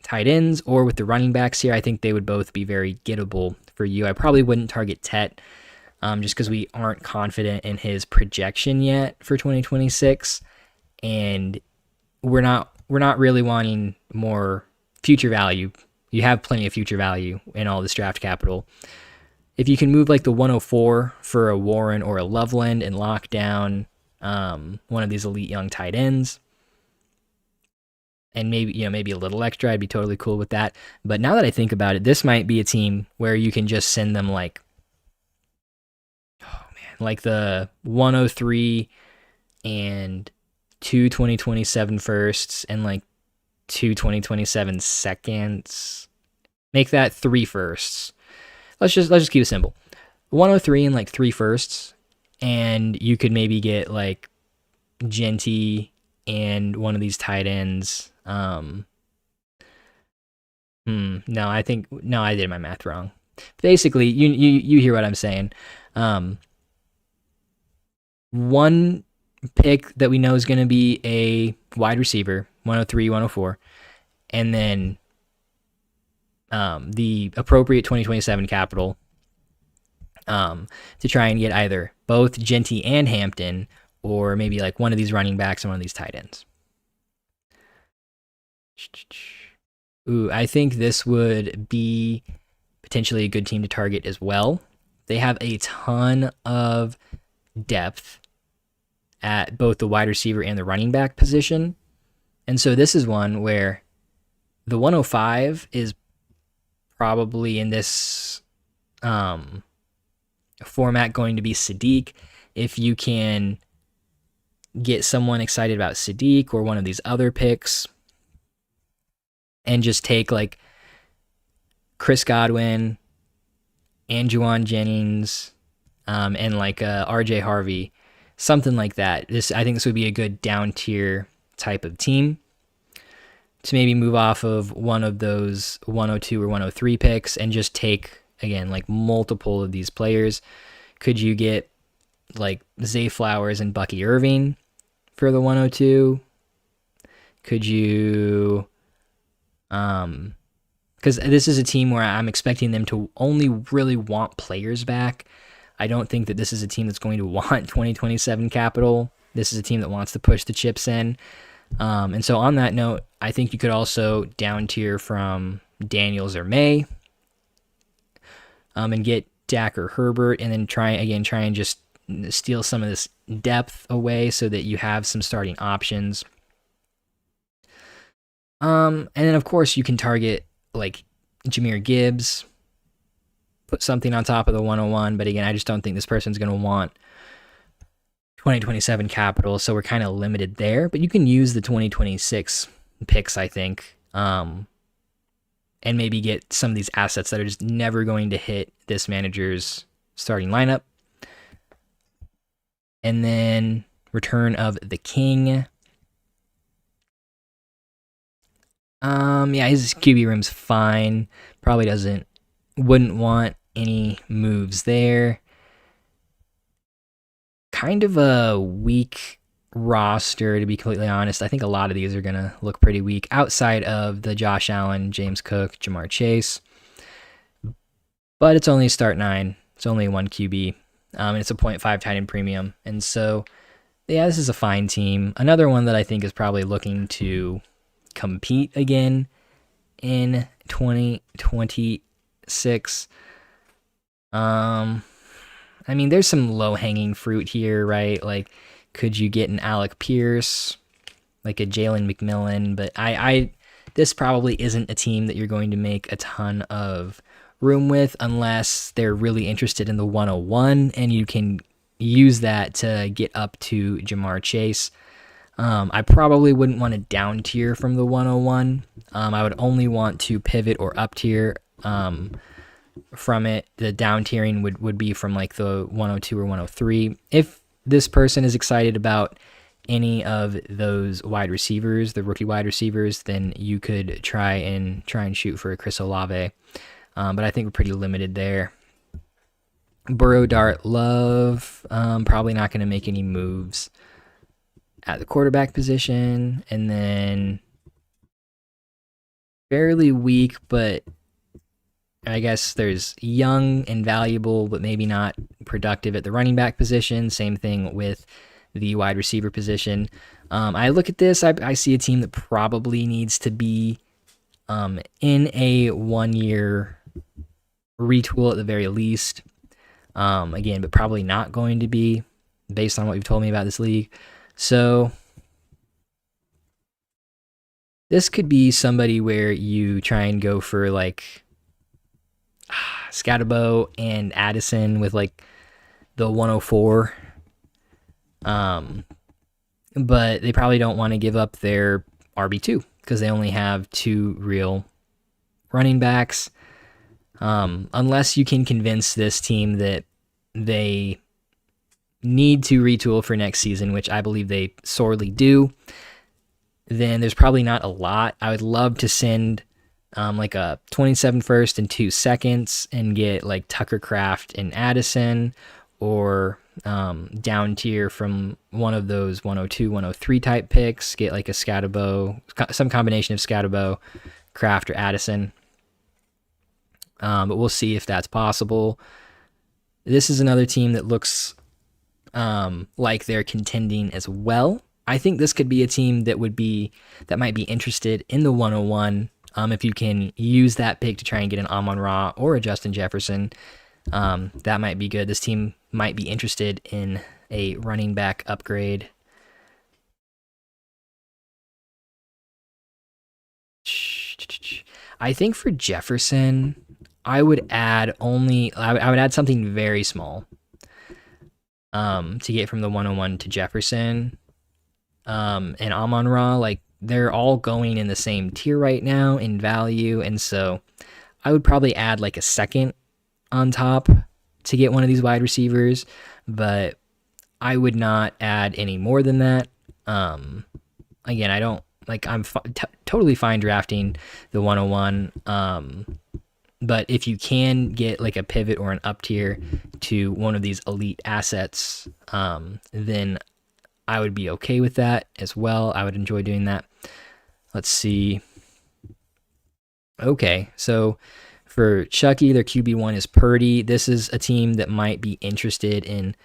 tight ends or with the running backs here, I think they would both be very gettable for you. I probably wouldn't target Tet just because we aren't confident in his projection yet for 2026, and we're not really wanting more future value. You have plenty of future value in all this draft capital. If you can move like the 104 for a Warren or a Loveland and lock down one of these elite young tight ends, and maybe a little extra, I'd be totally cool with that. But now that I think about it, this might be a team where you can just send them like the 103 and 2 2027 firsts and like 2 2027 seconds. Make that 3 firsts. Let's just keep it simple. 103 and like 3 firsts, and you could maybe get like Genty and one of these tight ends. No, I did my math wrong. Basically, you hear what I'm saying. One pick that we know is going to be a wide receiver, 103, 104, and then the appropriate 2027 capital to try and get either both Genty and Hampton, or maybe like one of these running backs and one of these tight ends. Ooh, I think this would be potentially a good team to target as well. They have a ton of depth at both the wide receiver and the running back position. And so this is one where the 105 is probably in this format going to be Sadiq. If you can get someone excited about Sadiq or one of these other picks and just take like Chris Godwin, Anjuan Jennings, and like RJ Harvey, something like that. I think this would be a good down tier type of team. to maybe move off of one of those 102 or 103 picks and just take, again, like multiple of these players? Could you get like Zay Flowers and Bucky Irving for the 102? Could you, because this is a team where I'm expecting them to only really want players back. I don't think that this is a team that's going to want 2027 capital. This is a team that wants to push the chips in. And so on that note, I think you could also down tier from Daniels or May, and get Dak or Herbert, and then try and just steal some of this depth away so that you have some starting options. And then of course you can target like Jahmyr Gibbs, put something on top of the 101, but again, I just don't think this person's going to want 2027 capital, so we're kind of limited there. But you can use the 2026 picks, I think, and maybe get some of these assets that are just never going to hit this manager's starting lineup. And then return of the King. Yeah, his QB room's fine. Probably wouldn't want any moves there. Kind of a weak roster, to be completely honest. I think a lot of these are going to look pretty weak outside of the Josh Allen, James Cook, Jamar Chase. But it's only start 9. It's only one QB. And it's a 0.5 tight end premium. And so, yeah, this is a fine team. Another one that I think is probably looking to compete again in 2026. I mean, there's some low-hanging fruit here, right? Like, could you get an Alec Pierce, like a Jalen McMillan? But this probably isn't a team that you're going to make a ton of room with unless they're really interested in the 101, and you can use that to get up to Jamar Chase. I probably wouldn't want to down tier from the 101. I would only want to pivot or up tier from it. The down tiering would be from like the 102 or 103. If this person is excited about any of those wide receivers, the rookie wide receivers, then you could try and shoot for a Chris Olave. But I think we're pretty limited there. Burrow, Dart, Love, probably not going to make any moves at the quarterback position. And then fairly weak, but I guess there's young and valuable, but maybe not productive at the running back position. Same thing with the wide receiver position. I look at this, I see a team that probably needs to be in a 1 year retool at the very least. Again, but probably not going to be based on what you've told me about this league. So this could be somebody where you try and go for like Scatterbo and Addison with like the 104. But they probably don't want to give up their RB2 because they only have 2 real running backs. Unless you can convince this team that they need to retool for next season, which I believe they sorely do, then there's probably not a lot. I would love to send like a 27 first and 2 seconds and get like Tucker Kraft and Addison, or down tier from one of those 102, 103 type picks, get like a Scatterbo, some combination of Scatterbo, Kraft, or Addison. But we'll see if that's possible. This is another team that looks like they're contending as well. I think this could be a team that might be interested in the 101. If you can use that pick to try and get an Amon-Ra or a Justin Jefferson, that might be good. This team might be interested in a running back upgrade. I think for Jefferson, I would add something very small to get from the 101 to Jefferson. And Amon-Ra, like, they're all going in the same tier right now in value, and so I would probably add like a second on top to get one of these wide receivers, but I would not add any more than that. Again, I don't Like I'm totally fine drafting the 101. But if you can get like a pivot or an up tier to one of these elite assets, then I would be okay with that as well. I would enjoy doing that. Let's see. Okay, so for Chucky, their QB1 is Purdy. This is a team that might be interested in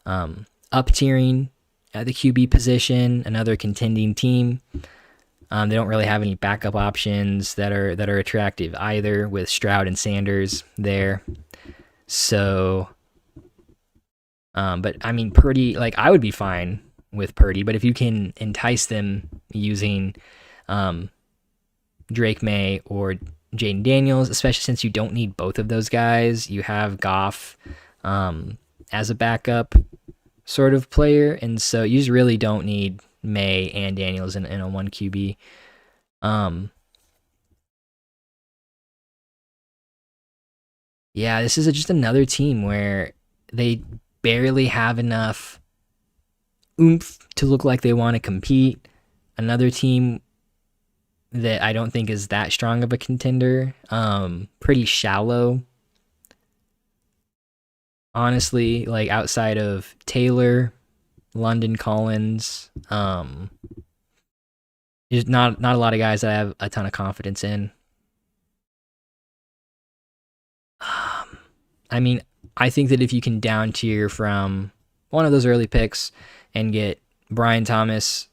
up tiering at the QB position, another contending team. They don't really have any backup options that are attractive either, with Stroud and Sanders there. So, but I mean, Purdy, like I would be fine with Purdy, but if you can entice them using Drake May or Jaden Daniels, especially since you don't need both of those guys, you have Goff as a backup sort of player, and so you just really don't need May and Daniels in a 1 QB. Yeah, this is just another team where they barely have enough oomph to look like they want to compete. Another team that I don't think is that strong of a contender. Pretty shallow. Honestly, like outside of Taylor, London Collins, there's not a lot of guys that I have a ton of confidence in. I mean, I think that if you can down tier from one of those early picks and get Brian Thomas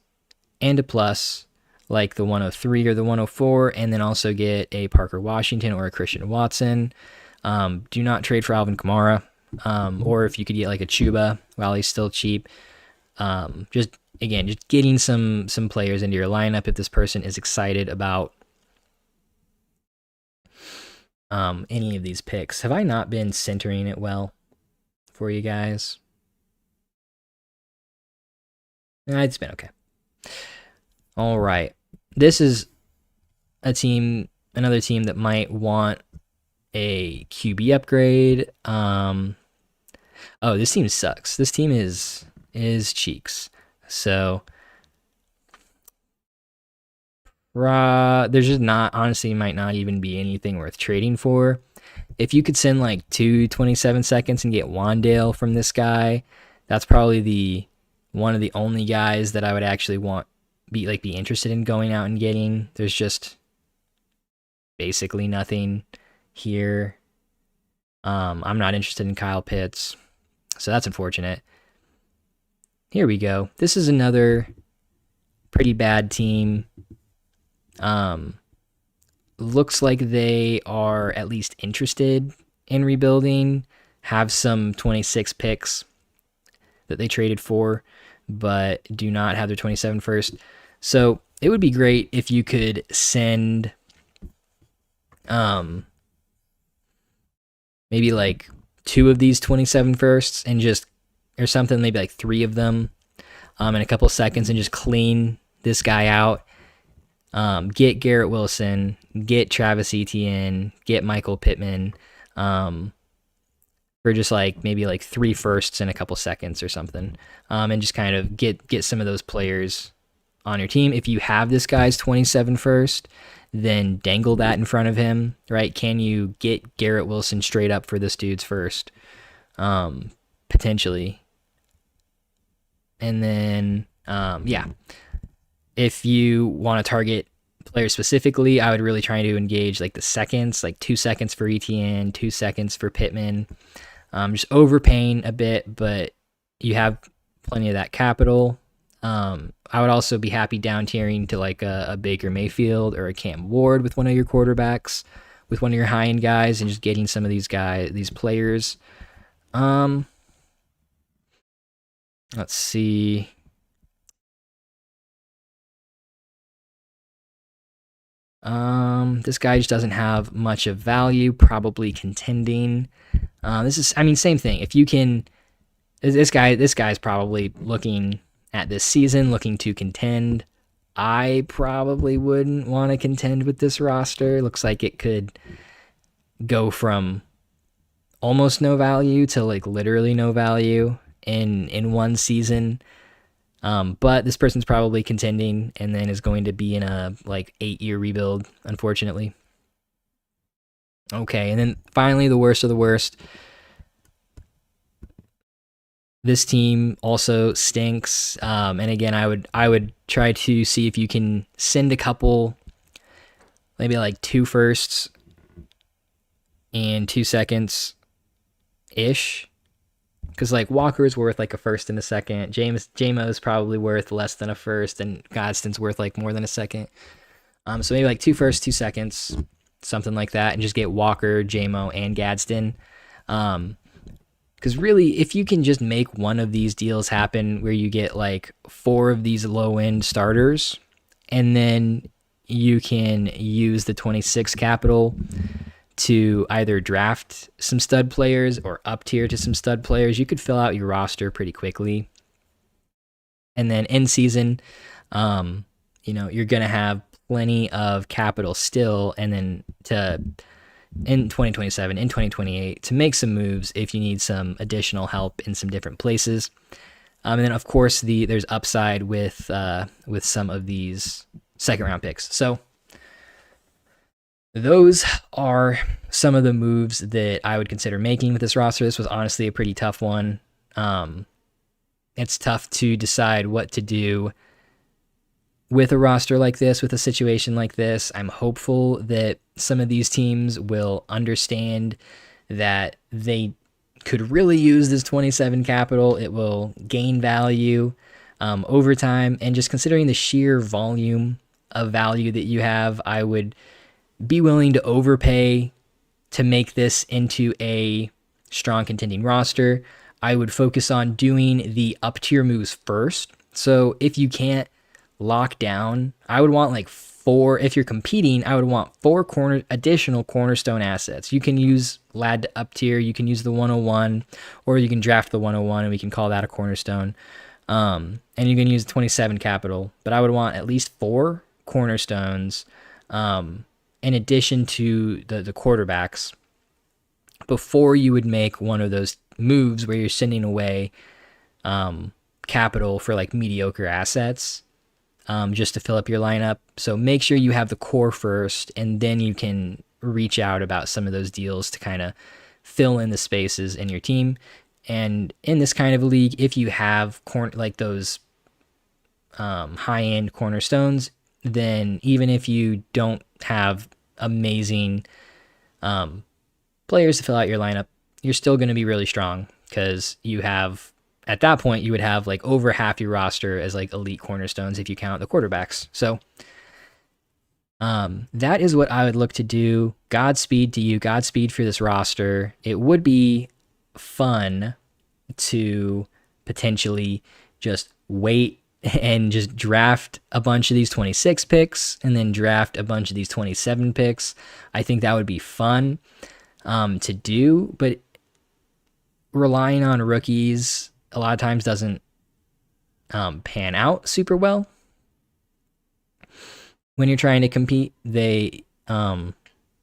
and a plus, like the 103 or the 104, and then also get a Parker Washington or a Christian Watson. Do not trade for Alvin Kamara. Or if you could get like a Chuba while he's still cheap. Just getting some players into your lineup if this person is excited about any of these picks. Have I not been centering it well for you guys? It's been okay. All right. This is another team that might want a QB upgrade. Oh, this team sucks. This team is cheeks. So there's just honestly might not even be anything worth trading for. If you could send like 27 seconds and get Wandale from this guy, that's probably one of the only guys that I would actually be interested in going out and getting. There's just basically nothing here. I'm not interested in Kyle Pitts, so that's unfortunate. Here we go. This is another pretty bad team. Looks like they are at least interested in rebuilding, have some 26 picks that they traded for, but do not have their 27 first. So it would be great if you could send maybe like 2 of these 27 firsts and or something, maybe like 3 of them in a couple seconds, and just clean this guy out. Get Garrett Wilson, get Travis Etienne, get Michael Pittman, for just like maybe like 3 firsts in a couple seconds or something, and just kind of get some of those players on your team. If you have this guy's 27 first, then dangle that in front of him, right? Can you get Garrett Wilson straight up for this dude's first? Potentially. And then, if you want to target players specifically, I would really try to engage like the seconds, like 2 seconds for ETN, 2 seconds for Pittman. Just overpaying a bit, but you have plenty of that capital. I would also be happy down tiering to like a Baker Mayfield or a Cam Ward with one of your quarterbacks, with one of your high end guys, and just getting some of these players. Let's see. This guy just doesn't have much of value, probably contending. Same thing. If you can, this guy's probably looking at this season, looking to contend. I probably wouldn't want to contend with this roster. Looks like it could go from almost no value to like literally no value in one season. But this person's probably contending and then is going to be in a like 8-year rebuild, unfortunately. Okay, and then finally, the worst of the worst. This team also stinks. And again, I would try to see if you can send a couple, maybe like 2 firsts and 2 seconds ish. Because like Walker is worth like a first and a second. JMO is probably worth less than a first, and Godston's worth like more than a second. So maybe like 2 firsts, 2 seconds, something like that, and just get Walker, JMO, and Gadsden. Because really, if you can just make one of these deals happen where you get like 4 of these low end starters, and then you can use the 26 capital to either draft some stud players or up tier to some stud players, you could fill out your roster pretty quickly. And then in season, you're going to have plenty of capital still, and then in 2027, in 2028, to make some moves if you need some additional help in some different places. And then of course there's upside with some of these second round picks. So those are some of the moves that I would consider making with this roster. This was honestly a pretty tough one. It's tough to decide what to do with a roster like this, with a situation like this. I'm hopeful that some of these teams will understand that they could really use this 27 capital. It will gain value over time. And just considering the sheer volume of value that you have, I would be willing to overpay to make this into a strong contending roster. I would focus on doing the up tier moves first. So if you can't lock down, I would want like 4. If you're competing, I would want 4 additional cornerstone assets. You can use Lad to up tier, you can use the 101, or you can draft the 101 and we can call that a cornerstone. And you can use 27 capital, but I would want at least 4 cornerstones in addition to the quarterbacks before you would make one of those moves where you're sending away capital for like mediocre assets just to fill up your lineup. So make sure you have the core first, and then you can reach out about some of those deals to kind of fill in the spaces in your team. And in this kind of league, if you have like those high-end cornerstones, then even if you don't have amazing players to fill out your lineup, you're still going to be really strong, because you have, at that point, you would have like over half your roster as like elite cornerstones if you count the quarterbacks. So that is what I would look to do. Godspeed to you. Godspeed for this roster. It would be fun to potentially just wait and just draft a bunch of these 26 picks and then draft a bunch of these 27 picks. I think that would be fun to do, but relying on rookies a lot of times doesn't pan out super well. When you're trying to compete, they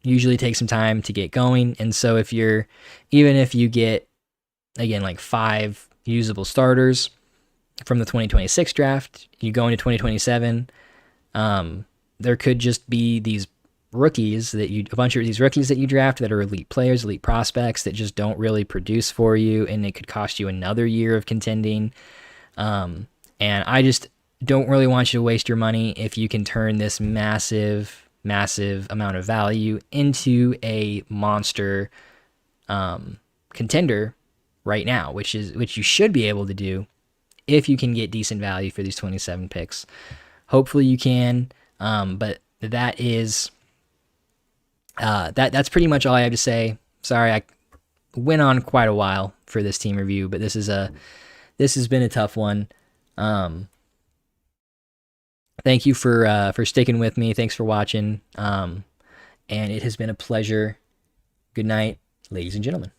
usually take some time to get going. And so even if you get, again, like 5 usable starters from the 2026 draft, you go into 2027, there could just be these rookies a bunch of these rookies that you draft that are elite players, elite prospects that just don't really produce for you, and it could cost you another year of contending. And I just don't really want you to waste your money if you can turn this massive amount of value into a monster contender right now, which you should be able to do if you can get decent value for these 27 picks. Hopefully you can, but that is that's pretty much all I have to say. Sorry, I went on quite a while for this team review, but this has been a tough one. Thank you for sticking with me. Thanks for watching. And it has been a pleasure. Good night, ladies and gentlemen.